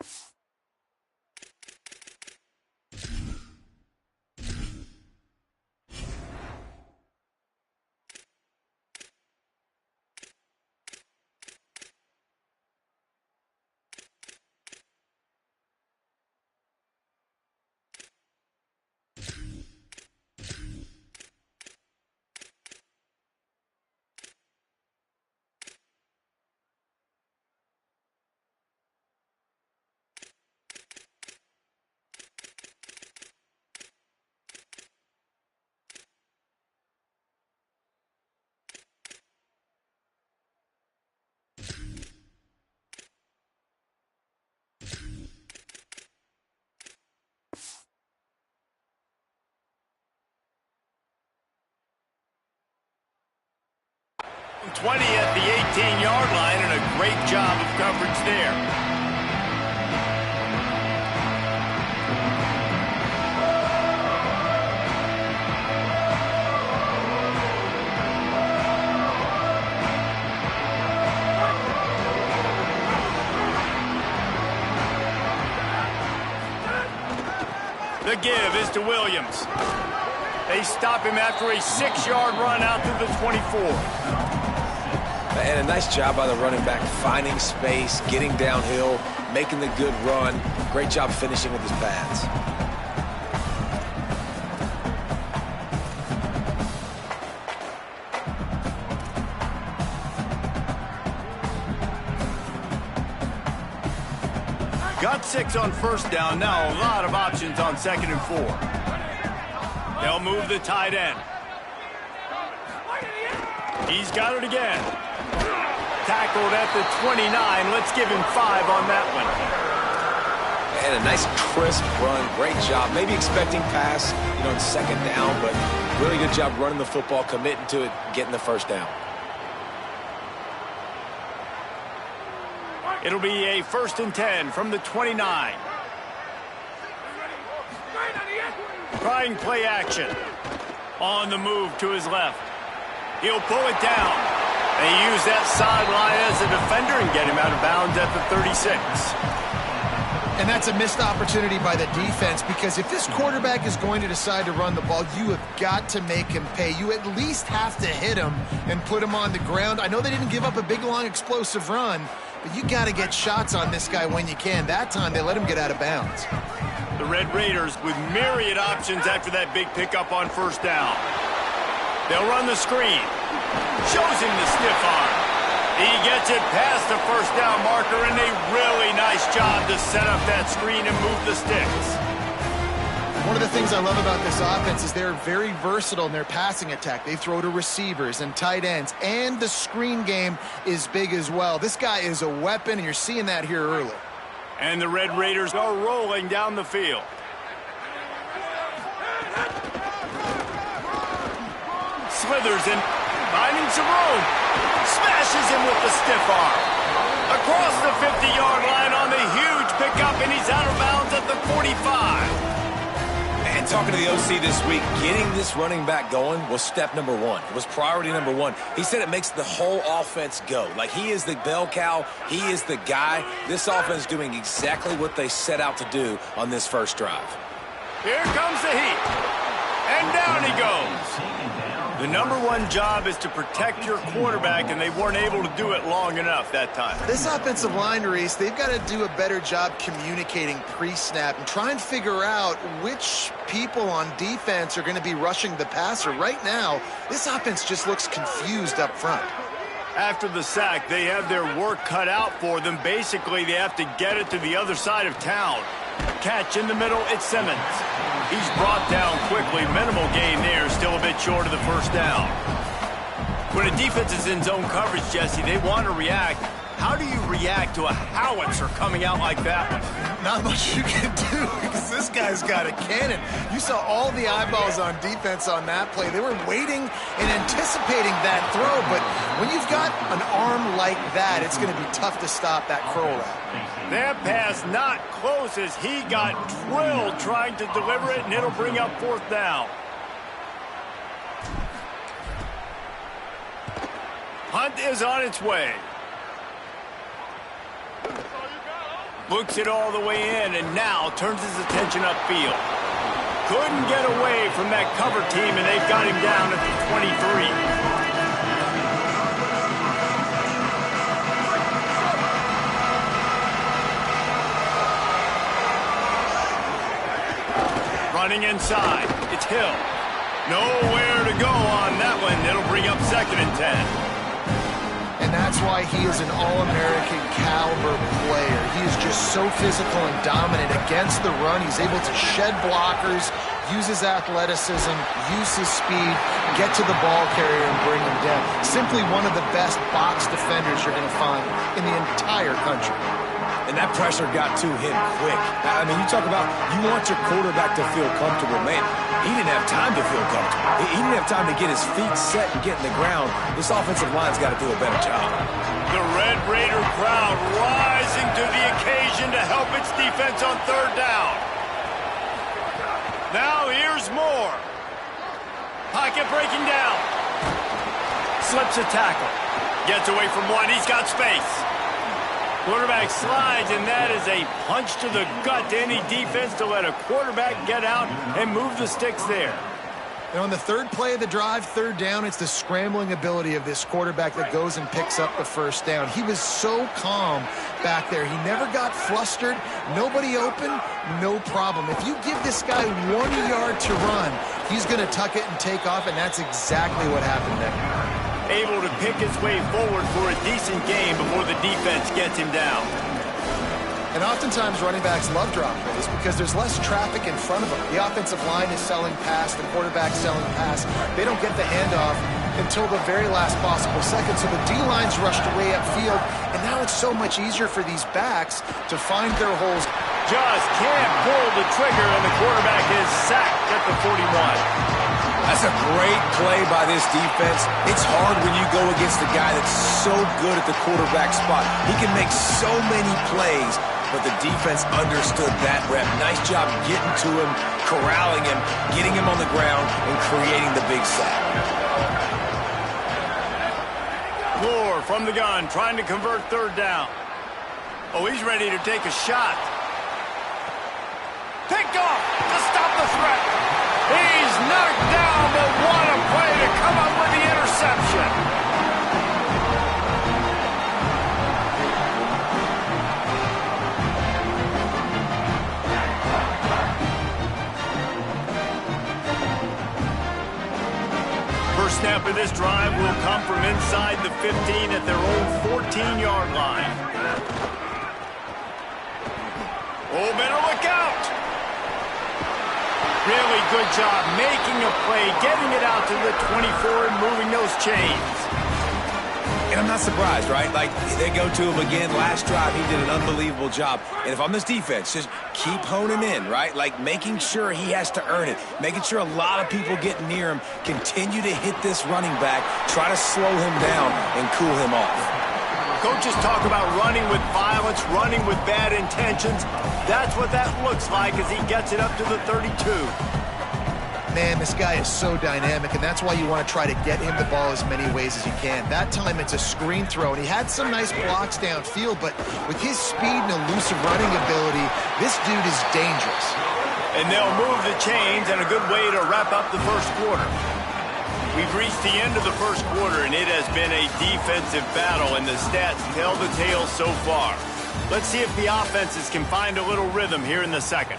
20 at the 18-yard line, and a great job of coverage there. The give is to Williams. They stop him after a 6-yard run out to the 24. And a nice job by the running back, finding space, getting downhill, making the good run. Great job finishing with his pads. Got 6 on first down. Now a lot of options on 2nd and 4. They'll move the tight end. He's got it again. Tackled at the 29. Let's give him 5 on that one. And a nice crisp run. Great job. Maybe expecting pass, in 2nd down, but really good job running the football, committing to it, getting the first down. It'll be a 1st and 10 from the 29. Trying play action. On the move to his left. He'll pull it down. They use that sideline as a defender and get him out of bounds at the 36. And that's a missed opportunity by the defense, because if this quarterback is going to decide to run the ball, you have got to make him pay. You at least have to hit him and put him on the ground. I know they didn't give up a big, long, explosive run, but you got to get shots on this guy when you can. That time, they let him get out of bounds. The Red Raiders with myriad options after that big pickup on first down. They'll run the screen. Shows him the stiff arm. He gets it past the first down marker, and a really nice job to set up that screen and move the sticks. One of the things I love about this offense is they're very versatile in their passing attack. They throw to receivers and tight ends, and the screen game is big as well. This guy is a weapon, and you're seeing that here early. And the Red Raiders are rolling down the field. Slithers in, finding some room. Smashes him with the stiff arm. Across the 50-yard line on the huge pickup, and he's out of bounds at the 45. And talking to the OC this week, getting this running back going was step number 1. It was priority number 1. He said it makes the whole offense go. Like, he is the bell cow. He is the guy. This offense is doing exactly what they set out to do on this first drive. Here comes the heat. And down he goes. The number 1 job is to protect your quarterback, and they weren't able to do it long enough that time. This offensive line, Reese, they've got to do a better job communicating pre-snap and try and figure out which people on defense are going to be rushing the passer. Right now, this offense just looks confused up front. After the sack, they have their work cut out for them. Basically, they have to get it to the other side of town. Catch in the middle, it's Simmons. He's brought down quickly. Minimal gain there, still a bit short of the first down. When a defense is in zone coverage, Jesse, they want to react. How do you react to a howitzer coming out like that one? Not much you can do, because this guy's got a cannon. You saw all the eyeballs on defense on that play. They were waiting and anticipating that throw, but when you've got an arm like that, it's going to be tough to stop that curl route. That pass not close as he got drilled trying to deliver it, and it'll bring up 4th down. Hunt is on its way. Looks it all the way in, and now turns his attention upfield. Couldn't get away from that cover team, and they've got him down at the 23. Running inside, it's Hill. Nowhere to go on that one. It'll bring up 2nd and 10. And that's why he is an All-American caliber player. He is just so physical and dominant against the run. He's able to shed blockers, use his athleticism, use his speed, get to the ball carrier and bring him down. Simply one of the best box defenders you're going to find in the entire country. And that pressure got to him quick. I mean, you talk about you want your quarterback to feel comfortable. Man, he didn't have time to feel comfortable. He didn't have time to get his feet set and get in the ground. This offensive line's got to do a better job. The Red Raider crowd rising to the occasion to help its defense on third down. Now here's more. Pocket breaking down. Slips a tackle. Gets away from one. He's got space. Quarterback slides, and that is a punch to the gut to any defense to let a quarterback get out and move the sticks there. And on the third play of the drive, third down, it's the scrambling ability of this quarterback that goes and picks up the first down. He was so calm back there. He never got flustered. Nobody open, no problem. If you give this guy 1 yard to run, he's going to tuck it and take off, and that's exactly what happened there. Able to pick his way forward for a decent game before the defense gets him down. And oftentimes running backs love drop plays because there's less traffic in front of them. The offensive line is selling pass, the quarterback's selling pass. They don't get the handoff until the very last possible second. So the D-line's rushed away upfield, and now it's so much easier for these backs to find their holes. Just can't pull the trigger, and the quarterback is sacked at the 41. That's a great play by this defense. It's hard when you go against a guy that's so good at the quarterback spot. He can make so many plays, but the defense understood that rep. Nice job getting to him, corralling him, getting him on the ground, and creating the big sack. Moore from the gun, trying to convert third down. Oh, he's ready to take a shot. Picked off to stop the threat. He's knocked down, but what a play to come up with the interception. First snap of this drive will come from inside the 15 at their own 14-yard line. Oh, better look out. Really good job making a play, getting it out to the 24 and moving those chains. And I'm not surprised, right? Like, they go to him again. Last drive, he did an unbelievable job. And if I'm this defense, just keep honing in, right? Like, making sure he has to earn it. Making sure a lot of people get near him. Continue to hit this running back. Try to slow him down and cool him off. Coaches talk about running with violence, running with bad intentions. That's what that looks like as he gets it up to the 32. Man, this guy is so dynamic, and that's why you want to try to get him the ball as many ways as you can. That time it's a screen throw, and he had some nice blocks downfield, but with his speed and elusive running ability, this dude is dangerous. And they'll move the chains, and a good way to wrap up the first quarter. We've reached the end of the first quarter, and it has been a defensive battle, and the stats tell the tale so far. Let's see if the offenses can find a little rhythm here in the second.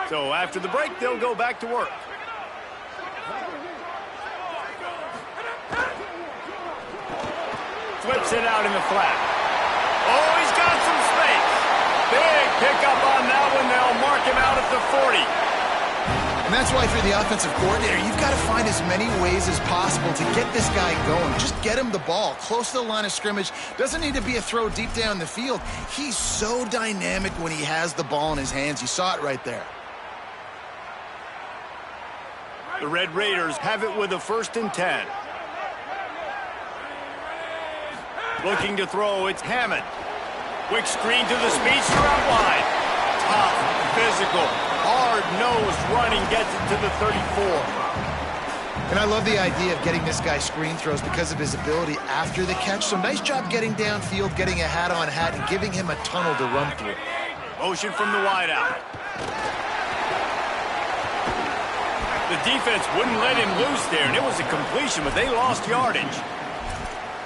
So after the break, they'll go back to work. Flips it out in the flat. Oh, he's got some space. Big pickup on that one. They'll mark him out at the 40. And that's why for the offensive coordinator, you've got to find as many ways as possible to get this guy going. Just get him the ball close to the line of scrimmage. Doesn't need to be a throw deep down the field. He's so dynamic when he has the ball in his hands. You saw it right there. The Red Raiders have it with a 1st and 10. Looking to throw, it's Hammond. Quick screen to the speedster out wide. Tough, physical, hard-nosed running gets it to the 34. And I love the idea of getting this guy screen throws because of his ability after the catch. So nice job getting downfield, getting a hat-on-hat, and giving him a tunnel to run through. Motion from the wideout. The defense wouldn't let him loose there, and it was a completion, but they lost yardage.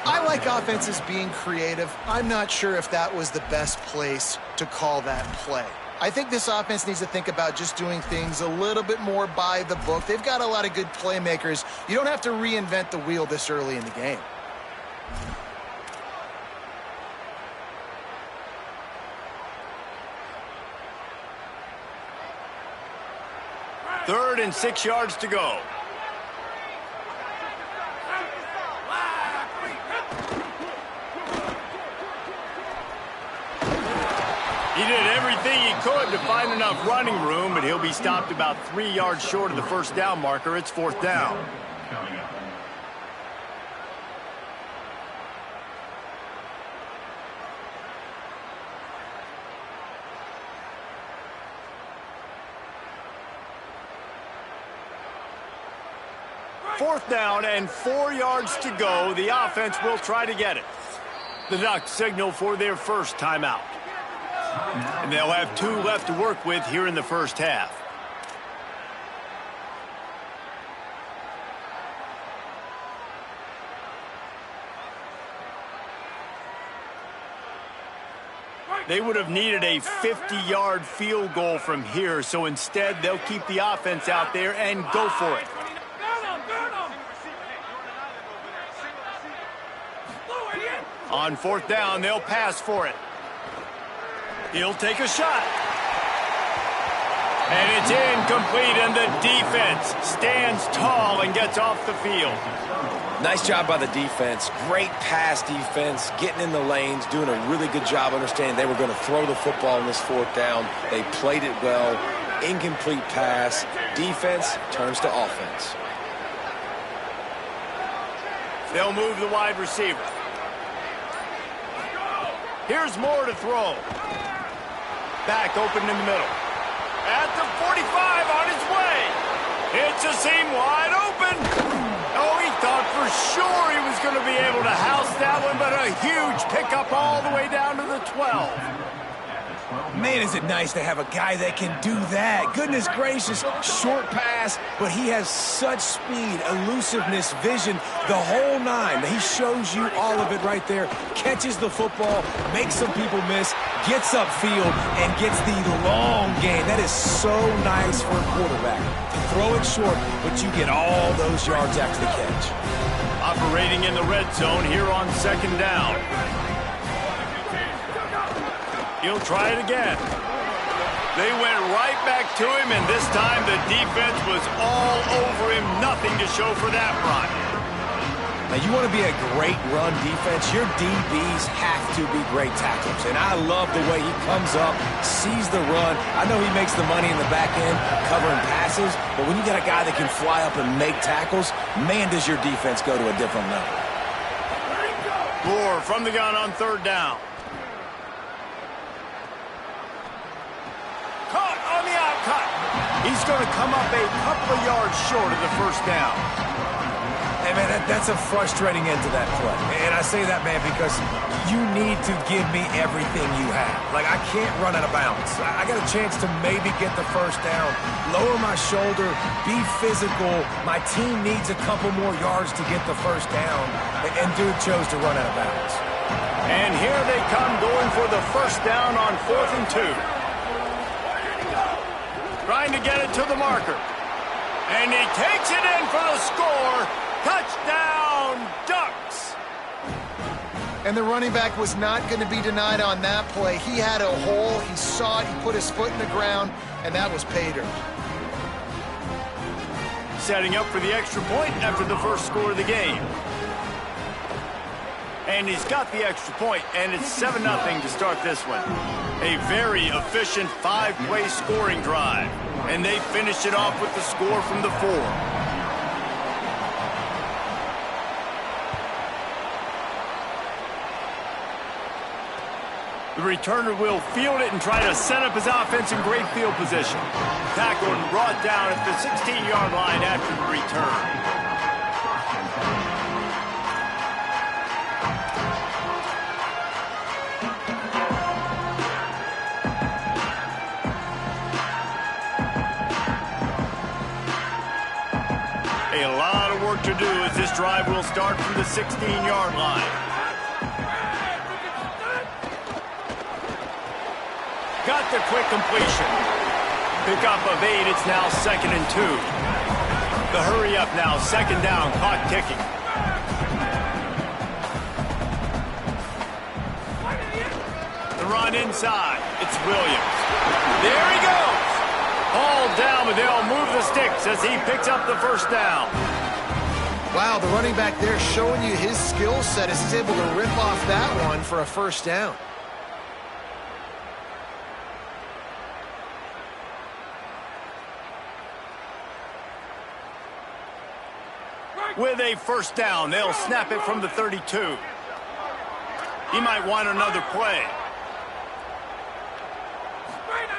I like offenses being creative. I'm not sure if that was the best place to call that play. I think this offense needs to think about just doing things a little bit more by the book. They've got a lot of good playmakers. You don't have to reinvent the wheel this early in the game. Third and 6 yards to go. He did everything he could to find enough running room, but he'll be stopped about 3 yards short of the first down marker. It's 4th down. Coming up. Fourth down and 4 yards to go. The offense will try to get it. The Ducks signal for their first timeout. And they'll have 2 left to work with here in the first half. They would have needed a 50-yard field goal from here, so instead they'll keep the offense out there and go for it. On 4th down, they'll pass for it. He'll take a shot. And it's incomplete, and the defense stands tall and gets off the field. Nice job by the defense. Great pass defense, getting in the lanes, doing a really good job understanding they were going to throw the football on this 4th down. They played it well. Incomplete pass. Defense turns to offense. They'll move the wide receiver. Here's Moore to throw. Back open in the middle. At the 45 on his way. It's a seam wide open. Oh, he thought for sure he was going to be able to house that one, but a huge pickup all the way down to the 12. Man, is it nice to have a guy that can do that. Goodness gracious, short pass, but he has such speed, elusiveness, vision, the whole nine. He shows you all of it right there. Catches the football, makes some people miss, gets upfield, and gets the long game. That is so nice for a quarterback. To throw it short, but you get all those yards after the catch. Operating in the red zone here on 2nd down. He'll try it again. They went right back to him, and this time the defense was all over him. Nothing to show for that run. Now, you want to be a great run defense, your DBs have to be great tacklers. And I love the way he comes up, sees the run. I know he makes the money in the back end covering passes, but when you got a guy that can fly up and make tackles, man, does your defense go to a different level. Moore from the gun on 3rd down. Caught on the outcut. He's going to come up a couple of yards short of the first down. Hey, man, that's a frustrating end to that play. And I say that, man, because you need to give me everything you have. Like, I can't run out of bounds. I got a chance to maybe get the first down, lower my shoulder, be physical. My team needs a couple more yards to get the first down. And dude chose to run out of bounds. And here they come going for the first down on 4th and 2. Trying to get it to the marker. And he takes it in for the score. Touchdown, Ducks. And the running back was not going to be denied on that play. He had a hole. He saw it. He put his foot in the ground, and that was pay dirt. Setting up for the extra point after the first score of the game. And he's got the extra point, and it's 7-0 to start this one. A very efficient 5-play scoring drive. And they finish it off with the score from the 4. The returner will field it and try to set up his offense in great field position. Tackled and brought down at the 16-yard line after the return. A lot of work to do as this drive will start from the 16-yard line. Got the quick completion. Pickup of 8, it's now 2nd and 2. The hurry up now, 2nd down, clock ticking. The run inside, it's Williams. There he goes. All down, but they'll move the sticks as he picks up the first down. Wow, the running back there showing you his skill set as he's able to rip off that one for a first down. with a first down. They'll snap it from the 32. He might want another play.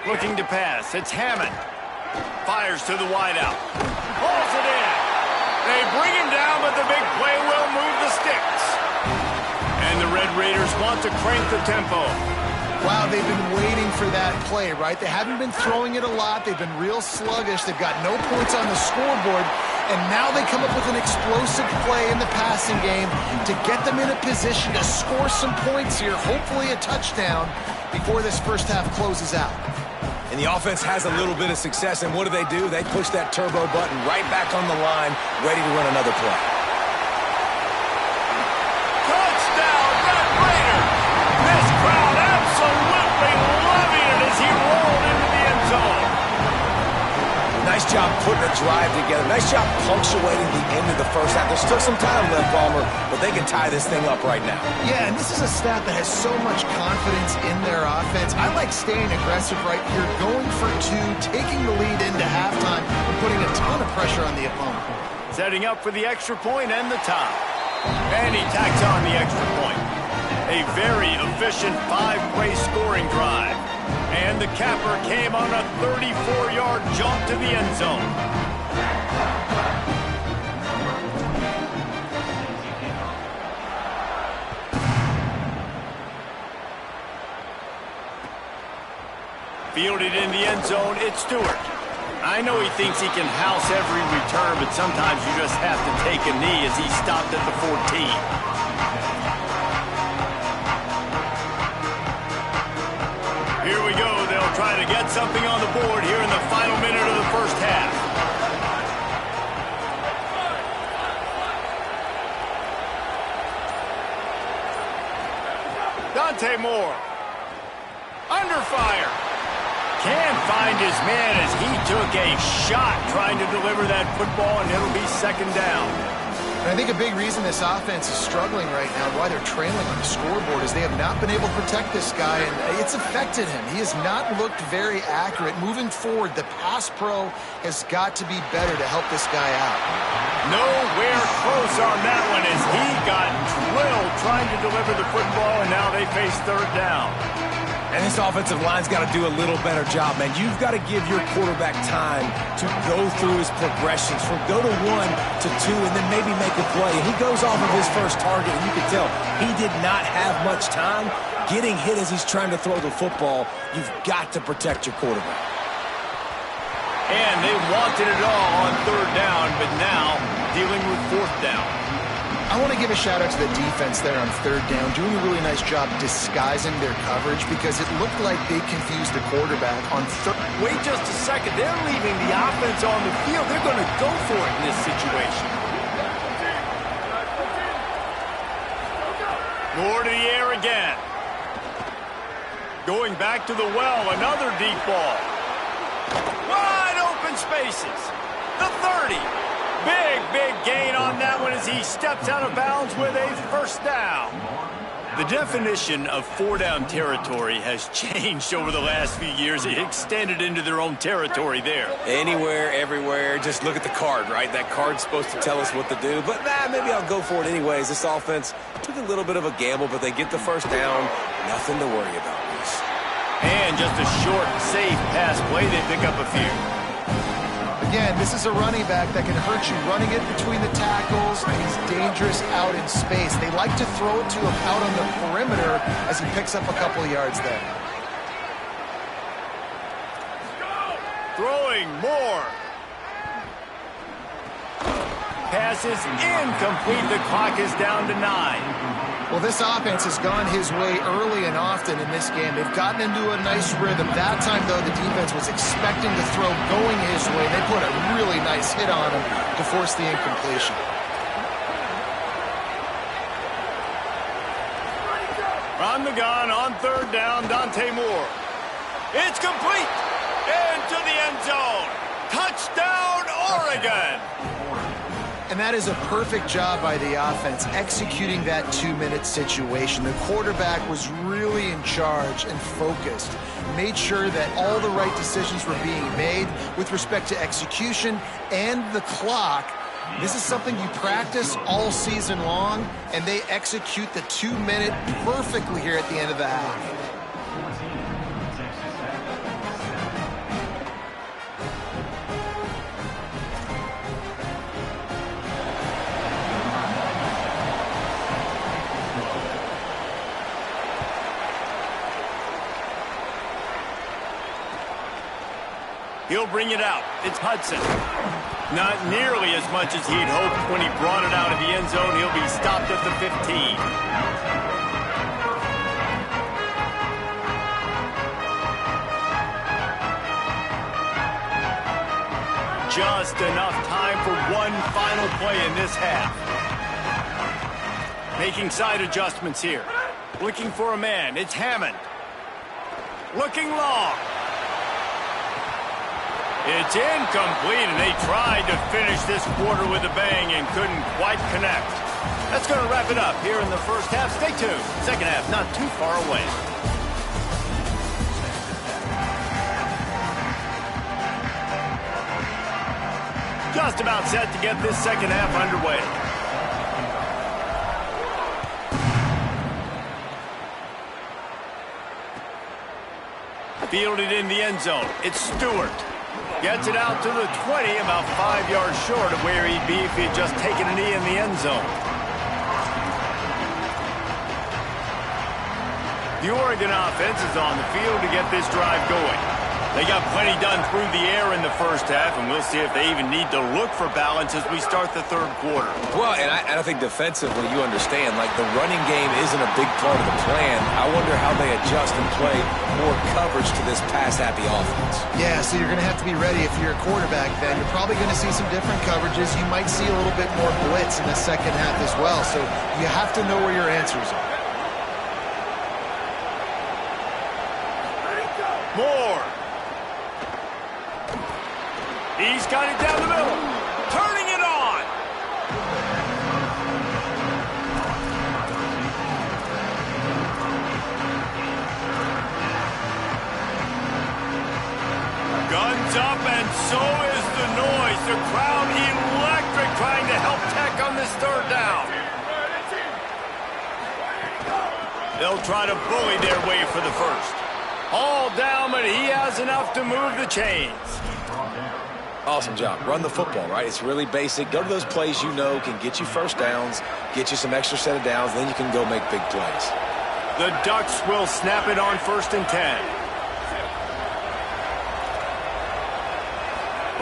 Looking to pass. It's Hammond. Fires to the wideout. Hauls it in. They bring him down, but the big play will move the sticks. And the Red Raiders want to crank the tempo. Wow, they've been waiting for that play, right? They haven't been throwing it a lot. They've been real sluggish. They've got no points on the scoreboard. And now they come up with an explosive play in the passing game to get them in a position to score some points here, hopefully a touchdown, before this first half closes out. And the offense has a little bit of success, and what do? They push that turbo button right back on the line, ready to run another play. Touchdown, Red Raiders! This crowd absolutely loving it as he rolled into the end zone. Nice job putting a drive together. Nice job punctuating the end of the first half. There's still some time left, Palmer, but they can tie this thing up right now. Yeah, and this is a staff that has so much confidence in their offense. I like staying aggressive right here, going for two, taking the lead into halftime, and putting a ton of pressure on the opponent. Setting up for the extra point and the tie. And he tacks on the extra point. A very efficient 5-play scoring drive. And the capper came on a 34-yard jump to the end zone. Fielded in the end zone, it's Stewart. I know he thinks he can house every return, but sometimes you just have to take a knee as he stopped at the 14. Here we go. They'll try to get something on the board here in the final minute of the first half. Dante Moore. Under fire. Can't find his man as he took a shot trying to deliver that football, and it'll be second down. And I think a big reason this offense is struggling right now, why they're trailing on the scoreboard, is they have not been able to protect this guy, and it's affected him. He has not looked very accurate. Moving forward, the pass pro has got to be better to help this guy out. Nowhere close on that one as he got drilled trying to deliver the football, and now they face third down. And this offensive line's got to do a little better job, man. You've got to give your quarterback time to go through his progressions from go to 1 to 2 and then maybe make a play. And he goes off of his first target, and you can tell he did not have much time getting hit as he's trying to throw the football. You've got to protect your quarterback. And they wanted it all on third down, but now dealing with fourth down. I want to give a shout out to the defense there on third down, doing a really nice job disguising their coverage because it looked like they confused the quarterback on third. Wait just a second. They're leaving the offense on the field. They're going to go for it in this situation. More to the air again. Going back to the well, another deep ball. Wide open spaces. The 30. Big gain on that one as he steps out of bounds with a first down. The definition of four-down territory has changed over the last few years. It extended into their own territory there. Anywhere, everywhere, just look at the card, right? That card's supposed to tell us what to do, but maybe I'll go for it anyways. This offense took a little bit of a gamble, but they get the first down. Nothing to worry about, Reese. And just a short, safe pass play. They pick up a few. Again, this is a running back that can hurt you running it between the tackles, and he's dangerous out in space. They like to throw it to him out on the perimeter as he picks up a couple of yards there. Throwing more. Pass is incomplete. The clock is down to 9. Well, this offense has gone his way early and often in this game. They've gotten into a nice rhythm. That time, though, the defense was expecting the throw going his way. They put a really nice hit on him to force the incompletion. On the gun, on third down, Dante Moore. It's complete. Into the end zone. Touchdown, Oregon. And that is a perfect job by the offense, executing that 2-minute situation. The quarterback was really in charge and focused, made sure that all the right decisions were being made with respect to execution and the clock, This is something you practice all season long, and they execute the 2-minute perfectly here at the end of the half. He'll bring it out. It's Hudson. Not nearly as much as he'd hoped when he brought it out of the end zone. He'll be stopped at the 15. Just enough time for one final play in this half. Making side adjustments here. Looking for a man. It's Hammond. Looking long. It's incomplete, and they tried to finish this quarter with a bang and couldn't quite connect. That's going to wrap it up here in the first half. Stay tuned. Second half not too far away. Just about set to get this second half underway. Fielded in the end zone. It's Stewart. Gets it out to the 20, about 5 yards short of where he'd be if he had just taken a knee in the end zone. The Oregon offense is on the field to get this drive going. They got plenty done through the air in the first half, and we'll see if they even need to look for balance as we start the third quarter. Well, and I think defensively, you understand, like the running game isn't a big part of the plan. I wonder how they adjust and play more coverage to this pass-happy offense. Yeah, so you're going to have to be ready if you're a quarterback then. You're probably going to see some different coverages. You might see a little bit more blitz in the second half as well, so you have to know where your answers are. Moore. He's got it down the middle. Turning it on. Guns up, and so is the noise. The crowd electric, trying to help Tech on this third down. They'll try to bully their way for the first. All down, but he has enough to move the chains. Awesome job. Run the football, right? It's really basic. Go to those plays you know can get you first downs, get you some extra set of downs, then you can go make big plays. The Ducks will snap it on 1st and 10.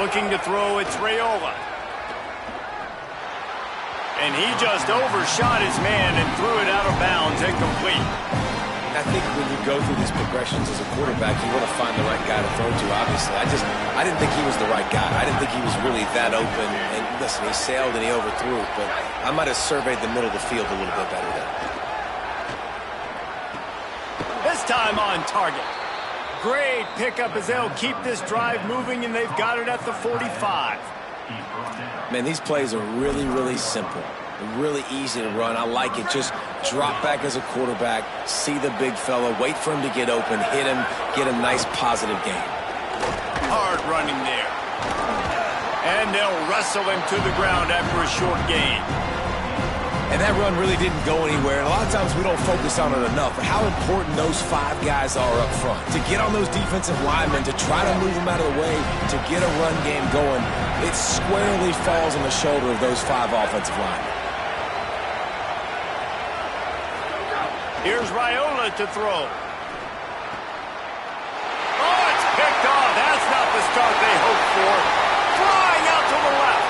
Looking to throw, it's Raiola. And he just overshot his man and threw it out of bounds, incomplete. I think when you go through these progressions as a quarterback, you want to find the right guy to throw to, obviously. I didn't think he was the right guy. I didn't think he was really that open. And listen, he sailed and he overthrew it, but I might have surveyed the middle of the field a little bit better there. This time on target. Great pickup as they'll keep this drive moving, and they've got it at the 45. Man, these plays are really, really simple. Really easy to run. I like it. Just drop back as a quarterback, see the big fella, wait for him to get open, hit him, get a nice positive gain. Hard running there. And they'll wrestle him to the ground after a short gain. And that run really didn't go anywhere. And a lot of times we don't focus on it enough, but how important those 5 guys are up front. To get on those defensive linemen, to try to move them out of the way, to get a run game going, it squarely falls on the shoulder of those 5 offensive linemen. Here's Raiola to throw. Oh, it's picked off. That's not the start they hoped for. Flying out to the left.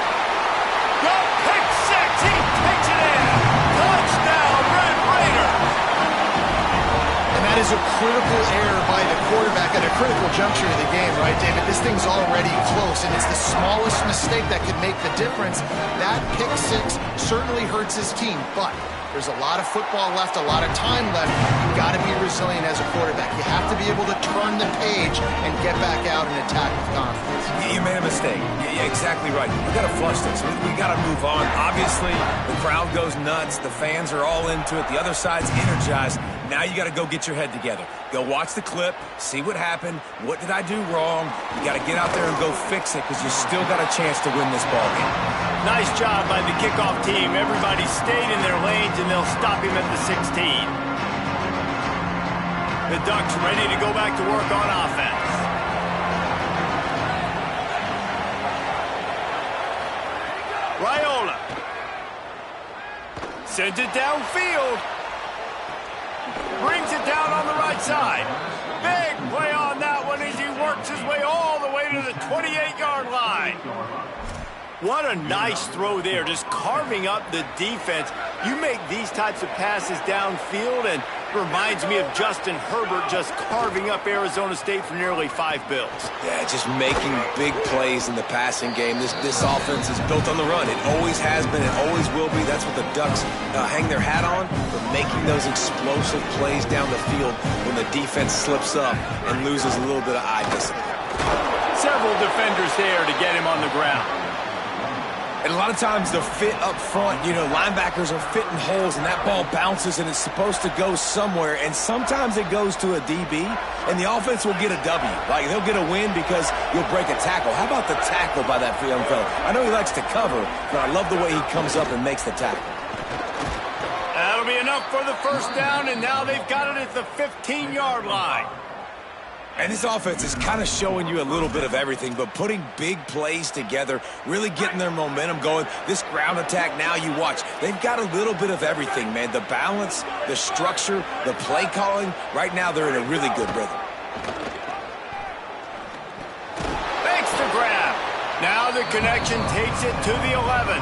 The pick six. He takes it in. Touchdown, Red Raiders. And that is a critical error by the quarterback at a critical juncture of the game, right, David? This thing's already close, and it's the smallest mistake that could make the difference. That pick six certainly hurts his team, but there's a lot of football left, a lot of time left. You've got to be resilient as a quarterback. You have to be able to turn the page and get back out and attack with confidence. You made a mistake. Yeah, exactly right. We got to flush this. We got to move on. Obviously, the crowd goes nuts. The fans are all into it. The other side's energized. Now you got to go get your head together. Go watch the clip, see what happened. What did I do wrong? You got to get out there and go fix it because you still got a chance to win this ball game. Nice job by the kickoff team. Everybody stayed in their lanes, and they'll stop him at the 16. The Ducks ready to go back to work on offense. Raiola sends it downfield. Brings it down on the right side. Big play on that one as he works his way all the way to the 28-yard line. What a nice throw there, just carving up the defense. You make these types of passes downfield, and reminds me of Justin Herbert just carving up Arizona State for nearly 5 bills. Yeah, just making big plays in the passing game. This offense is built on the run. It always has been. It always will be. That's what the Ducks hang their hat on, for making those explosive plays down the field when the defense slips up and loses a little bit of eye discipline. Several defenders there to get him on the ground. And a lot of times the fit up front, linebackers are fitting holes, and that ball bounces, and it's supposed to go somewhere, and sometimes it goes to a DB, and the offense will get a W. Like, they'll get a win because you'll break a tackle. How about the tackle by that young fella? I know he likes to cover, but I love the way he comes up and makes the tackle. That'll be enough for the first down, and now they've got it at the 15-yard line. And this offense is kind of showing you a little bit of everything, but putting big plays together, really getting their momentum going. This ground attack now, you watch. They've got a little bit of everything, man. The balance, the structure, the play calling. Right now, they're in a really good rhythm. Makes the grab. Now the connection takes it to the 11.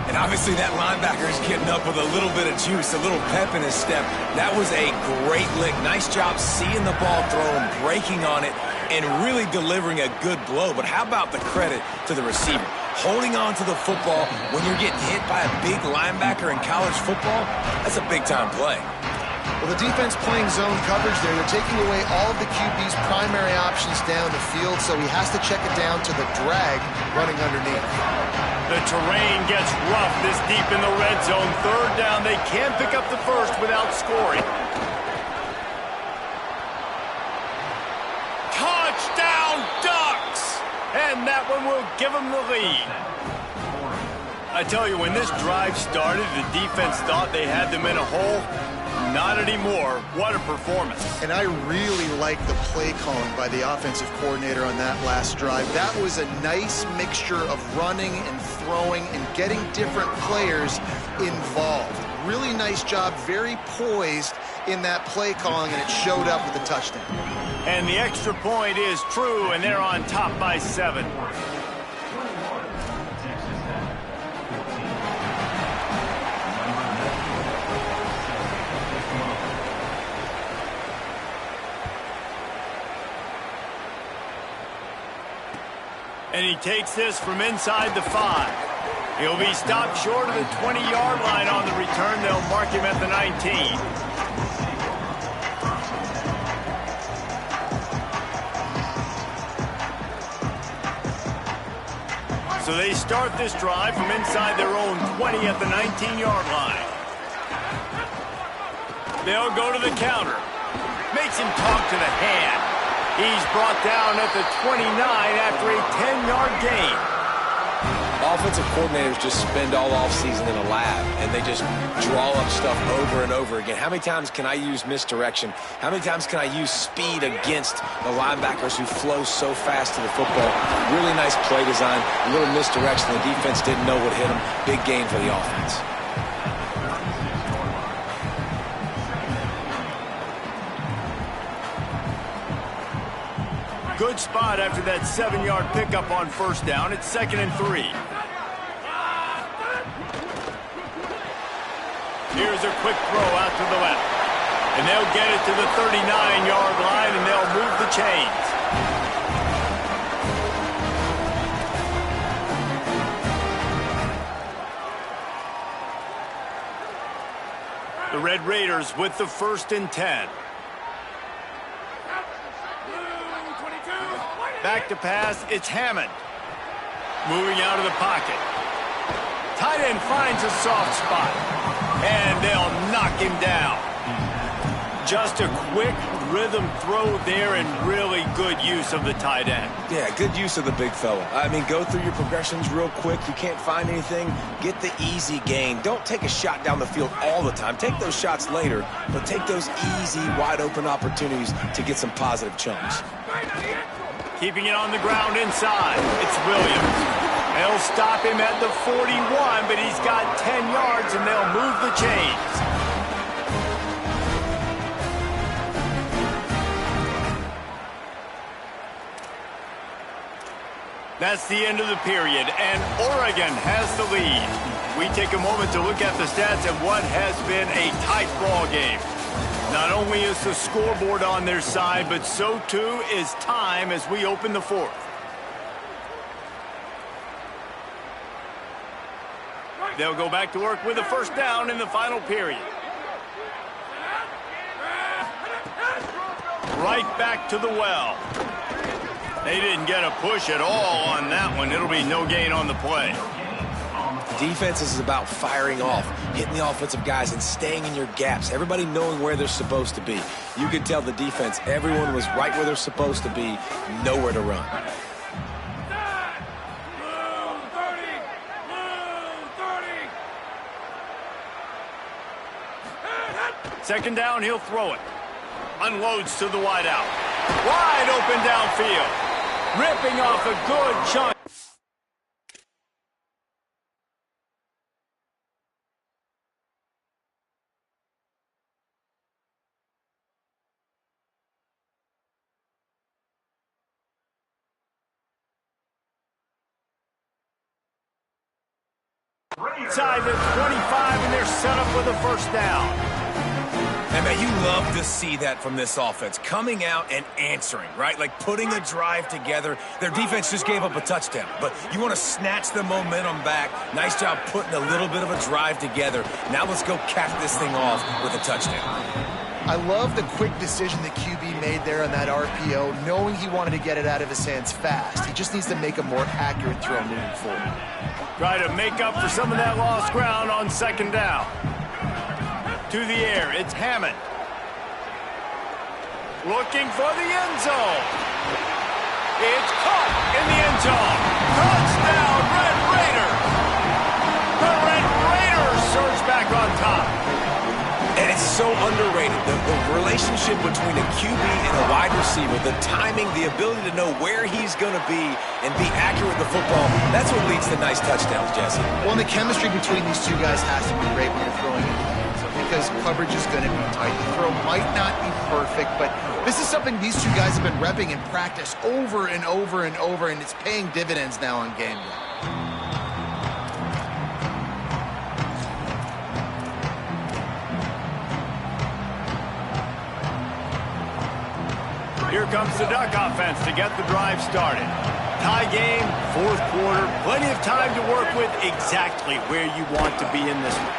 And obviously that linebacker is getting up with a little bit of juice, a little pep in his step. That was a great lick. Nice job seeing the ball thrown, breaking on it, and really delivering a good blow. But how about the credit to the receiver? Holding on to the football when you're getting hit by a big linebacker in college football, that's a big-time play. Well, the defense playing zone coverage there. They're taking away all of the QB's primary options down the field, so he has to check it down to the drag running underneath. The terrain gets rough this deep in the red zone. Third down, they can't pick up the first without scoring. Touchdown, Ducks! And that one will give them the lead. I tell you, when this drive started, the defense thought they had them in a hole. Not anymore. What a performance. And I really like the play calling by the offensive coordinator on that last drive. That was a nice mixture of running and throwing and getting different players involved. Really nice job, very poised in that play calling, and it showed up with the touchdown. And the extra point is true, and they're on top by 7. And he takes this from inside the 5. He'll be stopped short of the 20-yard line on the return. They'll mark him at the 19. So they start this drive from inside their own 20 at the 19-yard line. They'll go to the counter. Makes him talk to the hand. He's brought down at the 29 after a 10-yard gain. Offensive coordinators just spend all offseason in a lab, and they just draw up stuff over and over again. How many times can I use misdirection? How many times can I use speed against the linebackers who flow so fast to the football? Really nice play design, a little misdirection. The defense didn't know what hit them. Big gain for the offense. Good spot after that 7-yard pickup on first down. It's 2nd and 3. Here's a quick throw out to the left. And they'll get it to the 39-yard line, and they'll move the chains. The Red Raiders with the 1st and 10. Back to pass, it's Hammond. Moving out of the pocket. Tight end finds a soft spot. And they'll knock him down. Just a quick, rhythm throw there and really good use of the tight end. Yeah, good use of the big fella. I mean, go through your progressions real quick. You can't find anything, get the easy gain. Don't take a shot down the field all the time. Take those shots later, but take those easy, wide-open opportunities to get some positive chunks. Keeping it on the ground inside. It's Williams. They'll stop him at the 41, but he's got 10 yards, and they'll move the chains. That's the end of the period, and Oregon has the lead. We take a moment to look at the stats of what has been a tight ball game. Not only is the scoreboard on their side, but so too is time as we open the fourth. They'll go back to work with a first down in the final period. Right back to the well. They didn't get a push at all on that one. It'll be no gain on the play. Defense is about firing off, hitting the offensive guys and staying in your gaps. Everybody knowing where they're supposed to be. You could tell the defense, everyone was right where they're supposed to be, nowhere to run. Second down, he'll throw it. Unloads to the wideout. Wide open downfield. Ripping off a good chunk. Inside the 25, and they're set up with a first down. And man, you love to see that from this offense. Coming out and answering, right? Like putting a drive together. Their defense just gave up a touchdown. But you want to snatch the momentum back. Nice job putting a little bit of a drive together. Now let's go cap this thing off with a touchdown. I love the quick decision that QB made there on that RPO, knowing he wanted to get it out of his hands fast. He just needs to make a more accurate throw moving forward. Try to make up for some of that lost ground on second down. To the air, it's Hammond. Looking for the end zone. It's caught in the end zone. Touchdown, Red Raiders. The Red Raiders surge back on top. And it's so underrated. The relationship between a QB and a wide receiver, the timing, the ability to know where he's going to be and be accurate with the football, that's what leads to nice touchdowns, Jesse. Well, and the chemistry between these two guys has to be great when you're throwing it. Because coverage is going to be tight. The throw might not be perfect, but this is something these two guys have been repping in practice over and over and over, and it's paying dividends now on game day. Here comes the Duck offense to get the drive started. Tie game, fourth quarter, plenty of time to work with exactly where you want to be in this one.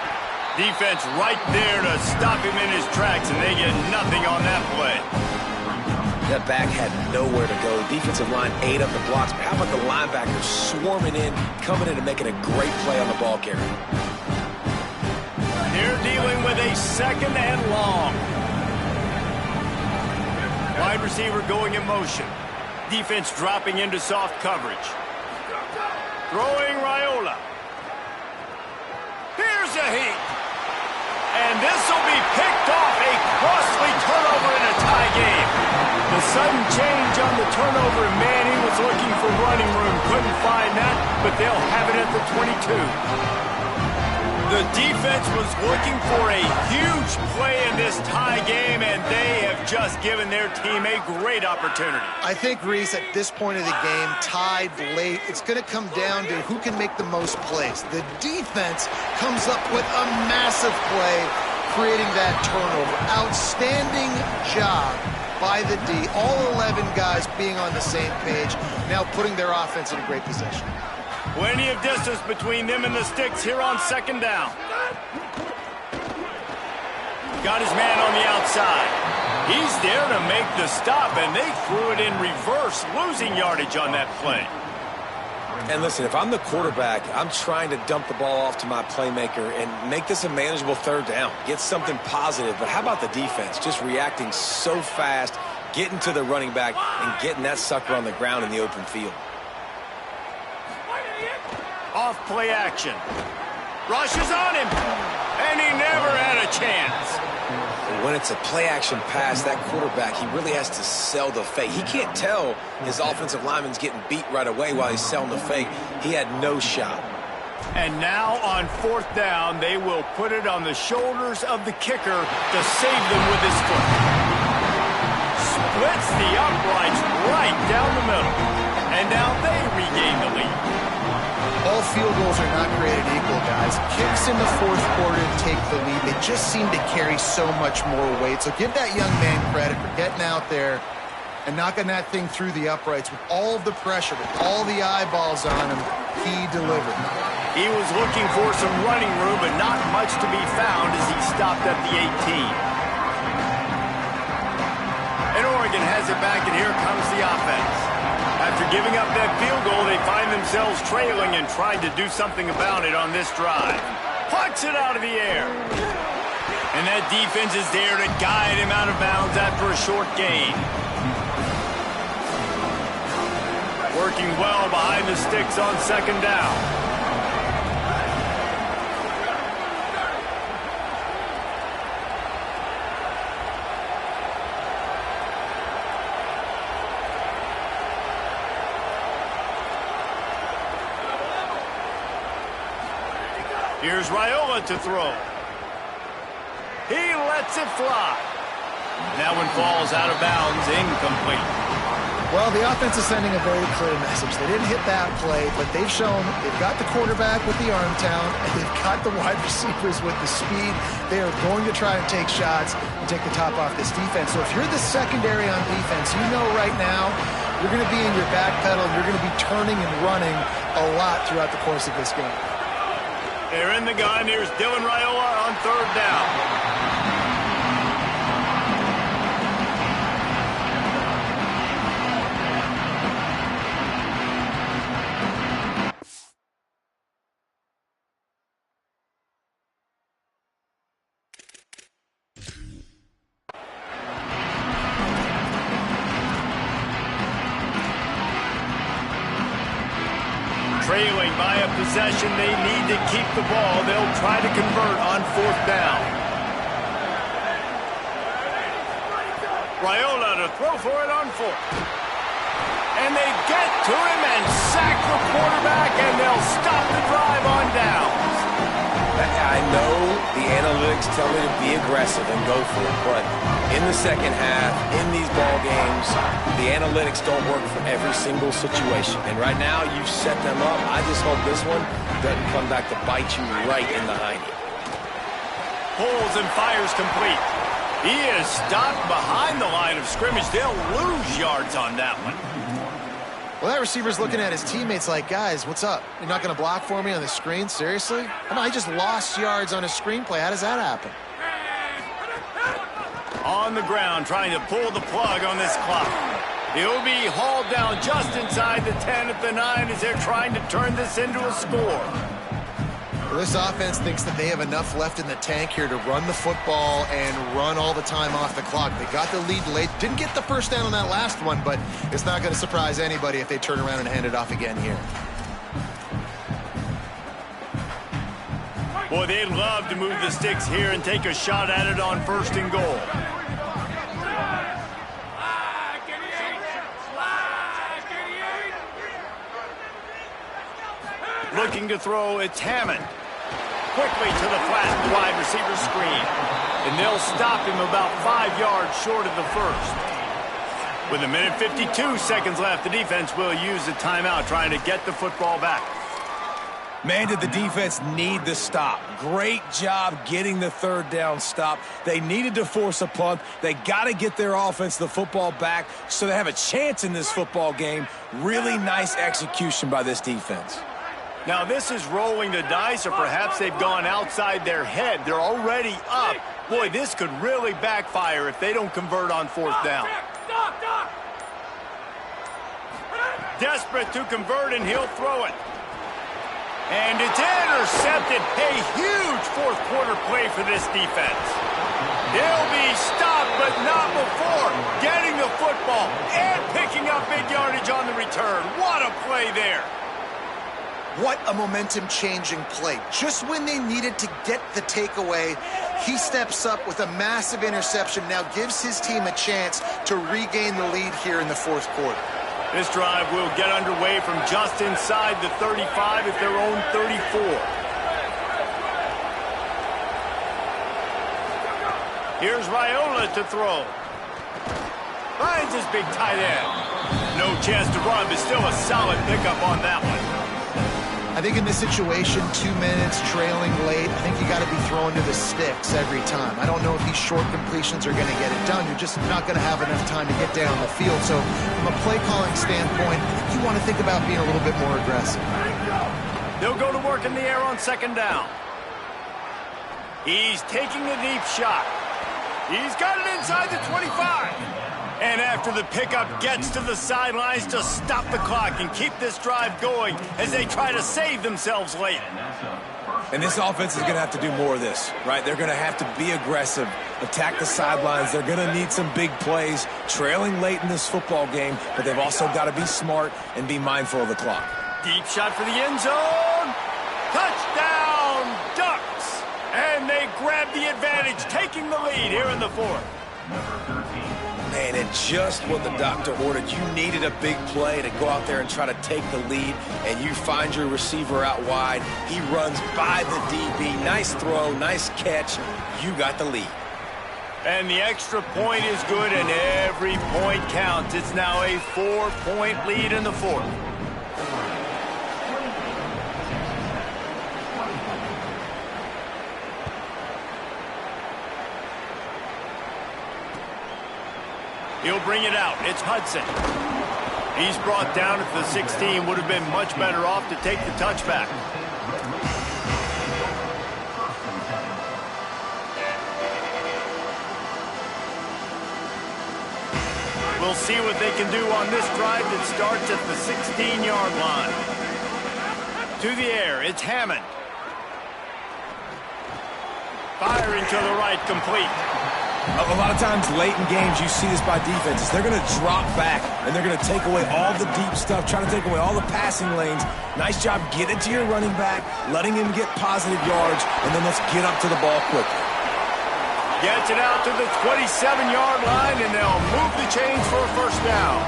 Defense right there to stop him in his tracks, and they get nothing on that play. That back had nowhere to go. Defensive line ate up the blocks, but how about the linebackers swarming in, coming in and making a great play on the ball carrier? They're dealing with a second and long. Wide receiver going in motion. Defense dropping into soft coverage. Throwing Raiola. Here's a heat. And this will be picked off, a costly turnover in a tie game. The sudden change on the turnover, man, he was looking for running room. Couldn't find that, but they'll have it at the 22. The defense was looking for a huge play in this tie game, and they have just given their team a great opportunity. I think, Reese, at this point of the game, tied late, it's going to come down to who can make the most plays. The defense comes up with a massive play, creating that turnover. Outstanding job by the D. All 11 guys being on the same page, now putting their offense in a great position. Plenty of distance between them and the sticks here on second down. Got his man on the outside. He's there to make the stop, and they threw it in reverse, losing yardage on that play. And listen, if I'm the quarterback, I'm trying to dump the ball off to my playmaker and make this a manageable third down. Get something positive. But how about the defense? Just reacting so fast, getting to the running back, and getting that sucker on the ground in the open field. Off play action. Rushes on him. And he never had a chance. When it's a play-action pass, that quarterback, he really has to sell the fake. He can't tell his offensive lineman's getting beat right away while he's selling the fake. He had no shot. And now on fourth down, they will put it on the shoulders of the kicker to save them with his foot. Splits the uprights right down the middle. And now they regain the lead. All field goals are not created equal, guys. Kicks in the fourth quarter take the lead. They just seem to carry so much more weight. So give that young man credit for getting out there and knocking that thing through the uprights with all of the pressure, with all the eyeballs on him. He delivered. He was looking for some running room, but not much to be found as he stopped at the 18. And Oregon has it back, and here comes the offense. After giving up that field goal, they find themselves trailing and trying to do something about it on this drive. Pucks it out of the air. And that defense is there to guide him out of bounds after a short gain. Working well behind the sticks on second down. Here's Raiola to throw. He lets it fly. That one falls out of bounds, incomplete. Well, the offense is sending a very clear message. They didn't hit that play, but they've shown they've got the quarterback with the arm talent, and they've got the wide receivers with the speed. They are going to try and take shots and take the top off this defense. So if you're the secondary on defense, you know right now you're going to be in your back pedal. You're going to be turning and running a lot throughout the course of this game. They're in the gun. Here's Dylan Raiola on third down. Trailing by a possession, they need to keep the ball. They'll try to convert on fourth down. Raiola to throw for it on fourth. And they get to him and sack the quarterback, and they'll stop the drive on downs. I know the analytics tell me to be aggressive and go for it, but in the second half, in these ball games, the analytics don't work for every single situation. And right now, you've set them up. I just hope this one doesn't come back to bite you right in the hiney. Pulls and fires complete. He is stopped behind the line of scrimmage. They'll lose yards on that one. Well, that receiver's looking at his teammates like, guys, what's up? You're not going to block for me on the screen? Seriously? I mean, I just lost yards on a screenplay. How does that happen? On the ground, trying to pull the plug on this clock. He'll be hauled down just inside the 10 at the 9 as they're trying to turn this into a score. Well, this offense thinks that they have enough left in the tank here to run the football and run all the time off the clock. They got the lead late. Didn't get the first down on that last one, but it's not going to surprise anybody if they turn around and hand it off again here. Boy, they'd love to move the sticks here and take a shot at it on first and goal. Looking to throw, it's Hammond. Quickly to the flat wide receiver screen. And they'll stop him about 5 yards short of the first. With 1:52 seconds left, the defense will use a timeout trying to get the football back. Man, did the defense need the stop. Great job getting the third down stop. They needed to force a punt. They got to get their offense the football back so they have a chance in this football game. Really nice execution by this defense. Now, this is rolling the dice, or perhaps they've gone outside their head. They're already up. Boy, this could really backfire if they don't convert on fourth down. desperate to convert, and he'll throw it. And it's intercepted. A huge fourth quarter play for this defense. They'll be stopped, but not before getting the football and picking up big yardage on the return. What a play there. What a momentum-changing play. Just when they needed to get the takeaway, he steps up with a massive interception, now gives his team a chance to regain the lead here in the fourth quarter. This drive will get underway from just inside the 35 at their own 34. Here's Raiola to throw. Finds his big tight end. No chance to run, but still a solid pickup on that one. I think in this situation, 2 minutes trailing late, I think you got to be throwing to the sticks every time. I don't know if these short completions are going to get it done. You're just not going to have enough time to get down the field. So from a play calling standpoint, I think you want to think about being a little bit more aggressive. They'll go to work in the air on second down. He's taking a deep shot. He's got it inside the 25. And after the pickup, gets to the sidelines to stop the clock and keep this drive going as they try to save themselves late. And this offense is going to have to do more of this, right? They're going to have to be aggressive, attack the sidelines. They're going to need some big plays, trailing late in this football game, but they've also got to be smart and be mindful of the clock. Deep shot for the end zone. Touchdown, Ducks. And they grab the advantage, taking the lead here in the fourth. Man, and just what the doctor ordered. You needed a big play to go out there and try to take the lead, and you find your receiver out wide. He runs by the DB. Nice throw, nice catch. You got the lead. And the extra point is good, and every point counts. It's now a 4-point lead in the fourth. He'll bring it out. It's Hudson. He's brought down at the 16. Would have been much better off to take the touchback. We'll see what they can do on this drive that starts at the 16-yard line. To the air, it's Hammond. Firing to the right, complete. A lot of times late in games, you see this by defenses. They're going to drop back, and they're going to take away all the deep stuff, trying to take away all the passing lanes. Nice job getting to your running back, letting him get positive yards, and then let's get up to the ball quickly. Gets it out to the 27-yard line, and they'll move the chains for a first down.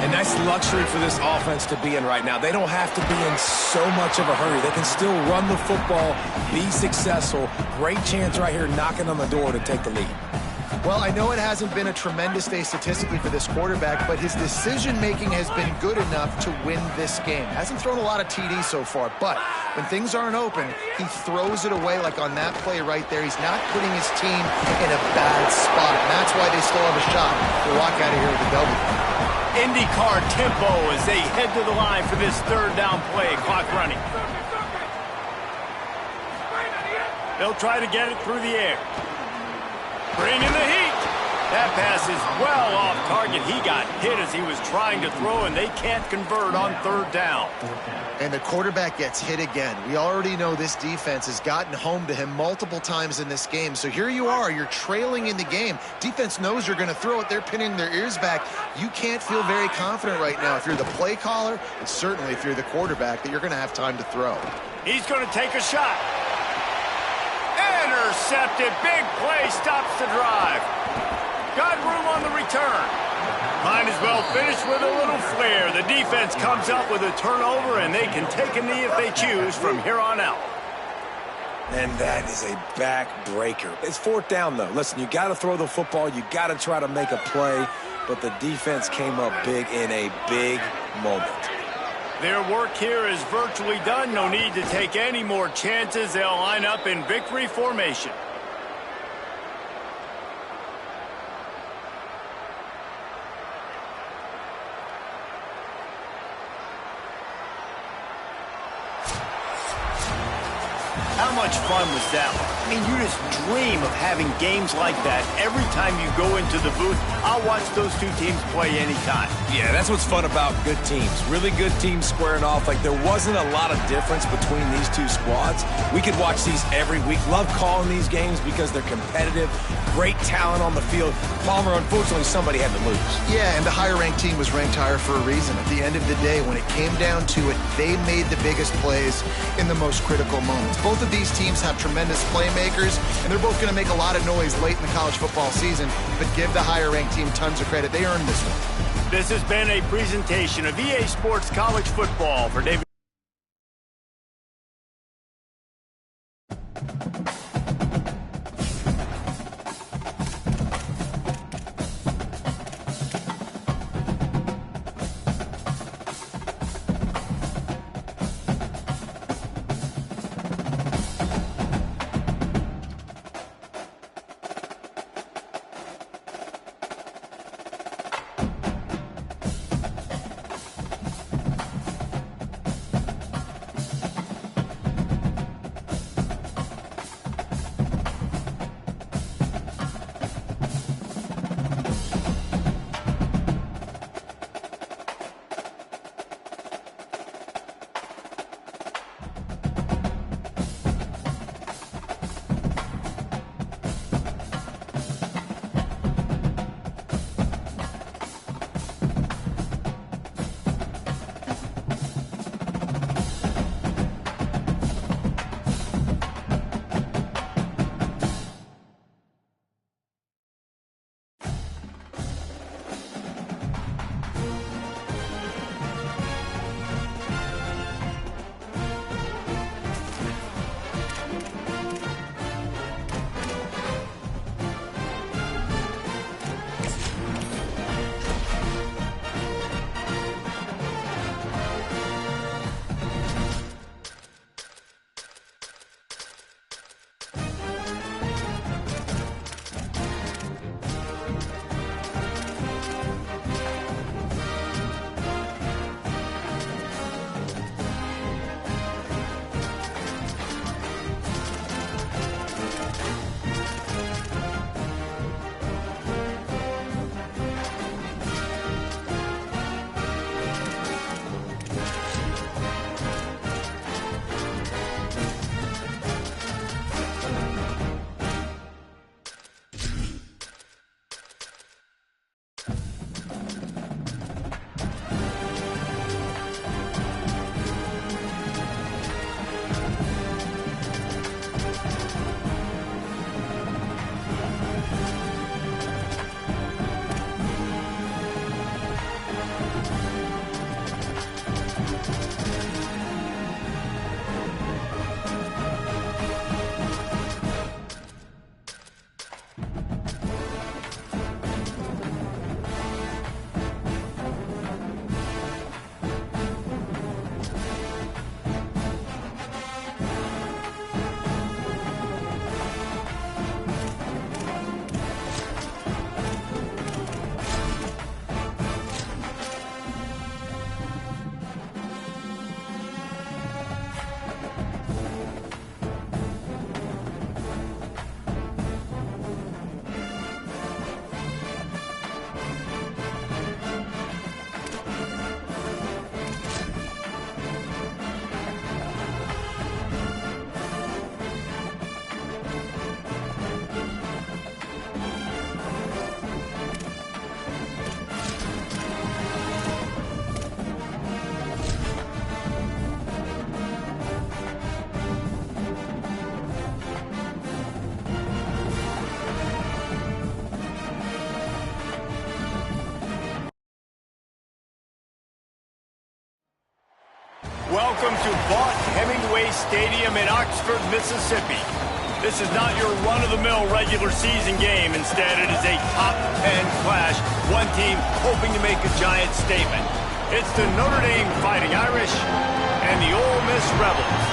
A nice luxury for this offense to be in right now. They don't have to be in so much of a hurry. They can still run the football, be successful. Great chance right here knocking on the door to take the lead. Well, I know it hasn't been a tremendous day statistically for this quarterback, but his decision-making has been good enough to win this game. Hasn't thrown a lot of TDs so far, but when things aren't open, he throws it away like on that play right there. He's not putting his team in a bad spot, and that's why they still have a shot to walk out of here with a W. IndyCar tempo as they head to the line for this third down play. Clock running. They'll try to get it through the air. Bringing the heat. That pass is well off target. He got hit as he was trying to throw, and they can't convert on third down. And the quarterback gets hit again. We already know this defense has gotten home to him multiple times in this game. So here you are, you're trailing in the game. Defense knows you're going to throw it. They're pinning their ears back. You can't feel very confident right now if you're the play caller, and certainly if you're the quarterback, that you're going to have time to throw. He's going to take a shot. Intercepted. Big play stops the drive. Got room on the return. Might as well finish with a little flair. The defense comes up with a turnover, and they can take a knee if they choose from here on out. And that is a backbreaker. It's fourth down, though. Listen, you got to throw the football. You got to try to make a play, but the defense came up big in a big moment. Their work here is virtually done. No need to take any more chances. They'll line up in victory formation. How much fun was that one? I mean, you just dream of having games like that every time you go into the booth. I'll watch those two teams play anytime. Yeah, that's what's fun about good teams. Really good teams squaring off. Like, there wasn't a lot of difference between these two squads. We could watch these every week. Love calling these games because they're competitive. Great talent on the field. Palmer, unfortunately, somebody had to lose. Yeah, and the higher-ranked team was ranked higher for a reason. At the end of the day, when it came down to it, they made the biggest plays in the most critical moments. Both of these teams have tremendous playmakers, and they're both going to make a lot of noise late in the college football season, but give the higher-ranked team tons of credit. They earned this one. This has been a presentation of EA Sports College Football. For David Welcome to Vaught Hemingway Stadium in Oxford, Mississippi. This is not your run-of-the-mill regular season game. Instead, it is a top 10 clash, one team hoping to make a giant statement. It's the Notre Dame Fighting Irish and the Ole Miss Rebels.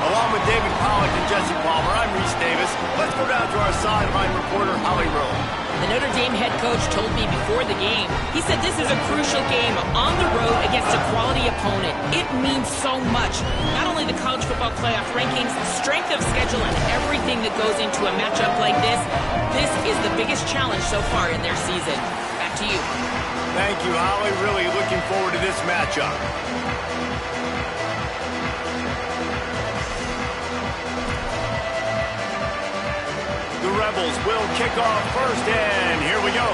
Along with David Pollack and Jesse Palmer, I'm Reese Davis. Let's go down to our sideline reporter, Holly Rowe. The Notre Dame head coach told me before the game, he said this is a crucial game on the road against a quality opponent. It means so much. Not only the college football playoff rankings, strength of schedule, and everything that goes into a matchup like this. This is the biggest challenge so far in their season. Back to you. Thank you, Holly. Really looking forward to this matchup. The Rebels will kick off first, and here we go.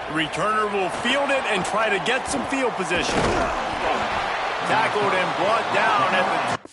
The returner will field it and try to get some field position. Tackled and brought down at the...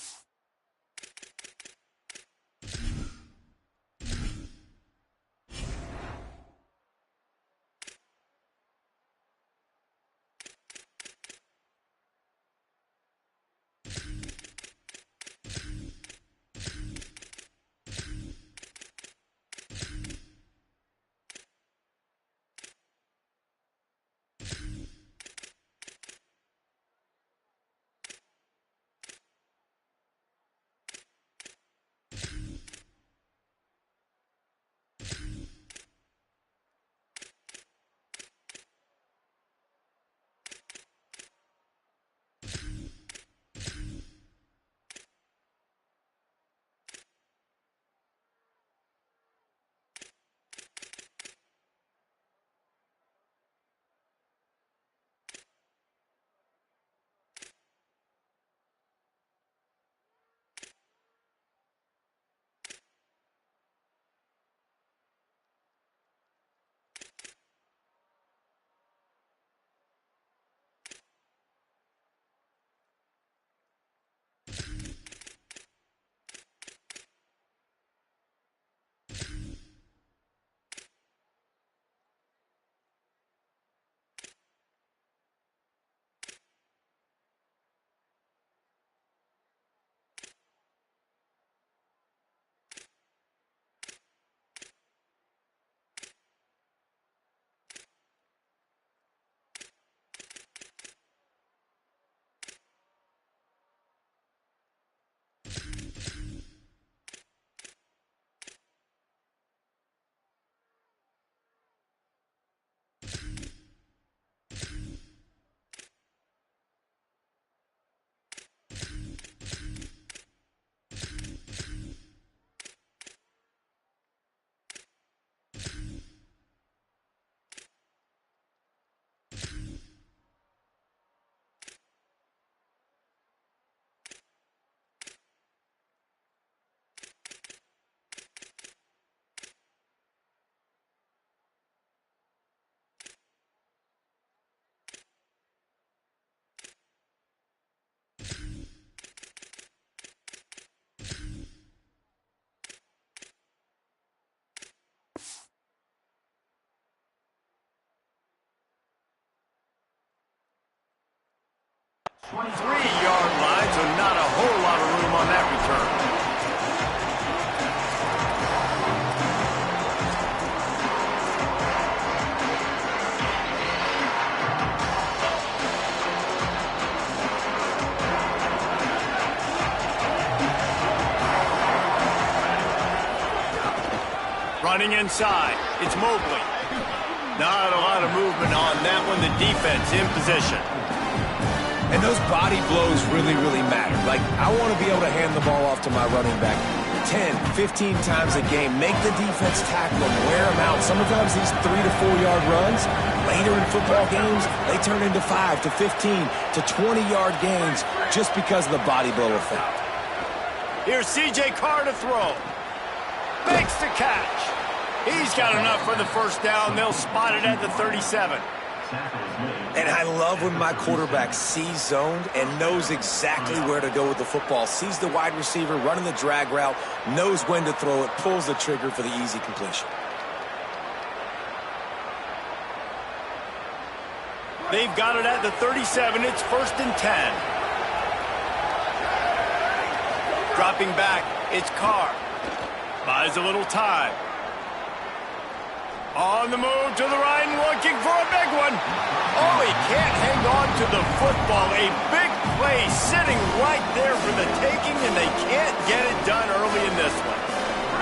Three-yard line, so not a whole lot of room on that return. Running inside, it's Mobley. Not a lot of movement on that one. The defense in position. And those body blows really, really matter. Like, I want to be able to hand the ball off to my running back 10, 15 times a game. Make the defense tackle them, wear them out. Sometimes these 3 to 4 yard runs, later in football games, they turn into 5 to 15 to 20-yard gains just because of the body blow effect. Here's C.J. Carr to throw. Makes the catch. He's got enough for the first down. They'll spot it at the 37. And I love when my quarterback sees zoned and knows exactly where to go with the football. Sees the wide receiver running the drag route, knows when to throw it, pulls the trigger for the easy completion. They've got it at the 37. It's 1st and 10. Dropping back, it's Carr. Buys a little time. On the move to the right and looking for a big one. Oh, he can't hang on to the football. A big play sitting right there for the taking, and they can't get it done early in this one.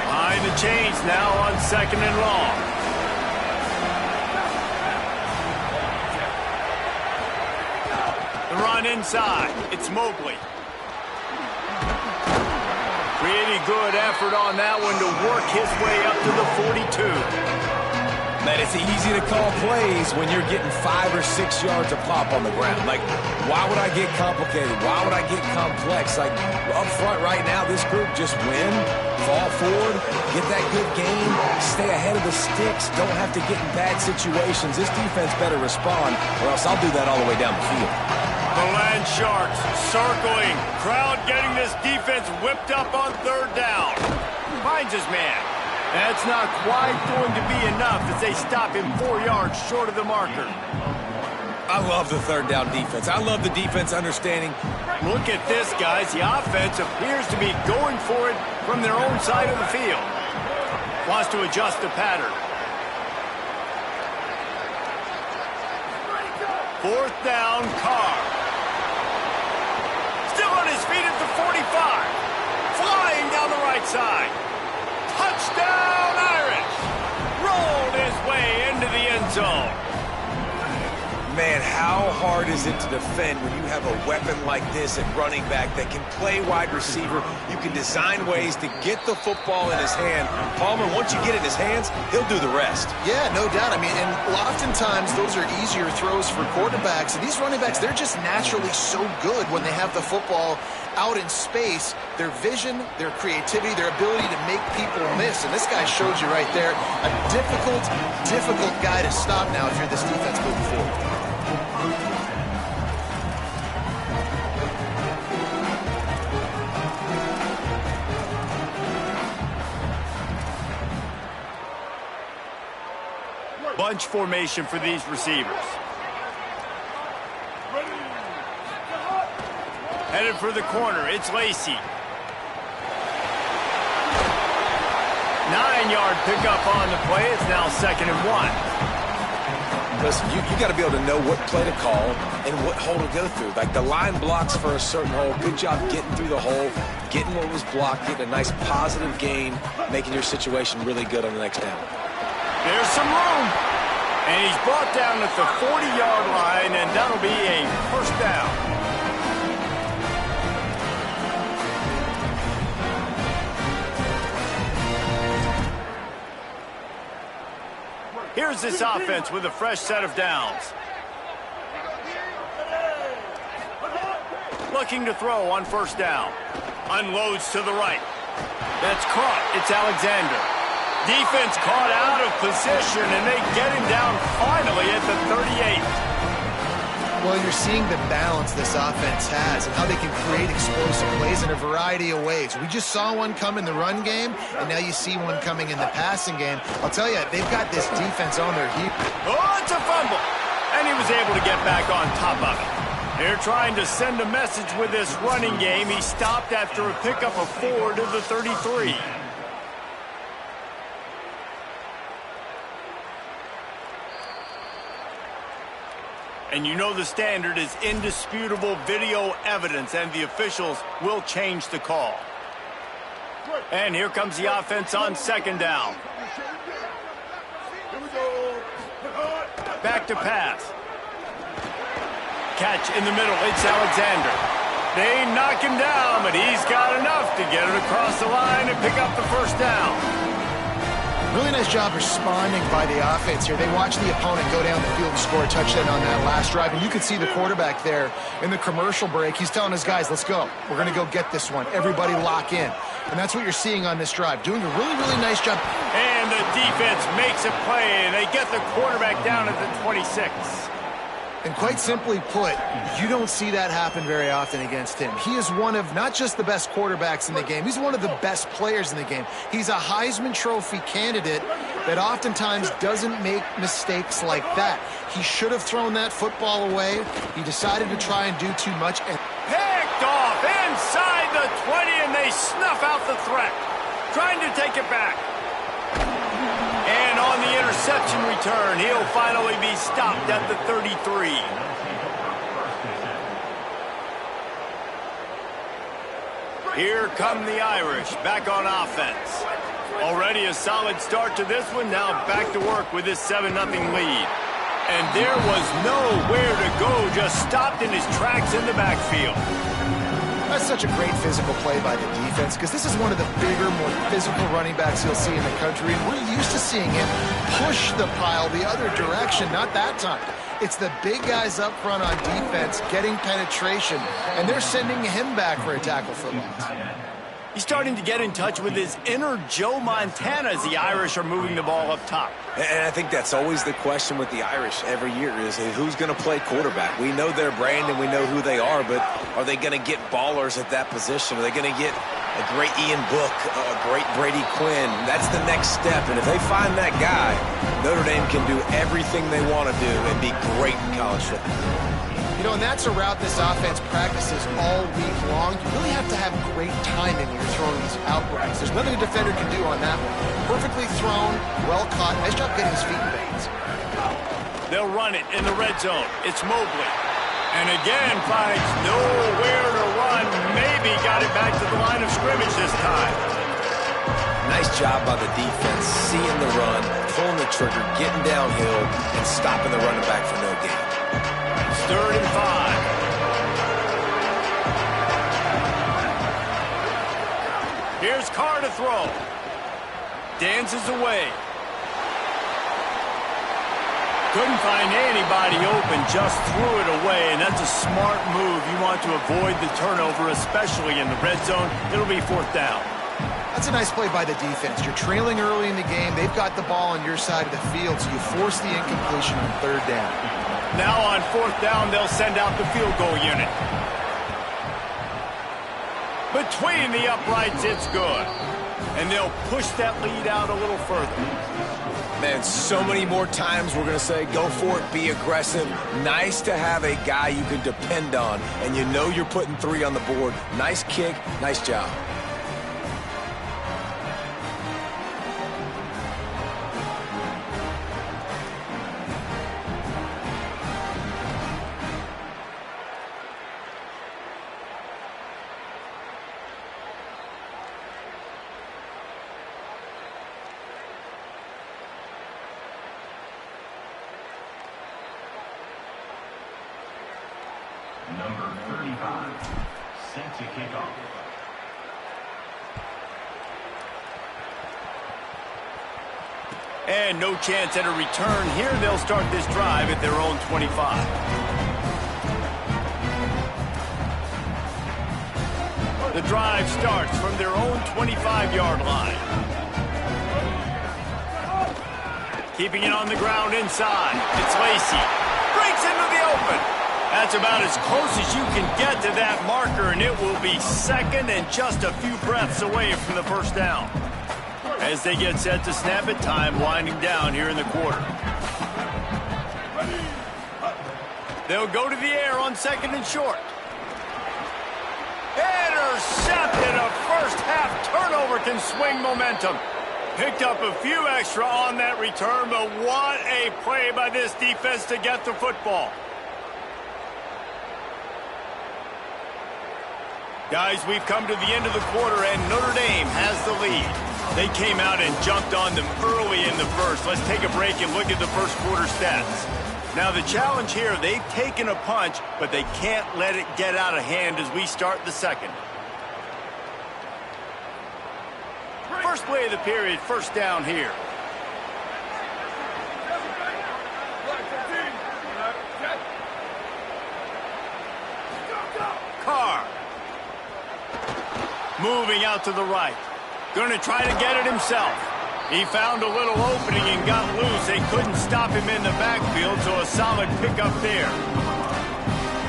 Behind the chains now on 2nd and long. The run inside. It's Mobley. Pretty good effort on that one to work his way up to the 42. Man, it's easy to call plays when you're getting 5 or 6 yards of pop on the ground. Like, why would I get complicated? Why would I get complex? Like, up front right now, this group just win, fall forward, get that good game, stay ahead of the sticks, don't have to get in bad situations. This defense better respond, or else I'll do that all the way down the field. The Land Sharks circling. Crowd getting this defense whipped up on 3rd down. Finds his man. That's not quite going to be enough as they stop him 4 yards short of the marker. I love the 3rd down defense. I love the defense understanding. Look at this, guys. The offense appears to be going for it from their own side of the field. Wants to adjust the pattern. 4th down, Carr. Still on his feet at the 45. Flying down the right side. Touchdown, Irish! Rolled his way into the end zone. Man, how hard is it to defend when you have a weapon like this at running back that can play wide receiver? You can design ways to get the football in his hand. Palmer, once you get it in his hands, he'll do the rest. Yeah, no doubt. I mean, and oftentimes those are easier throws for quarterbacks. And these running backs, they're just naturally so good when they have the football out in space. Their vision, their creativity, their ability to make people miss. And this guy showed you right there, a difficult guy to stop now if you're this defense moving forward. Bunch formation for these receivers. Headed for the corner, it's Lacey. 9-yard pickup on the play. It's now 2nd and 1. Listen, you got to be able to know what play to call and what hole to go through. Like the line blocks for a certain hole. Good job getting through the hole, getting what was blocked, getting a nice positive gain, making your situation really good on the next down. There's some room. And he's brought down at the 40-yard line, and that'll be a 1st down. Here's this offense with a fresh set of downs. Looking to throw on 1st down. Unloads to the right. That's caught. It's Alexander. Defense caught out of position, and they get him down finally at the 38. Well, you're seeing the balance this offense has and how they can create explosive plays in a variety of ways. We just saw one come in the run game, and now you see one coming in the passing game. I'll tell you, they've got this defense on their heels. Oh, it's a fumble. And he was able to get back on top of it. They're trying to send a message with this running game. He stopped after a pickup of 4 to the 33. And you know the standard is indisputable video evidence, and the officials will change the call. And here comes the offense on 2nd down. Back to pass. Catch in the middle. It's Alexander. They knock him down, but he's got enough to get it across the line and pick up the 1st down. Really nice job responding by the offense here. They watched the opponent go down the field and score a touchdown on that last drive. And you could see the quarterback there in the commercial break. He's telling his guys, let's go. We're going to go get this one. Everybody lock in. And that's what you're seeing on this drive. Doing a really nice job. And the defense makes a play. They get the quarterback down at the 26. And quite simply put, you don't see that happen very often against him. He is one of not just the best quarterbacks in the game, he's one of the best players in the game. He's a Heisman Trophy candidate that oftentimes doesn't make mistakes like that. He should have thrown that football away. He decided to try and do too much. And picked off inside the 20, and they snuff out the threat. Trying to take it back. And on the interception return, he'll finally be stopped at the 33. Here come the Irish back on offense. Already a solid start to this one. Now back to work with this 7-0 lead. And there was nowhere to go. Just stopped in his tracks in the backfield. That's such a great physical play by the defense because this is one of the bigger, more physical running backs you'll see in the country. And we're used to seeing him push the pile the other direction. Not that time. It's the big guys up front on defense getting penetration, and they're sending him back for a tackle for loss. He's starting to get in touch with his inner Joe Montana as the Irish are moving the ball up top. And I think that's always the question with the Irish every year is who's going to play quarterback. We know their brand and we know who they are, but are they going to get ballers at that position? Are they going to get a great Ian Book, a great Brady Quinn? That's the next step. And if they find that guy, Notre Dame can do everything they want to do and be great in college football. You know, and that's a route this offense practices all week long. You really have to have great timing when you're throwing these out routes. There's nothing a defender can do on that one. Perfectly thrown, well caught. Nice job getting his feet in bounds. They'll run it in the red zone. It's Mobley. And again finds nowhere to run. Maybe got it back to the line of scrimmage this time. Nice job by the defense, seeing the run, pulling the trigger, getting downhill, and stopping the running back for no gain. 3rd and 5. Here's Carr to throw. Dances away. Couldn't find anybody open, just threw it away, and that's a smart move. You want to avoid the turnover, especially in the red zone. It'll be 4th down. That's a nice play by the defense. You're trailing early in the game. They've got the ball on your side of the field, so you force the incompletion on 3rd down. Now on 4th down, they'll send out the field goal unit. Between the uprights, it's good. And they'll push that lead out a little further. Man, so many more times we're going to say, go for it, be aggressive. Nice to have a guy you can depend on, and you know you're putting 3 on the board. Nice kick, nice job. Number 35, set to kick off. And no chance at a return here. They'll start this drive at their own 25. The drive starts from their own 25-yard line. Keeping it on the ground inside. It's Lacey. Breaks into the open. That's about as close as you can get to that marker, and it will be 2nd and just a few breaths away from the 1st down. As they get set to snap it, time winding down here in the quarter. They'll go to the air on 2nd and short. Intercepted. A first-half turnover can swing momentum. Picked up a few extra on that return, but what a play by this defense to get the football. Guys, we've come to the end of the quarter, and Notre Dame has the lead. They came out and jumped on them early in the first. Let's take a break and look at the first quarter stats. Now, the challenge here, they've taken a punch, but they can't let it get out of hand as we start the second. First play of the period, 1st down here. Carr. Moving out to the right. Going to try to get it himself. He found a little opening and got loose. They couldn't stop him in the backfield, so a solid pickup there.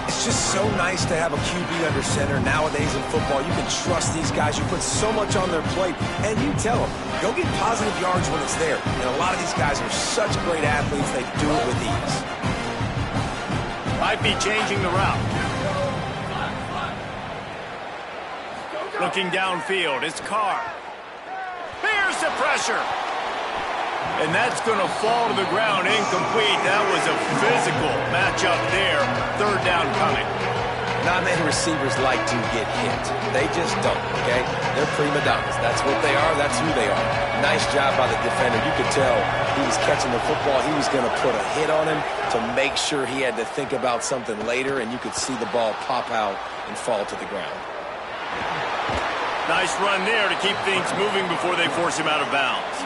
It's just so nice to have a QB under center nowadays in football. You can trust these guys. You put so much on their plate, and you tell them, go get positive yards when it's there. And a lot of these guys are such great athletes, they do it with ease. Might be changing the route. Looking downfield, it's Carr. Here's the pressure. And that's going to fall to the ground incomplete. That was a physical matchup there. 3rd down coming. Not many receivers like to get hit. They just don't, okay? They're prima donnas. That's what they are. That's who they are. Nice job by the defender. You could tell he was catching the football. He was going to put a hit on him to make sure he had to think about something later, and you could see the ball pop out and fall to the ground. Nice run there to keep things moving before they force him out of bounds.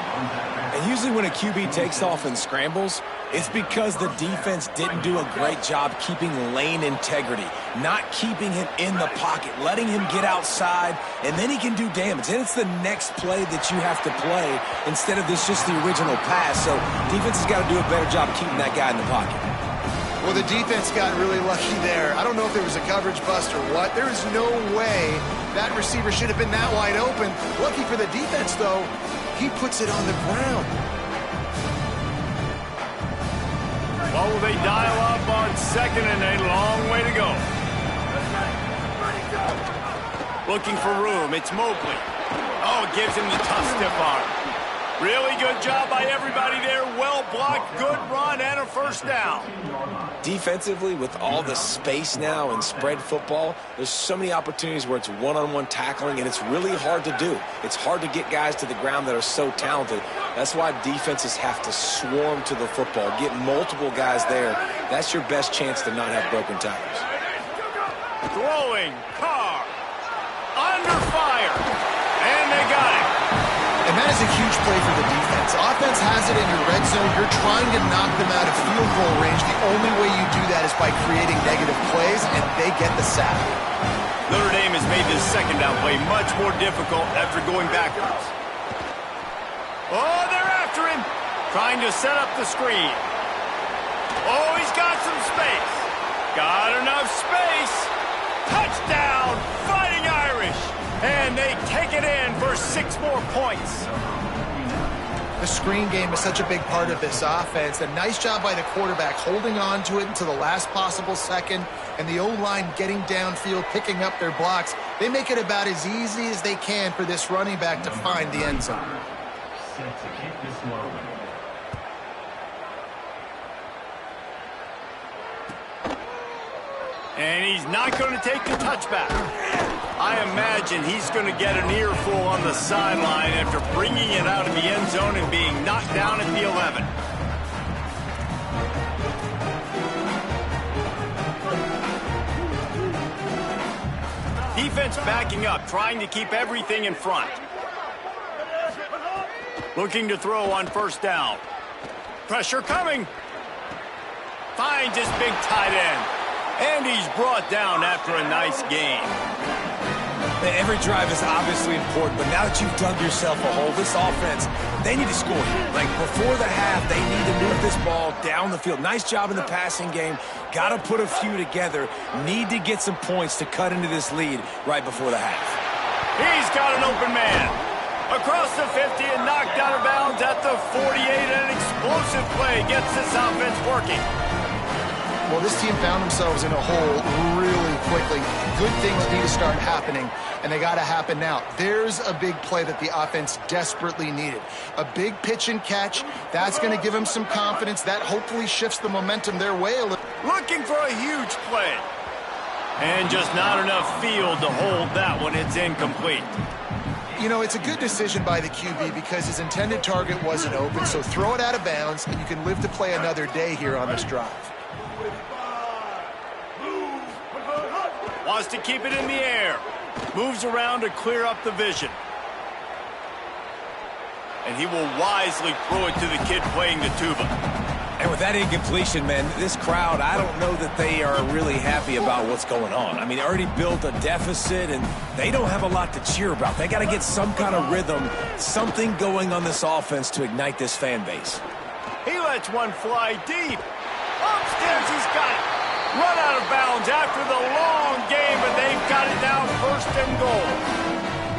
And usually when a QB takes off and scrambles, it's because the defense didn't do a great job keeping lane integrity, not keeping him in the pocket, letting him get outside, and then he can do damage. And it's the next play that you have to play instead of this just the original pass. So defense has got to do a better job keeping that guy in the pocket. Well, the defense got really lucky there. I don't know if there was a coverage bust or what. There is no way that receiver should have been that wide open. Lucky for the defense, though, he puts it on the ground. Well, will they dial up on second and a long way to go? Looking for room. It's Mobley. Oh, it gives him the tough stiff arm. Really good job by everybody there. Well blocked, good run, and a first down. Defensively, with all the space now and spread football, there's so many opportunities where it's one-on-one tackling, and it's really hard to do. It's hard to get guys to the ground that are so talented. That's why defenses have to swarm to the football, get multiple guys there. That's your best chance to not have broken tackles. Throwing, Carr, under fire, and they got it. And that is a huge play for the defense. Offense has it in your red zone. You're trying to knock them out of field goal range. The only way you do that is by creating negative plays, and they get the sack. Notre Dame has made this second down play much more difficult after going backwards. Oh, they're after him. Trying to set up the screen. Oh, he's got some space. Got enough space. Touchdown, Fighting Irish. And they take it in for 6 more points. The screen game is such a big part of this offense. A nice job by the quarterback holding on to it until the last possible second, and the O-line getting downfield, picking up their blocks. They make it about as easy as they can for this running back to find the end zone. Set to kick this one. And he's not going to take the touchback. I imagine he's going to get an earful on the sideline after bringing it out of the end zone and being knocked down at the 11. Defense backing up, trying to keep everything in front. Looking to throw on first down. Pressure coming. Finds his big tight end. And he's brought down after a nice game. Every drive is obviously important, but now that you've dug yourself a hole, this offense, they need to score here. Like before the half, they need to move this ball down the field. Nice job in the passing game. Got to put a few together. Need to get some points to cut into this lead right before the half. He's got an open man. Across the 50 and knocked out of bounds at the 48. An explosive play gets this offense working. Well, this team found themselves in a hole really quickly. Good things need to start happening, and they got to happen now. There's a big play that the offense desperately needed. A big pitch and catch. That's going to give them some confidence. That hopefully shifts the momentum their way a little. Looking for a huge play. And just not enough field to hold that one. It's incomplete. You know, it's a good decision by the QB because his intended target wasn't open, so throw it out of bounds, and you can live to play another day here on this drive. Wants to keep it in the air. Moves around to clear up the vision. And he will wisely throw it to the kid playing the tuba. And with that incompletion, man, this crowd, I don't know that they are really happy about what's going on. I mean, they already built a deficit, and they don't have a lot to cheer about. They got to get some kind of rhythm, something going on this offense to ignite this fan base. He lets one fly deep. Upstairs, he's got it. Run out of bounds after the long game, but they've got it down 1st and goal.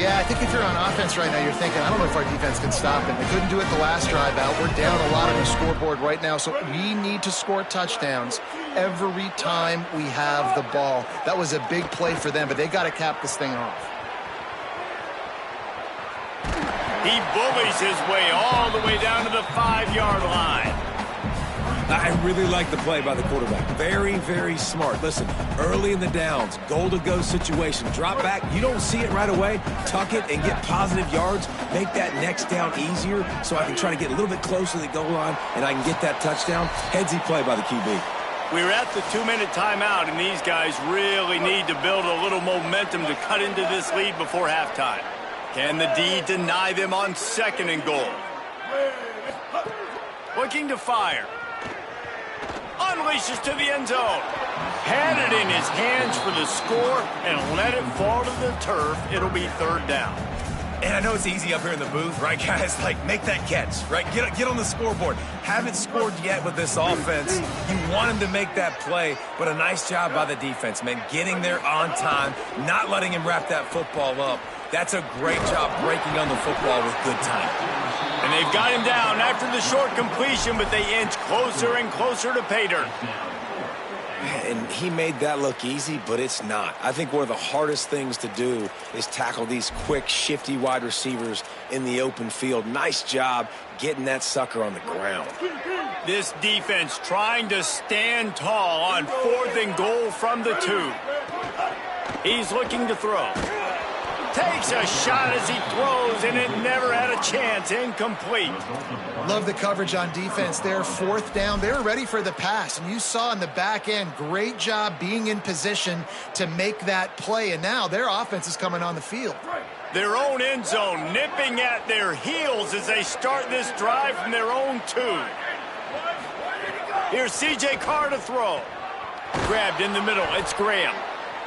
Yeah, I think if you're on offense right now, you're thinking, I don't know if our defense can stop them. They couldn't do it the last drive out. We're down a lot on the scoreboard right now, so we need to score touchdowns every time we have the ball. That was a big play for them, but they got to cap this thing off. He bullies his way all the way down to the 5-yard line. I really like the play by the quarterback. Very, very smart. Listen, early in the downs, goal-to-go situation, drop back. You don't see it right away. Tuck it and get positive yards. Make that next down easier so I can try to get a little bit closer to the goal line and I can get that touchdown. Headsy play by the QB. We're at the 2-minute timeout, and these guys really need to build a little momentum to cut into this lead before halftime. Can the D deny them on 2nd and goal? Looking to fire. Unleashes to the end zone. Had it in his hands for the score and let it fall to the turf. It'll be 3rd down. And I know it's easy up here in the booth, right, guys? Like, make that catch, right? Get on the scoreboard. Haven't scored yet with this offense. You want him to make that play, but a nice job by the defense, man. Getting there on time, not letting him wrap that football up. That's a great job breaking on the football with good time. And they've got him down after the short completion, but they inch closer and closer to pay dirt. And he made that look easy, but it's not. I think one of the hardest things to do is tackle these quick, shifty wide receivers in the open field. Nice job getting that sucker on the ground. This defense trying to stand tall on 4th and goal from the 2. He's looking to throw. Takes a shot as he throws, and it never had a chance. Incomplete. Love the coverage on defense there. 4th down. They were ready for the pass, and you saw in the back end, great job being in position to make that play, and now their offense is coming on the field. Their own end zone nipping at their heels as they start this drive from their own 2. Here's C.J. Carr to throw. Grabbed in the middle. It's Graham.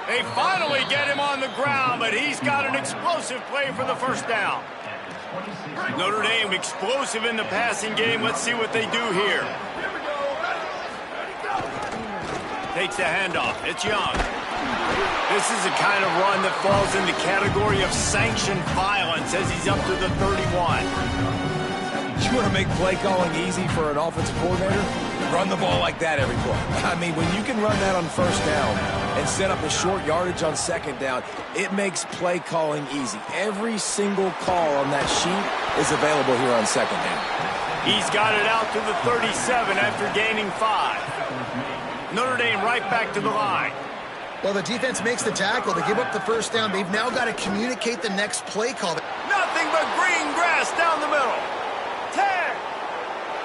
They finally get him on the ground, but he's got an explosive play for the 1st down. Notre Dame explosive in the passing game. Let's see what they do here. Takes the handoff. It's Young. This is the kind of run that falls in the category of sanctioned violence as he's up to the 31. You want to make play calling easy for an offensive coordinator? Run the ball like that every play. I mean, when you can run that on 1st down and set up a short yardage on 2nd down, it makes play calling easy. Every single call on that sheet is available here on 2nd down. He's got it out to the 37 after gaining 5. Notre Dame right back to the line. Well, the defense makes the tackle. They give up the 1st down. They've now got to communicate the next play call. Nothing but green grass down the middle. 10.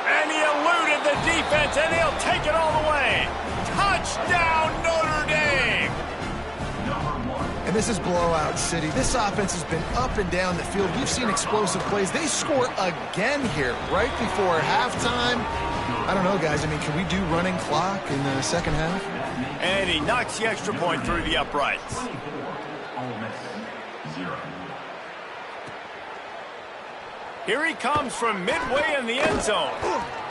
And he eluded the defense, and he'll take it all the way. Touchdown, Notre Dame. And this is blowout city. This offense has been up and down the field. We've seen explosive plays. They score again here right before halftime. I don't know, guys. I mean, can we do running clock in the 2nd half? And he knocks the extra point through the uprights. Here he comes from midway in the end zone.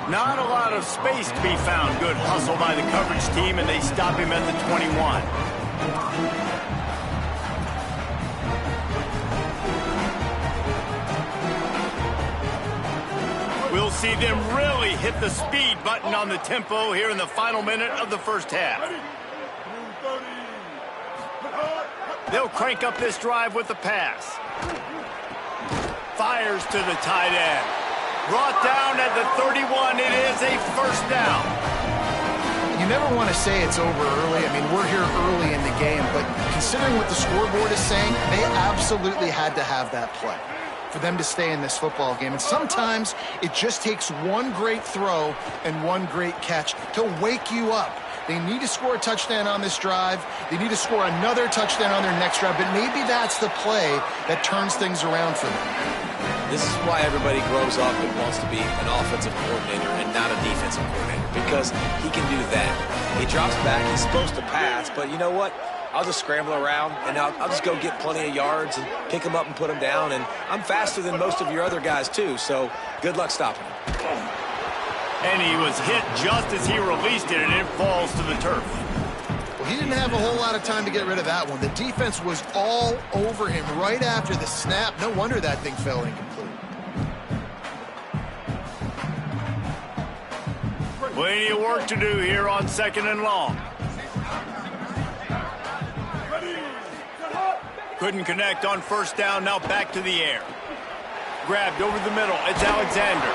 Not a lot of space to be found. Good hustle by the coverage team, and they stop him at the 21. We'll see them really hit the speed button on the tempo here in the final minute of the 1st half. They'll crank up this drive with the pass. Fires to the tight end. Brought down at the 31. It is a 1st down. You never want to say it's over early. I mean, we're here early in the game, but considering what the scoreboard is saying, they absolutely had to have that play for them to stay in this football game. And sometimes it just takes one great throw and one great catch to wake you up. They need to score a touchdown on this drive. They need to score another touchdown on their next drive, but maybe that's the play that turns things around for them. This is why everybody grows up and wants to be an offensive coordinator and not a defensive coordinator, because he can do that. He drops back, he's supposed to pass, but you know what? I'll just scramble around, and I'll just go get plenty of yards and pick them up and put them down, and I'm faster than most of your other guys, too, so good luck stopping him. And he was hit just as he released it, and it falls to the turf. Well, he didn't have a whole lot of time to get rid of that one. The defense was all over him right after the snap. No wonder that thing fell incomplete. Plenty of work to do here on 2nd and long. Couldn't connect on 1st down, now back to the air. Grabbed over the middle, it's Alexander.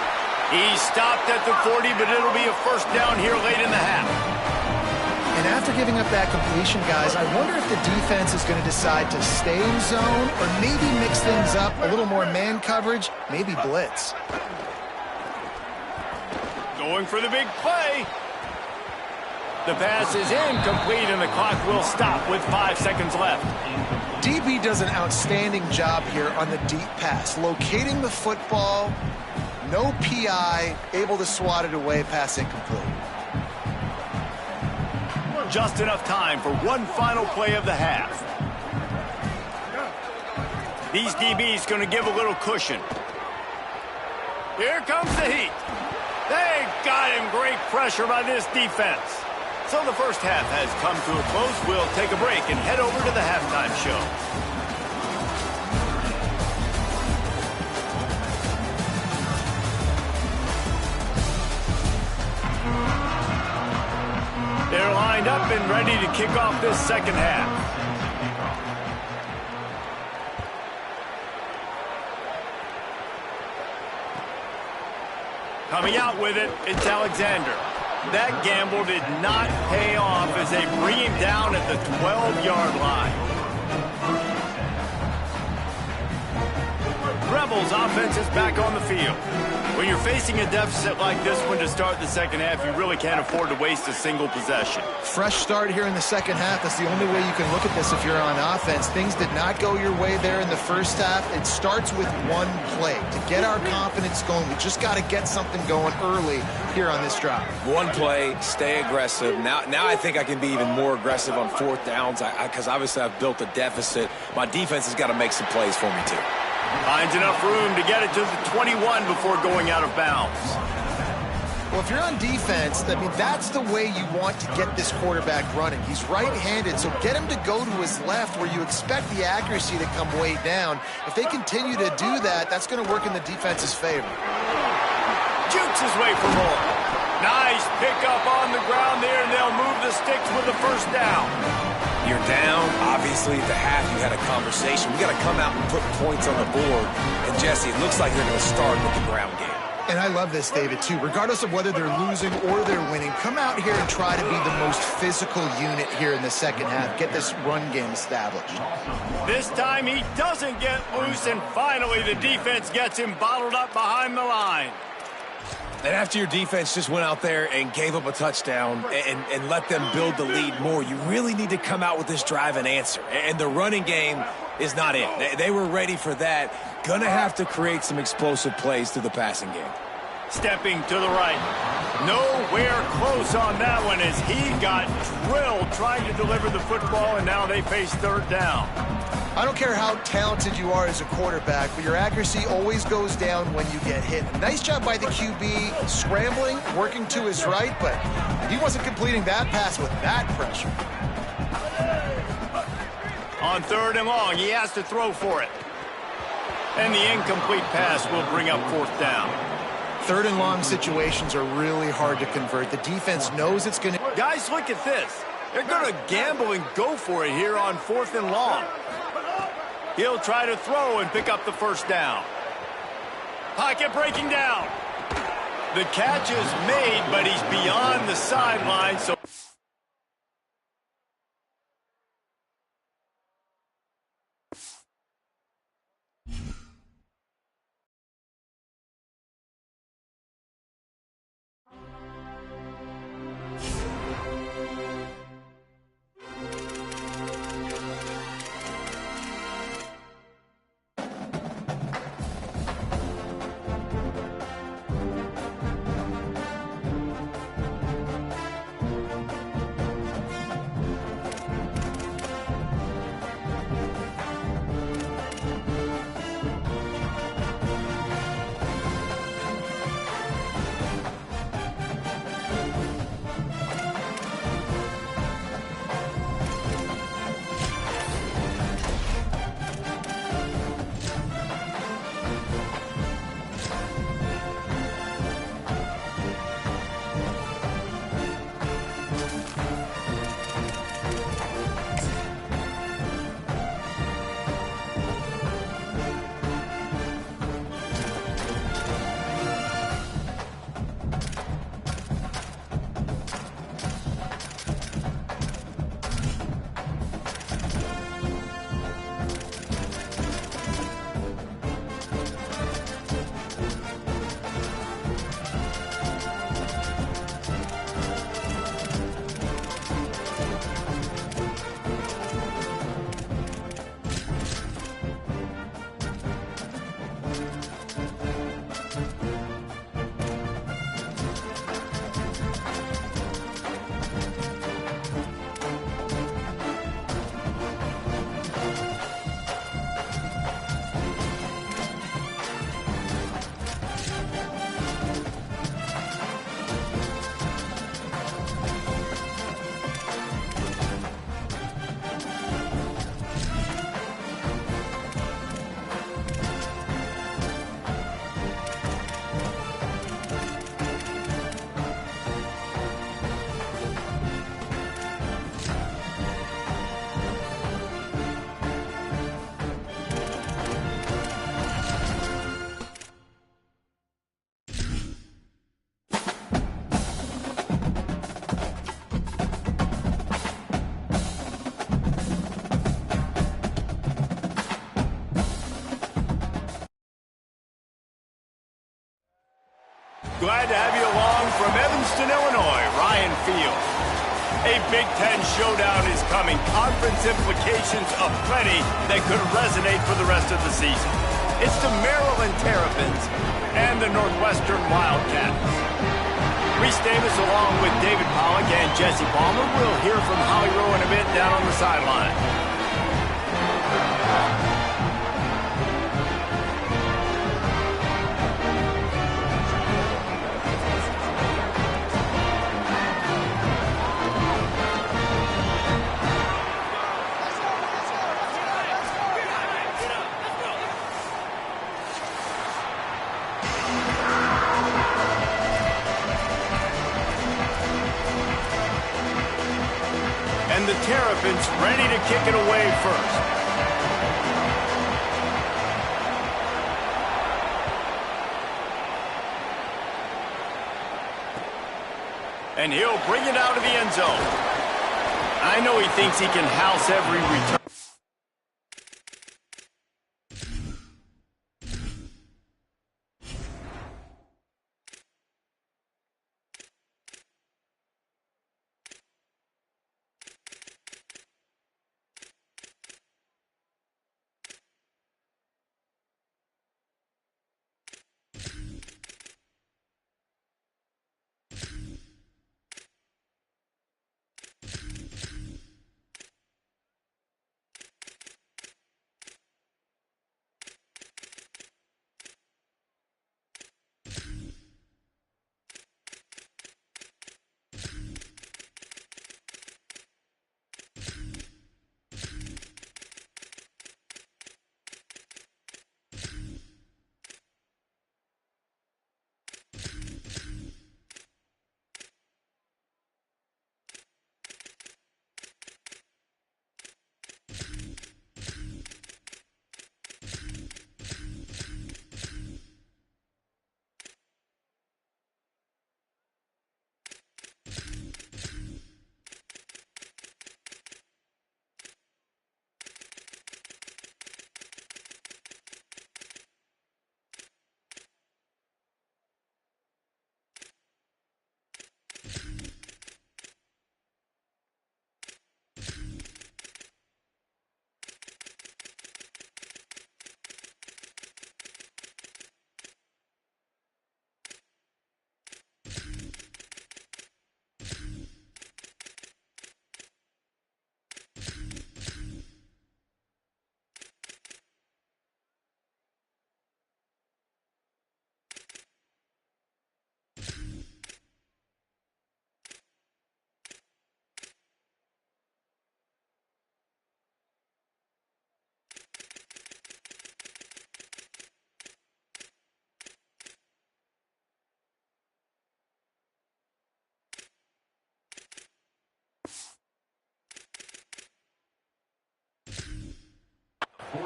He stopped at the 40, but it'll be a first down here late in the half. And after giving up that completion, guys, I wonder if the defense is going to decide to stay in zone or maybe mix things up, a little more man coverage, maybe blitz. Going for the big play. The pass is incomplete, and the clock will stop with 5 seconds left. DB does an outstanding job here on the deep pass, locating the football, no PI, able to swat it away, pass incomplete. Just enough time for one final play of the half. These DBs going to give a little cushion. Here comes the heat. They got him. Great pressure by this defense. So the first half has come to a close. We'll take a break and head over to the halftime show. They're lined up and ready to kick off this second half. Coming out with it, it's Alexander. That gamble did not pay off as they bring him down at the 12-yard line. Rebels offense is back on the field. When you're facing a deficit like this one to start the second half, you really can't afford to waste a single possession. Fresh start here in the second half. That's the only way you can look at this if you're on offense. Things did not go your way there in the first half. It starts with one play. To get our confidence going, we just got to get something going early here on this drive. One play, stay aggressive. Now I think I can be even more aggressive on fourth downs because obviously I've built a deficit. My defense has got to make some plays for me too. Finds enough room to get it to the 21 before going out of bounds. Well, if you're on defense, I mean, that's the way you want to get this quarterback running. He's right-handed, so get him to go to his left where you expect the accuracy to come way down. If they continue to do that, that's going to work in the defense's favor. Jukes his way for more. Nice pickup on the ground there, and they'll move the sticks with the first down. You're down. Obviously, at the half, you had a conversation. We got to come out and put points on the board. And, Jesse, it looks like they're going to start with the ground game. And I love this, David, too. Regardless of whether they're losing or they're winning, come out here and try to be the most physical unit here in the second half. Get this run game established. This time he doesn't get loose, and finally the defense gets him bottled up behind the line. And after your defense just went out there and gave up a touchdown and let them build the lead more, you really need to come out with this drive and answer. And the running game is not it. They were ready for that. Gonna have to create some explosive plays through the passing game. Stepping to the right. Nowhere close on that one as he got drilled trying to deliver the football, and now they face third down. I don't care how talented you are as a quarterback, but your accuracy always goes down when you get hit. Nice job by the QB scrambling, working to his right, but he wasn't completing that pass with that pressure. On third and long, he has to throw for it. And the incomplete pass will bring up fourth down. Third and long situations are really hard to convert. The defense knows it's going to... Guys, look at this. They're going to gamble and go for it here on fourth and long. He'll try to throw and pick up the first down. Pocket breaking down. The catch is made, but he's beyond the sideline, so... Glad to have you along from Evanston, Illinois, Ryan Field. A Big Ten showdown is coming. Conference implications aplenty that could resonate for the rest of the season. It's the Maryland Terrapins and the Northwestern Wildcats. Reese Davis along with David Pollack and Jesse Palmer. We'll hear from Holly Rowe in a bit down on the sideline. And the Terrapins ready to kick it away first. And he'll bring it out of the end zone. I know he thinks he can house every return.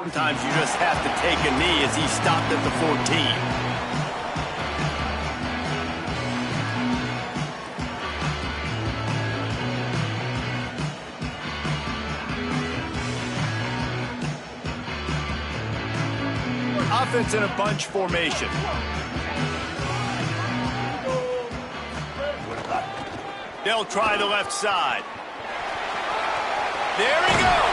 Sometimes you just have to take a knee as he stopped at the 14. Offense in a bunch formation. They'll try the left side. There he goes.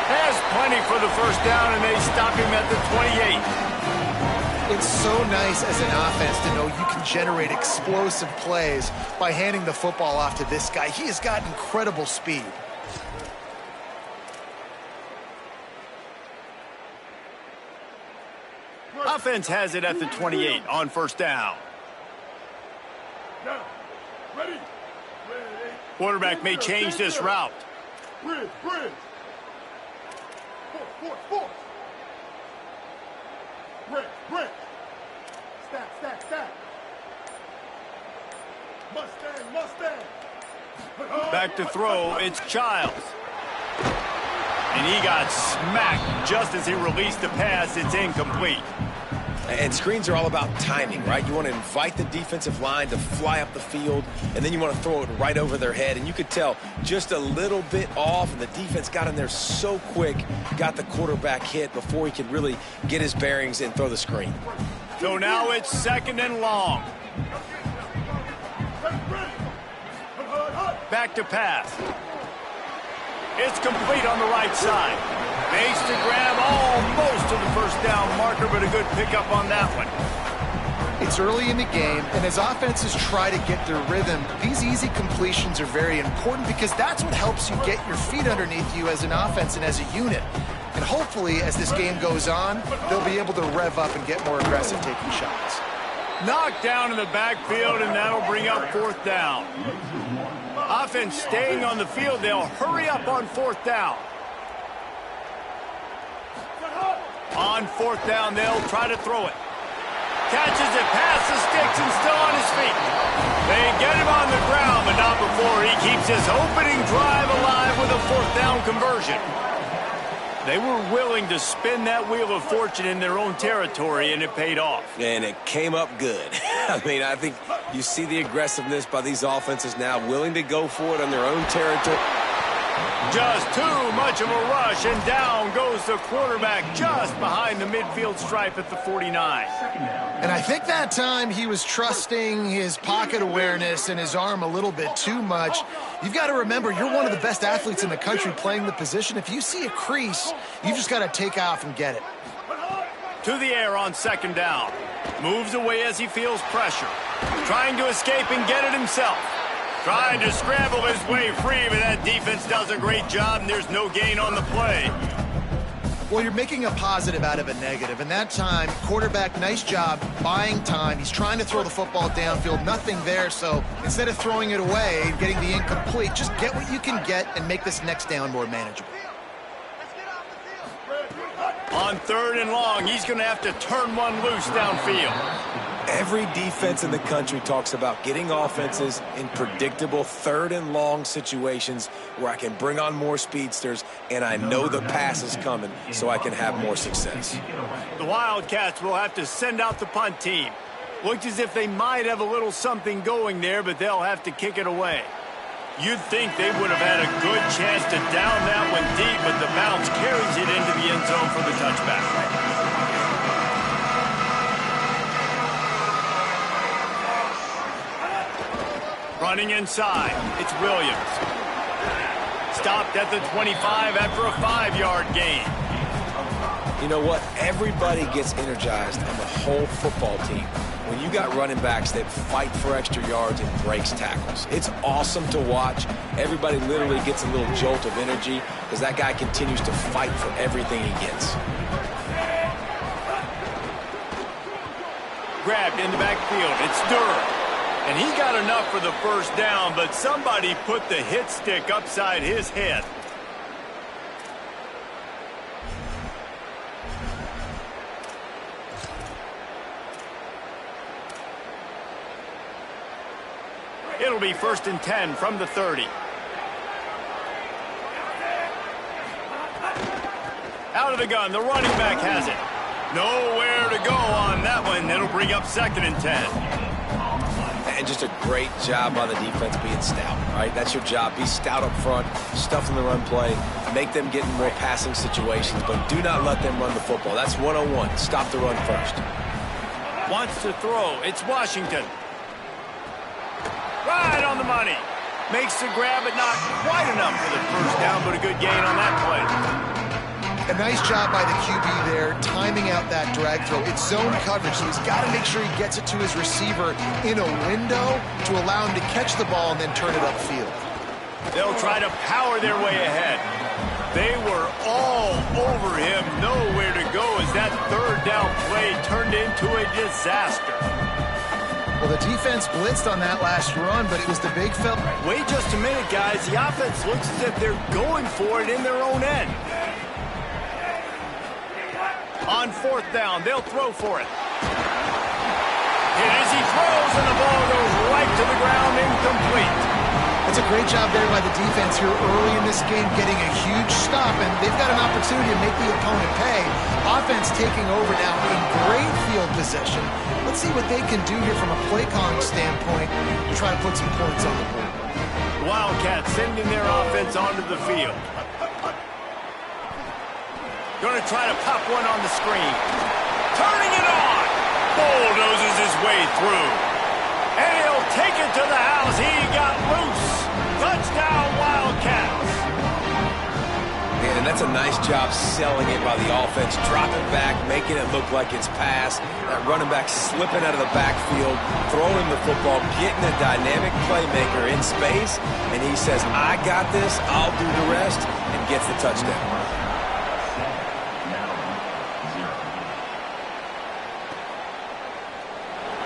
Has plenty for the first down, and they stop him at the 28. It's so nice as an offense to know you can generate explosive plays by handing the football off to this guy. He has got incredible speed. Offense has it at the 28 on first down. Quarterback may change this route. Bridge. Force. Bridge. Stack. Mustang. Back to throw, it's Childs. And he got smacked just as he released the pass. It's incomplete. And screens are all about timing, right? You want to invite the defensive line to fly up the field, and then you want to throw it right over their head. And you could tell just a little bit off, and the defense got in there so quick, got the quarterback hit before he could really get his bearings and throw the screen. So now it's 2nd and long. Back to pass. It's complete on the right side. Makes the grab almost to the first down marker, but a good pickup on that one. It's early in the game, and as offenses try to get their rhythm, these easy completions are very important because that's what helps you get your feet underneath you as an offense and as a unit. And hopefully, as this game goes on, they'll be able to rev up and get more aggressive taking shots. Knocked down in the backfield, and that'll bring up fourth down. Offense staying on the field. They'll hurry up on fourth down. On fourth down, they'll try to throw it. Catches it past the sticks and still on his feet. They get him on the ground, but not before he keeps his opening drive alive with a fourth down conversion. They were willing to spin that wheel of fortune in their own territory, and it paid off. And it came up good. I mean, I think you see the aggressiveness by these offenses now, willing to go for it on their own territory. Just too much of a rush, and down goes the quarterback just behind the midfield stripe at the 49. And I think that time he was trusting his pocket awareness and his arm a little bit too much. You've got to remember, you're one of the best athletes in the country playing the position. If you see a crease, you've just got to take off and get it. To the air on second down. Moves away as he feels pressure. Trying to escape and get it himself. Trying to scramble his way free, but that defense does a great job, and there's no gain on the play. Well, you're making a positive out of a negative, and that time, quarterback, nice job buying time. He's trying to throw the football downfield, nothing there, so instead of throwing it away and getting the incomplete, just get what you can get and make this next down more manageable. On third and long, he's going to have to turn one loose downfield. Every defense in the country talks about getting offenses in predictable third and long situations where I can bring on more speedsters and I know the pass is coming so I can have more success. The Wildcats will have to send out the punt team. Looks as if they might have a little something going there, but they'll have to kick it away. You'd think they would have had a good chance to down that one deep, but the bounce carries it into the end zone for the touchback. Running inside, it's Williams. Stopped at the 25 after a 5-yard gain. You know what? Everybody gets energized on the whole football team when you got running backs that fight for extra yards and breaks tackles. It's awesome to watch. Everybody literally gets a little jolt of energy because that guy continues to fight for everything he gets. Grabbed in the backfield, it's Durham. And he got enough for the first down, but somebody put the hit stick upside his head. It'll be 1st and 10 from the 30. Out of the gun, the running back has it. Nowhere to go on that one. It'll bring up 2nd and 10. And just a great job by the defense being stout, right? That's your job. Be stout up front, stuff in the run play, make them get in more passing situations, but do not let them run the football. That's 101. Stop the run first. Wants to throw. It's Washington. Right on the money. Makes the grab, but not quite enough for the first down, but a good gain on that play. A nice job by the QB there, timing out that drag throw. It's zone coverage, so he's got to make sure he gets it to his receiver in a window to allow him to catch the ball and then turn it upfield. They'll try to power their way ahead. They were all over him, nowhere to go as that third down play turned into a disaster. Well, the defense blitzed on that last run, but it was the big fella. Wait just a minute, guys. The offense looks as if they're going for it in their own end. On 4th down, they'll throw for it. Hit as he throws, and the ball goes right to the ground, incomplete. That's a great job there by the defense here early in this game, getting a huge stop, and they've got an opportunity to make the opponent pay. Offense taking over now in great field possession. Let's see what they can do here from a play calling standpoint to try to put some points on the board. Wildcats sending their offense onto the field. Going to try to pop one on the screen. Turning it on. Bulldozes his way through. take it to the house. He got loose. Touchdown, Wildcats. And that's a nice job selling it by the offense, dropping back, making it look like it's pass. That running back slipping out of the backfield, throwing the football, getting a dynamic playmaker in space, and he says, I got this, I'll do the rest, and gets the touchdown.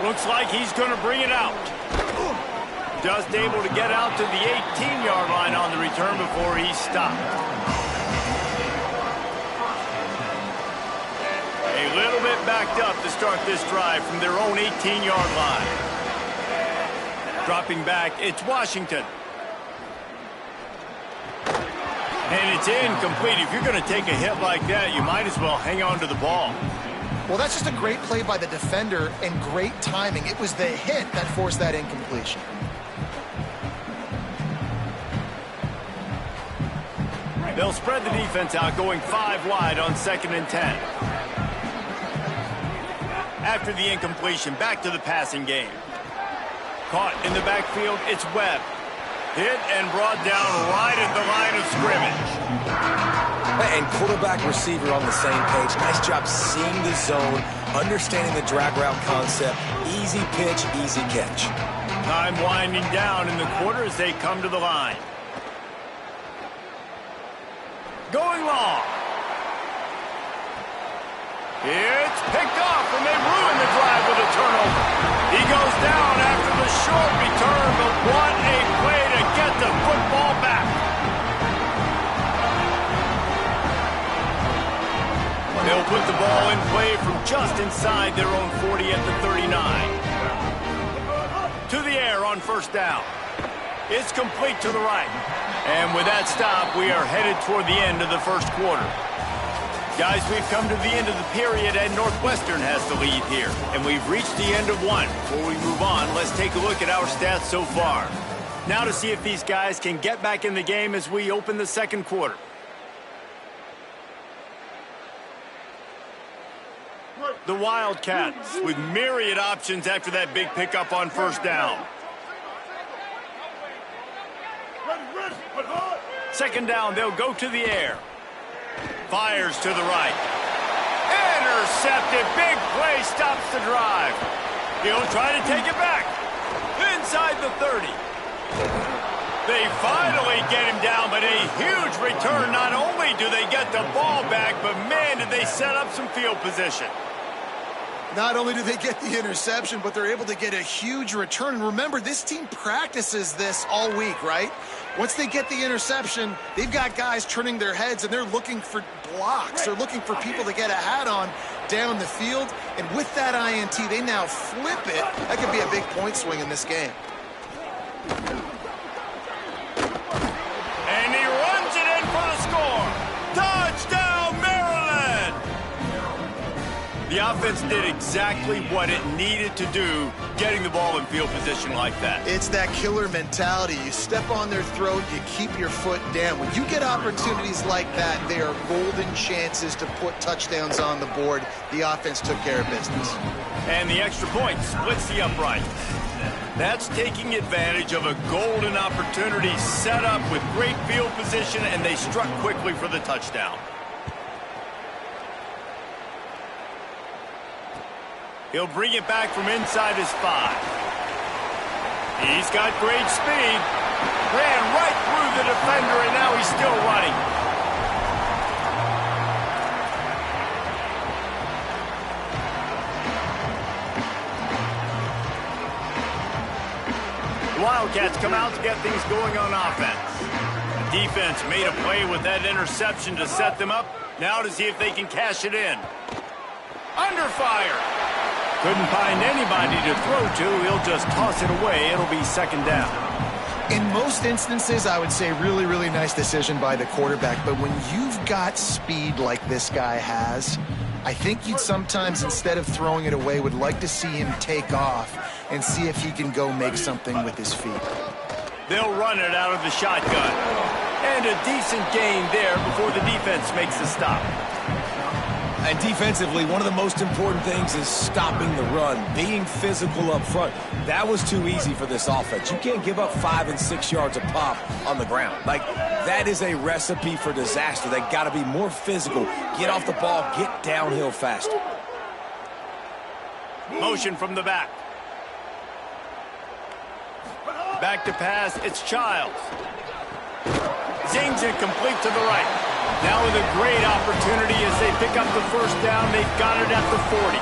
Looks like he's going to bring it out. Just able to get out to the 18-yard line on the return before he stopped. A little bit backed up to start this drive from their own 18-yard line. Dropping back, it's Washington. And it's incomplete. If you're going to take a hit like that, you might as well hang on to the ball. Well, that's just a great play by the defender and great timing. It was the hit that forced that incompletion. They'll spread the defense out, going 5 wide on 2nd and 10. After the incompletion, back to the passing game. Caught in the backfield, it's Webb. Hit and brought down right at the line of scrimmage. And quarterback receiver on the same page. Nice job seeing the zone, understanding the drag route concept. Easy pitch, easy catch. Time winding down in the quarter as they come to the line. Going long. It's picked off, and they ruin the drive with a turnover. He goes down after the short return, but what a play to get the football back. They'll put the ball in play from just inside their own 40 at the 39. To the air on 1st down. It's complete to the right. And with that stop, we are headed toward the end of the 1st quarter. Guys, we've come to the end of the period, and Northwestern has the lead here. And we've reached the end of one. Before we move on, let's take a look at our stats so far. Now to see if these guys can get back in the game as we open the 2nd quarter. The Wildcats with myriad options after that big pickup on 1st down. 2nd down, they'll go to the air. Fires to the right. Intercepted. Big play stops the drive. He'll try to take it back. Inside the 30. They finally get him down, but a huge return. Not only do they get the ball back, but man, did they set up some field position. Not only do they get the interception, but they're able to get a huge return. And remember, this team practices this all week, right? Once they get the interception, they've got guys turning their heads, and they're looking for blocks. They're looking for people to get a hat on down the field. And with that INT, they now flip it. That could be a big point swing in this game. And he runs it in for the score. Touchdown, Maryland! The offense did exactly what it needed to do, getting the ball in field position like that. It's that killer mentality. You step on their throat, you keep your foot down. When you get opportunities like that, they are golden chances to put touchdowns on the board. The offense took care of business. And the extra point splits the upright. That's taking advantage of a golden opportunity set up with great field position, and they struck quickly for the touchdown. He'll bring it back from inside his 5. He's got great speed. Ran right through the defender, and now he's still running. The Wildcats come out to get things going on offense. The defense made a play with that interception to set them up. Now to see if they can cash it in. Under fire. Couldn't find anybody to throw to. He'll just toss it away. It'll be 2nd down. In most instances, I would say really, really nice decision by the quarterback. But when you've got speed like this guy has, I think you'd sometimes, instead of throwing it away, would like to see him take off and see if he can go make something with his feet. They'll run it out of the shotgun. And a decent gain there before the defense makes the stop. And defensively, one of the most important things is stopping the run, being physical up front. That was too easy for this offense. You can't give up 5 and 6 yards a pop on the ground. Like, that is a recipe for disaster. They got to be more physical, get off the ball, get downhill faster. Motion from the back. Back to pass, it's Childs. Zings it complete to the right. Now with a great opportunity as they pick up the first down. They've got it at the 40.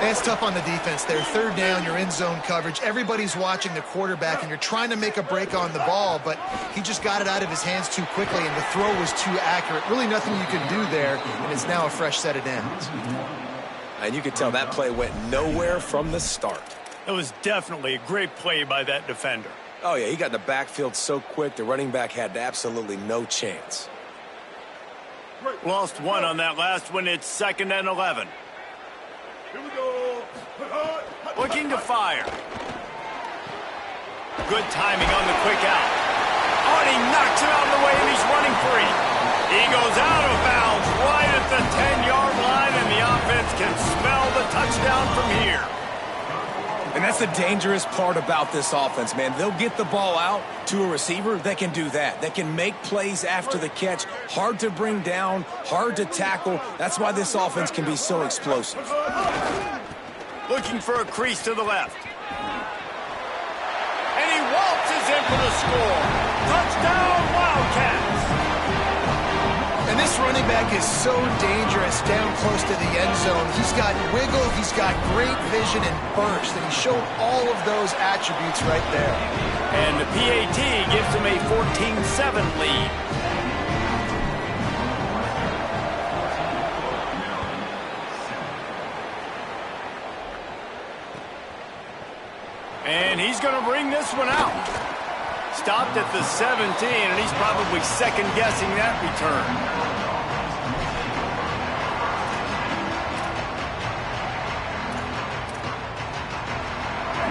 And it's tough on the defense there. Third down, you're in zone coverage. Everybody's watching the quarterback, and you're trying to make a break on the ball, but he just got it out of his hands too quickly, and the throw was too accurate. Really nothing you can do there, and it's now a fresh set of downs. And you could tell that play went nowhere from the start. It was definitely a great play by that defender. Oh, yeah, he got in the backfield so quick, the running back had absolutely no chance. Lost one on that last one. It's 2nd and 11. Here we go. Looking to fire. Good timing on the quick out. Oh, and he knocks it out of the way, and he's running free. He goes out of bounds right at the 10-yard line, and the offense can smell the touchdown from here. And that's the dangerous part about this offense, man. They'll get the ball out to a receiver that can do that. That can make plays after the catch. Hard to bring down, hard to tackle. That's why this offense can be so explosive. Looking for a crease to the left. And he waltzes in for the score. Touchdown, Wildcats. And this running back is so dangerous down close to the end zone. He's got wiggle, he's got great vision and burst, and he showed all of those attributes right there. And the PAT gives him a 14-7 lead. And he's going to bring this one out. Stopped at the 17, and he's probably second-guessing that return.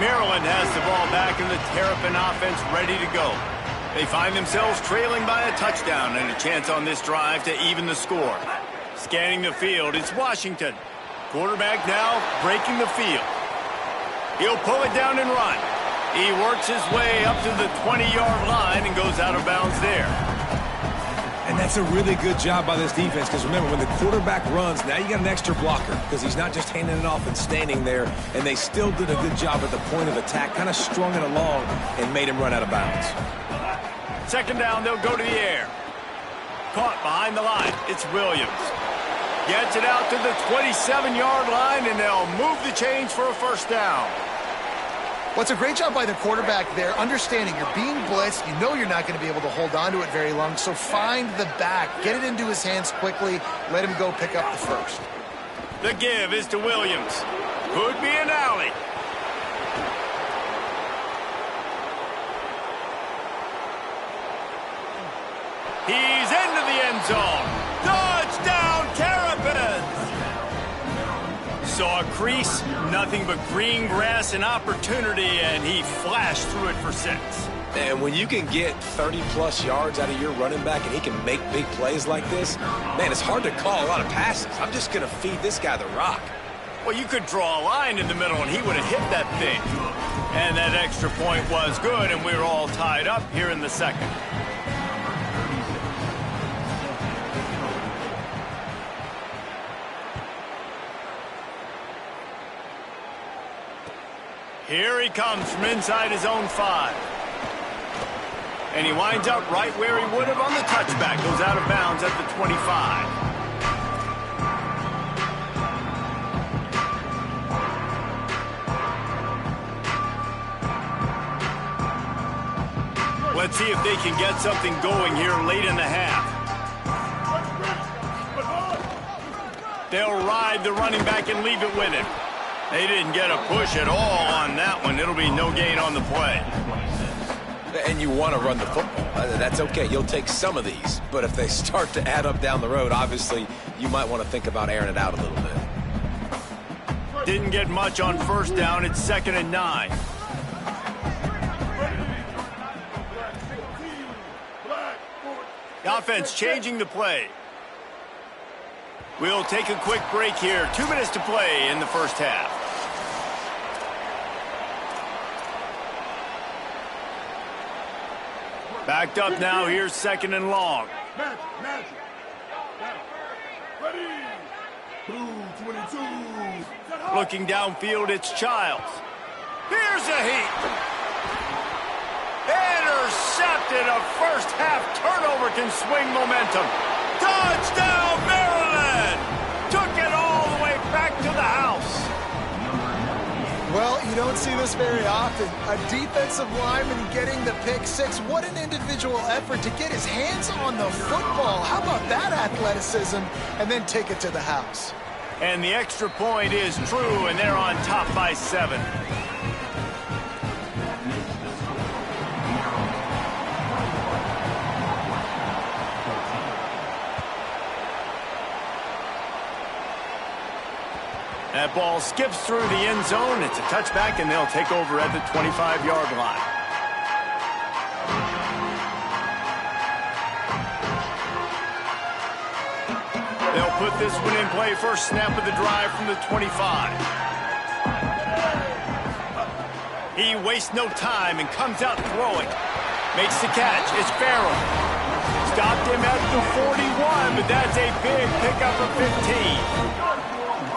Maryland has the ball back, and the Terrapin offense ready to go. They find themselves trailing by a touchdown and a chance on this drive to even the score. Scanning the field, it's Washington. Quarterback now breaking the field. He'll pull it down and run. He works his way up to the 20-yard line and goes out of bounds there. And that's a really good job by this defense, because remember, when the quarterback runs, now you got an extra blocker, because he's not just handing it off and standing there, and they still did a good job at the point of attack, kind of strung it along and made him run out of bounds. 2nd down, they'll go to the air. Caught behind the line, it's Williams. Gets it out to the 27-yard line, and they'll move the chains for a first down. Well, it's a great job by the quarterback there, understanding you're being blitzed. You know you're not going to be able to hold on to it very long, so find the back. Get it into his hands quickly. Let him go pick up the first. The give is to Williams. Could be an alley. He's into the end zone. Touchdown, Terrapins! Saw a crease, nothing but green grass and opportunity, and he flashed through it for 6. And when you can get 30-plus yards out of your running back and he can make big plays like this, man, it's hard to call a lot of passes. I'm just going to feed this guy the rock. Well, you could draw a line in the middle, and he would have hit that thing. And that extra point was good, and we're all tied up here in the second. Here he comes from inside his own 5. And he winds up right where he would have on the touchback. Goes out of bounds at the 25. Let's see if they can get something going here late in the half. They'll ride the running back and leave it with him. They didn't get a push at all on that one. It'll be no gain on the play. And you want to run the football. That's okay. You'll take some of these. But if they start to add up down the road, obviously, you might want to think about airing it out a little bit. Didn't get much on first down. It's 2nd and 9. The offense changing the play. We'll take a quick break here. 2 minutes to play in the first half. Backed up now. Here's 2nd and long. Match. Ready. Blue 22. Looking downfield, it's Childs. Here's a heat. Intercepted. A first half turnover can swing momentum. Touchdown, Maryland! Took it all the way back to the house. Well, you don't see this very often. A defensive lineman getting the pick six. What an individual effort to get his hands on the football. How about that athleticism? And then take it to the house. And the extra point is true, and they're on top by 7. That ball skips through the end zone. It's a touchback, and they'll take over at the 25-yard line. They'll put this one in play. First snap of the drive from the 25. He wastes no time and comes out throwing. Makes the catch. It's Farrell. Stopped him at the 41, but that's a big pickup of 15.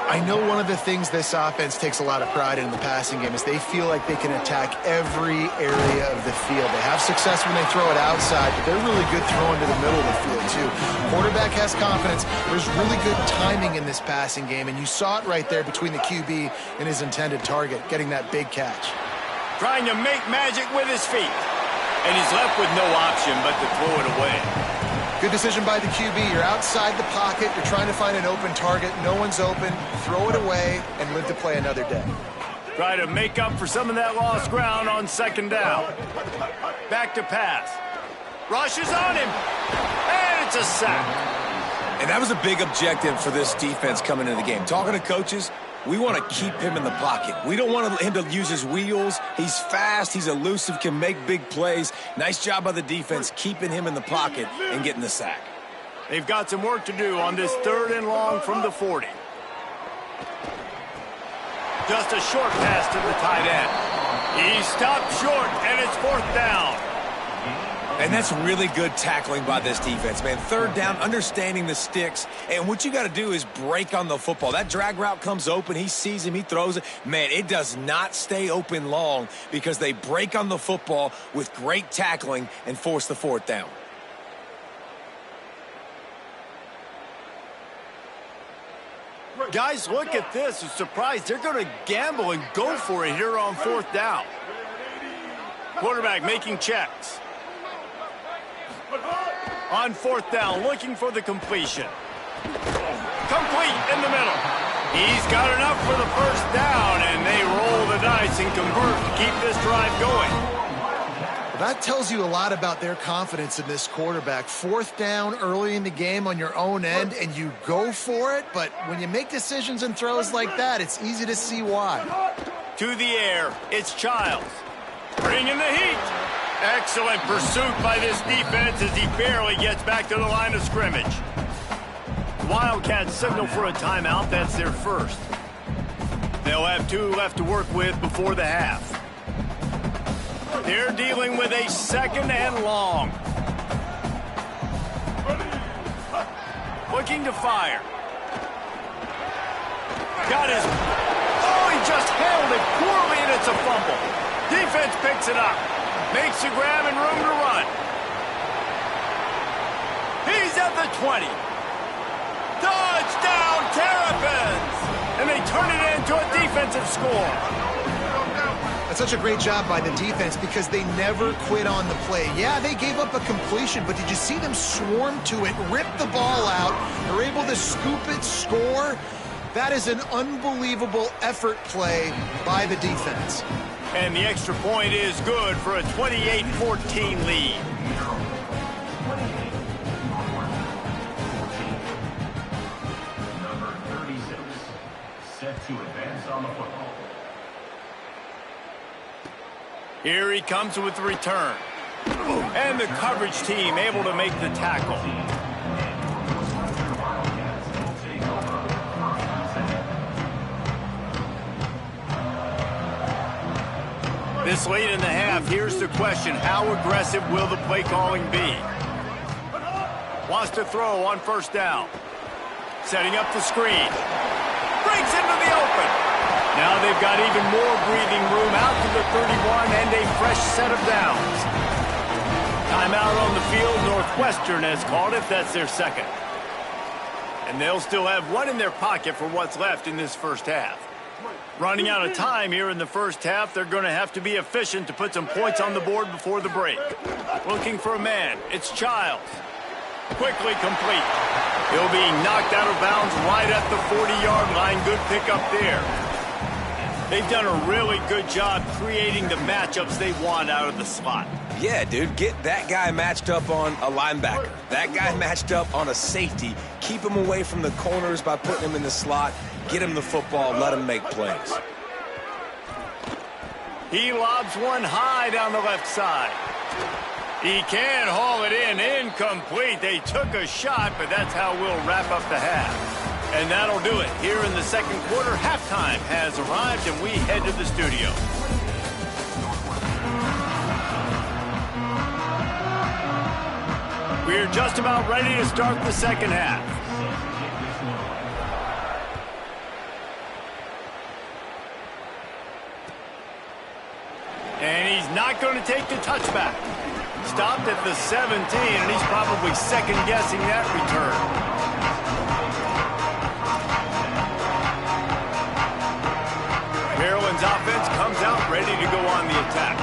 I know one of the things this offense takes a lot of pride in the passing game is they feel like they can attack every area of the field. They have success when they throw it outside, but they're really good throwing to the middle of the field, too. Quarterback has confidence. There's really good timing in this passing game, and you saw it right there between the QB and his intended target, getting that big catch. Trying to make magic with his feet. And he's left with no option but to throw it away. Good decision by the QB. You're outside the pocket. You're trying to find an open target. No one's open. Throw it away and live to play another day. Try to make up for some of that lost ground on 2nd down. Back to pass. Rushes on him. And it's a sack. And that was a big objective for this defense coming into the game. Talking to coaches, we want to keep him in the pocket. We don't want him to use his wheels. He's fast. He's elusive, can make big plays. Nice job by the defense keeping him in the pocket and getting the sack. They've got some work to do on this 3rd and long from the 40. Just a short pass to the tight end. He stopped short, and it's 4th down. And that's really good tackling by this defense, man. 3rd down, understanding the sticks. And what you got to do is break on the football. That drag route comes open. He sees him. He throws it. Man, it does not stay open long because they break on the football with great tackling and force the 4th down. Guys, look at this. I'm surprised they're going to gamble and go for it here on 4th down. Quarterback making checks. On 4th down, looking for the completion. Complete in the middle. He's got enough for the 1st down, and they roll the dice and convert to keep this drive going. Well, that tells you a lot about their confidence in this quarterback. 4th down early in the game on your own end, and you go for it, but when you make decisions and throws like that, it's easy to see why. To the air, it's Childs. Bringing the heat. Excellent pursuit by this defense as he barely gets back to the line of scrimmage. Wildcats signal for a timeout. That's their first. They'll have 2 left to work with before the half. They're dealing with a 2nd and long. Looking to fire. Got his... Oh, he just handled it poorly, and it's a fumble. Defense picks it up. Makes the grab and room to run. He's at the 20. Touchdown, Terrapins! And they turn it into a defensive score. That's such a great job by the defense because they never quit on the play. Yeah, they gave up a completion, but did you see them swarm to it, rip the ball out? They're able to scoop it, score. That is an unbelievable effort play by the defense. And the extra point is good for a 28-14 lead. Number 36, set to advance on the football. Here he comes with the return. And the coverage team able to make the tackle. This late in the half, here's the question. How aggressive will the play calling be? Wants to throw on first down. Setting up the screen. Breaks into the open. Now they've got even more breathing room out to the 31 and a fresh set of downs. Timeout on the field. Northwestern has called it. That's their second. And they'll still have one in their pocket for what's left in this first half. Running out of time here in the first half, they're going to have to be efficient to put some points on the board before the break. Looking for a man. It's Childs. Quickly complete. He'll be knocked out of bounds right at the 40-yard line. Good pickup there. They've done a really good job creating the matchups they want out of the slot. Yeah, dude, get that guy matched up on a linebacker. That guy matched up on a safety. Keep him away from the corners by putting him in the slot. Get him the football, let him make plays. He lobs one high down the left side. He can haul it in. Incomplete. They took a shot, but that's how we'll wrap up the half. And that'll do it. Here in the second quarter, halftime has arrived, and we head to the studio. We're just about ready to start the second half. And he's not going to take the touchback. Stopped at the 17, and he's probably second-guessing that return. Maryland's offense comes out ready to go on the attack.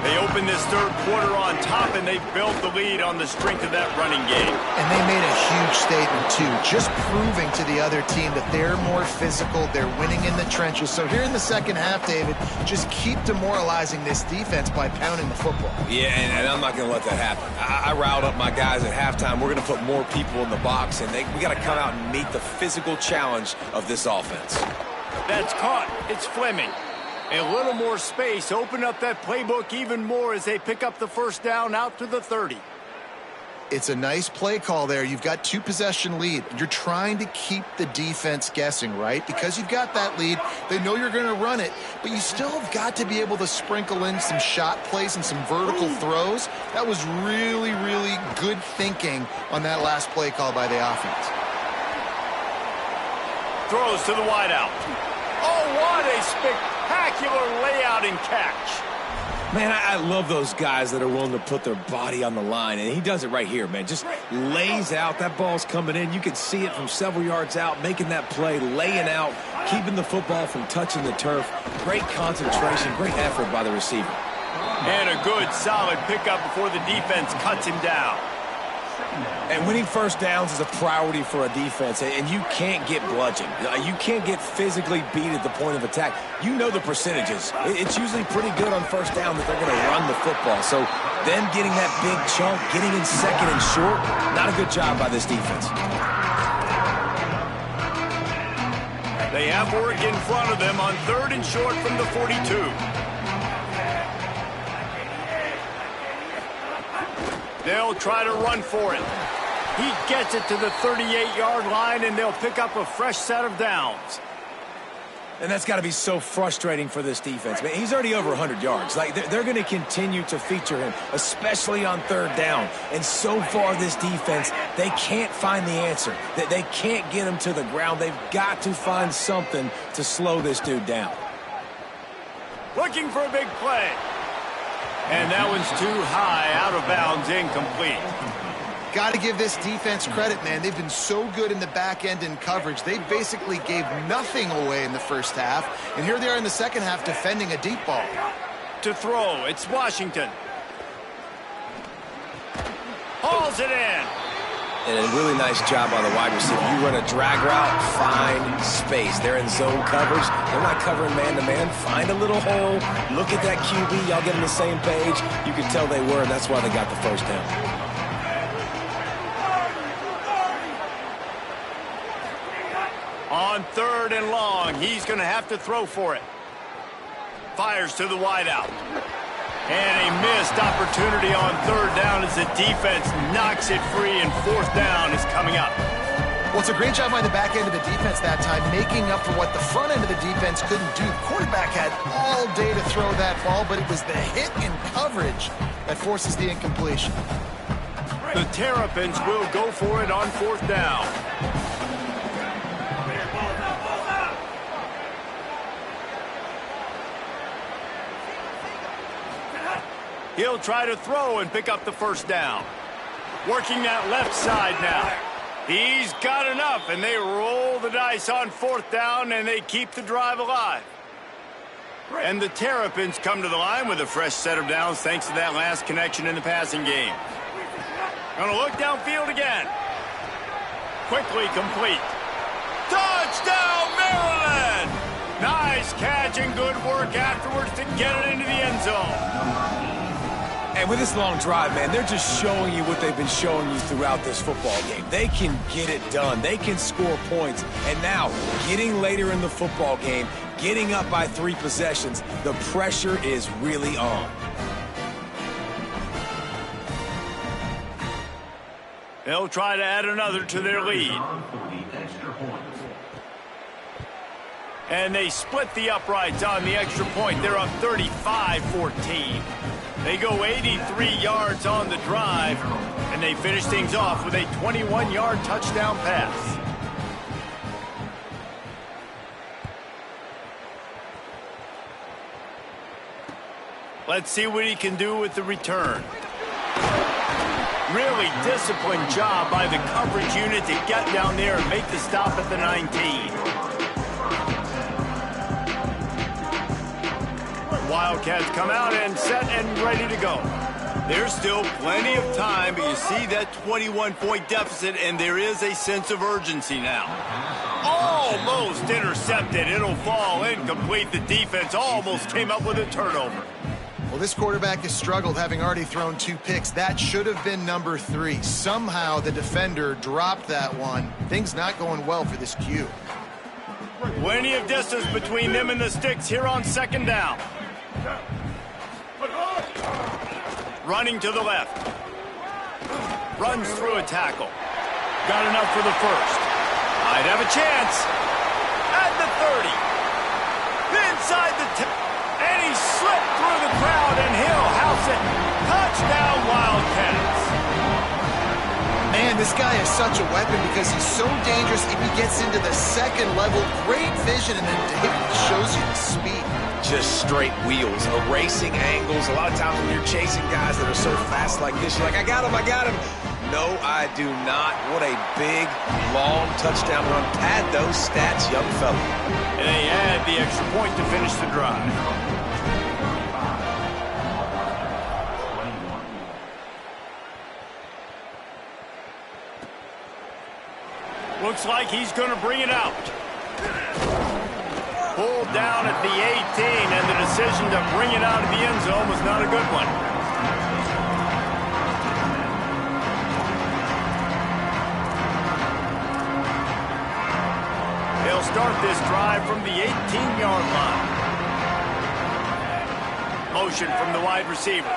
They open this third quarter on top, and they built the lead on the strength of that running game. And they made a huge statement, too, just proving to the other team that they're more physical, they're winning in the trenches. So here in the second half, David, just keep demoralizing this defense by pounding the football. Yeah, and I'm not going to let that happen. I riled up my guys at halftime. We're going to put more people in the box, and we got to come out and meet the physical challenge of this offense. That's caught. It's Fleming. A little more space. Open up that playbook even more as they pick up the first down out to the 30. It's a nice play call there. You've got two-possession lead. You're trying to keep the defense guessing, right? Because you've got that lead, they know you're going to run it, but you still have got to be able to sprinkle in some shot plays and some vertical throws. That was really, really good thinking on that last play call by the offense. Throws to the wideout. Oh, what a spectacular layout and catch. Man, I love those guys that are willing to put their body on the line, and he does it right here, man. Just lays out. That ball's coming in. You can see it from several yards out, making that play, laying out, keeping the football from touching the turf. Great concentration, great effort by the receiver. And a good, solid pickup before the defense cuts him down. And winning first downs is a priority for a defense, and you can't get bludgeoned. You can't get physically beat at the point of attack. You know the percentages. It's usually pretty good on first down that they're going to run the football. So them getting that big chunk, getting in second and short, not a good job by this defense. They have work in front of them on third and short from the 42. They'll try to run for it. He gets it to the 38-yard line, and they'll pick up a fresh set of downs. And that's got to be so frustrating for this defense. Man, he's already over 100 yards. Like, they're going to continue to feature him, especially on third down. And so far, this defense, they can't find the answer. They can't get him to the ground. They've got to find something to slow this dude down. Looking for a big play. And that one's too high, out of bounds, incomplete. Got to give this defense credit, man. They've been so good in the back end in coverage. They basically gave nothing away in the first half. And here they are in the second half defending a deep ball. To throw, it's Washington. Hauls it in. And a really nice job by the wide receiver. You run a drag route, find space. They're in zone coverage. They're not covering man-to-man. Find a little hole. Look at that QB. Y'all get on the same page. You can tell they were, and that's why they got the first down. On third and long, he's going to have to throw for it. Fires to the wideout. And a missed opportunity on third down as the defense knocks it free, and fourth down is coming up. Well, it's a great job by the back end of the defense that time, making up for what the front end of the defense couldn't do. The quarterback had all day to throw that ball, but it was the hit in coverage that forces the incompletion. The Terrapins will go for it on 4th down. He'll try to throw and pick up the 1st down. Working that left side now. He's got enough, and they roll the dice on 4th down, and they keep the drive alive. And the Terrapins come to the line with a fresh set of downs thanks to that last connection in the passing game. Gonna look downfield again. Quickly complete. Touchdown, Maryland! Nice catch and good work afterwards to get it into the end zone. And with this long drive, man, they're just showing you what they've been showing you throughout this football game. They can get it done. They can score points. And now, getting later in the football game, getting up by 3 possessions, the pressure is really on. They'll try to add another to their lead. And they split the uprights on the extra point. They're up 35-14. They go 83 yards on the drive, and they finish things off with a 21-yard touchdown pass. Let's see what he can do with the return. Really disciplined job by the coverage unit to get down there and make the stop at the 19. Wildcats come out and set and ready to go. There's still plenty of time, but you see that 21-point deficit, and there is a sense of urgency now. Almost intercepted. It'll fall incomplete. The defense almost came up with a turnover. Well, this quarterback has struggled, having already thrown 2 picks. That should have been number 3. Somehow the defender dropped that one. Things not going well for this Q. Plenty of distance between them and the sticks here on 2nd down. Running to the left. Runs through a tackle. Got enough for the 1st. Might have a chance. At the 30. Inside the 10. And he slipped through the crowd, and he'll house it. Touchdown, Wildcats. Man, this guy is such a weapon because he's so dangerous if he gets into the 2nd level. Great vision, and then David shows you the speed. Just straight wheels, erasing angles. A lot of times when you're chasing guys that are so fast like this, you're like, I got him, I got him. No, I do not. What a big, long touchdown run. Pad those stats, young fella. And they add the extra point to finish the drive. Looks like he's going to bring it out. Pulled down at the 18, and the decision to bring it out of the end zone was not a good one. They'll start this drive from the 18-yard line. Motion from the wide receiver.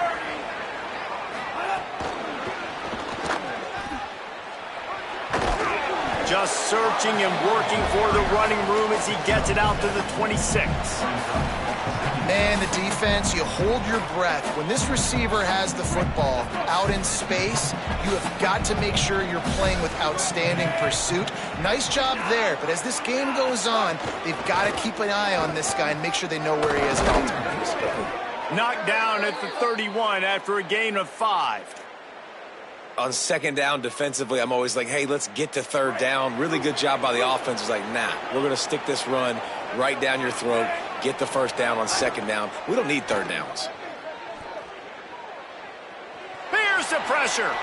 Just searching and working for the running room as he gets it out to the 26. Man, the defense, you hold your breath. When this receiver has the football out in space, you have got to make sure you're playing with outstanding pursuit. Nice job there, but as this game goes on, they've got to keep an eye on this guy and make sure they know where he is at all times. Knocked down at the 31 after a gain of 5. On 2nd down defensively, I'm always like, hey, let's get to 3rd down. Really good job by the offense. It's like, nah, we're going to stick this run right down your throat, get the 1st down on 2nd down. We don't need 3rd downs. Here's the pressure.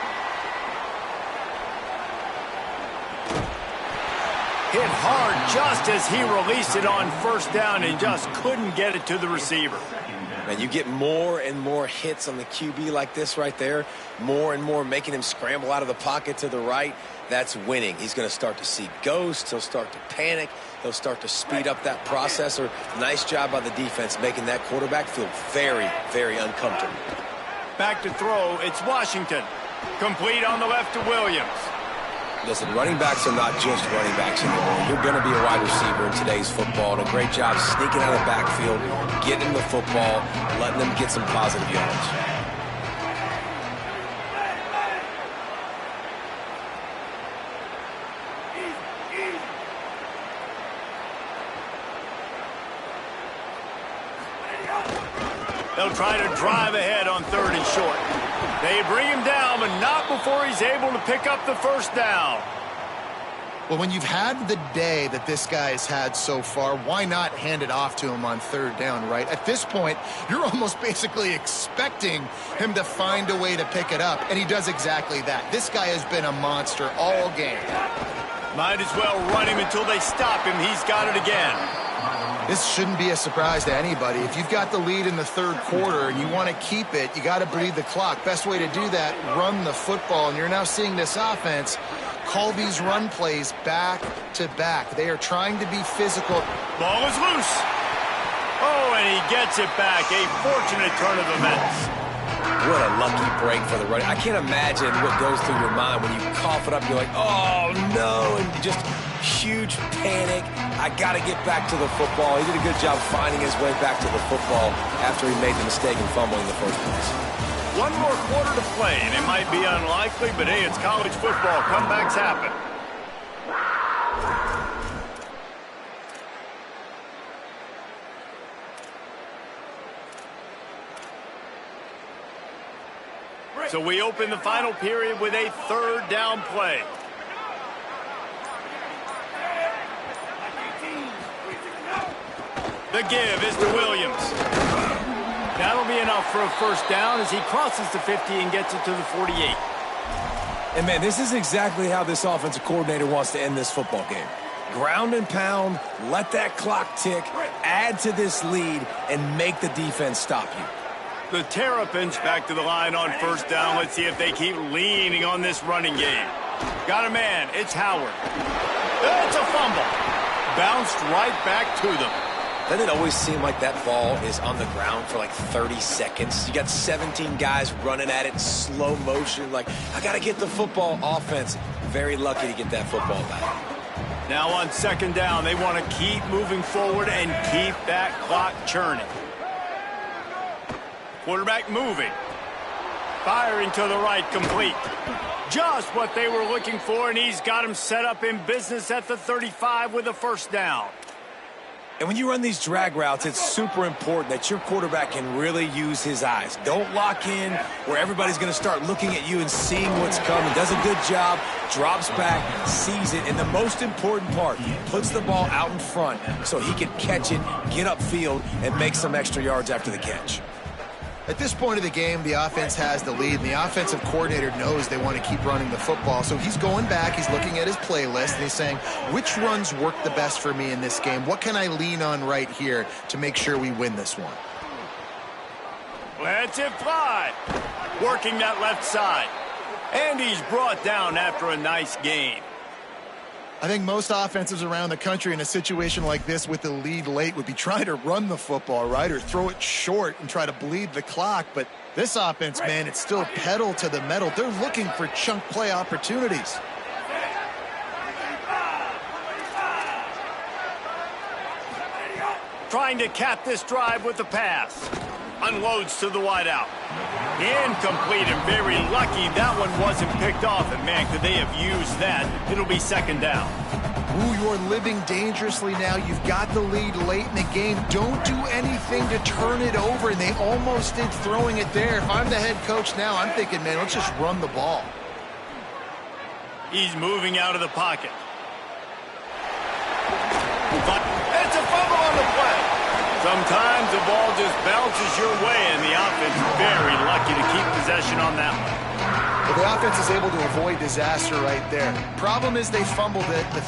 Hit hard just as he released it on 1st down and just couldn't get it to the receiver. Man, you get more and more hits on the QB like this right there, more and more making him scramble out of the pocket to the right. That's winning. He's going to start to see ghosts. He'll start to panic. He'll start to speed up that processor. Nice job by the defense making that quarterback feel very, very uncomfortable. Back to throw. It's Washington. Complete on the left to Williams. Listen, running backs are not just running backs anymore. You're going to be a wide receiver in today's football, and a great job sneaking out of the backfield, getting the football, letting them get some positive yards. They'll try to drive ahead on 3rd and short. They bring him down, but not before he's able to pick up the first down. Well, when you've had the day that this guy has had so far, why not hand it off to him on 3rd down, right? At this point, you're almost basically expecting him to find a way to pick it up, and he does exactly that. This guy has been a monster all game. Might as well run him until they stop him. He's got it again. This shouldn't be a surprise to anybody. If you've got the lead in the 3rd quarter and you want to keep it, you got to bleed the clock. Best way to do that, run the football. And you're now seeing this offense call these run plays back to back. They are trying to be physical. Ball is loose. Oh, and he gets it back. A fortunate turn of events. What a lucky break for the running. I can't imagine what goes through your mind when you cough it up. You're like, oh, no, and just huge panic. I got to get back to the football. He did a good job finding his way back to the football after he made the mistake in fumbling in the first place. One more quarter to play, and it might be unlikely, but hey, it's college football. Comebacks happen. So we open the final period with a 3rd down play. The give is to Williams. That'll be enough for a first down as he crosses the 50 and gets it to the 48. And, man, this is exactly how this offensive coordinator wants to end this football game. Ground and pound, let that clock tick, add to this lead, and make the defense stop you. The Terrapins back to the line on 1st down. Let's see if they keep leaning on this running game. Got a man. It's Howard. It's a fumble. Bounced right back to them. Doesn't it always seem like that ball is on the ground for like 30 seconds? You got 17 guys running at it, slow motion. Like, I got to get the football. Offense, very lucky to get that football back. Now on 2nd down, they want to keep moving forward and keep that clock churning. Quarterback moving. Firing to the right, complete. Just what they were looking for, and he's got him set up in business at the 35 with a first down. And when you run these drag routes, it's super important that your quarterback can really use his eyes. Don't lock in where everybody's going to start looking at you and seeing what's coming. Does a good job, drops back, sees it, and the most important part, puts the ball out in front so he can catch it, get upfield, and make some extra yards after the catch. At this point of the game, the offense has the lead, and the offensive coordinator knows they want to keep running the football. So he's going back, he's looking at his playlist, and he's saying, which runs work the best for me in this game? What can I lean on right here to make sure we win this one? Let's it fly. Working that left side. And he's brought down after a nice gain. I think most offenses around the country in a situation like this with the lead late would be trying to run the football, right, or throw it short and try to bleed the clock. But this offense, man, it's still pedal to the metal. They're looking for chunk play opportunities. Trying to cap this drive with the pass. Unloads to the wideout. Incomplete, and very lucky that one wasn't picked off. And, man, could they have used that? It'll be 2nd down. Ooh, you're living dangerously now. You've got the lead late in the game. Don't do anything to turn it over, and they almost did throwing it there. If I'm the head coach now, I'm thinking, man, let's just run the ball. He's moving out of the pocket. It's a fumble on the play. Sometimes the ball just bounces your way, and the offense very lucky to keep possession on that one. Well, the offense is able to avoid disaster right there. Problem is they fumbled it, but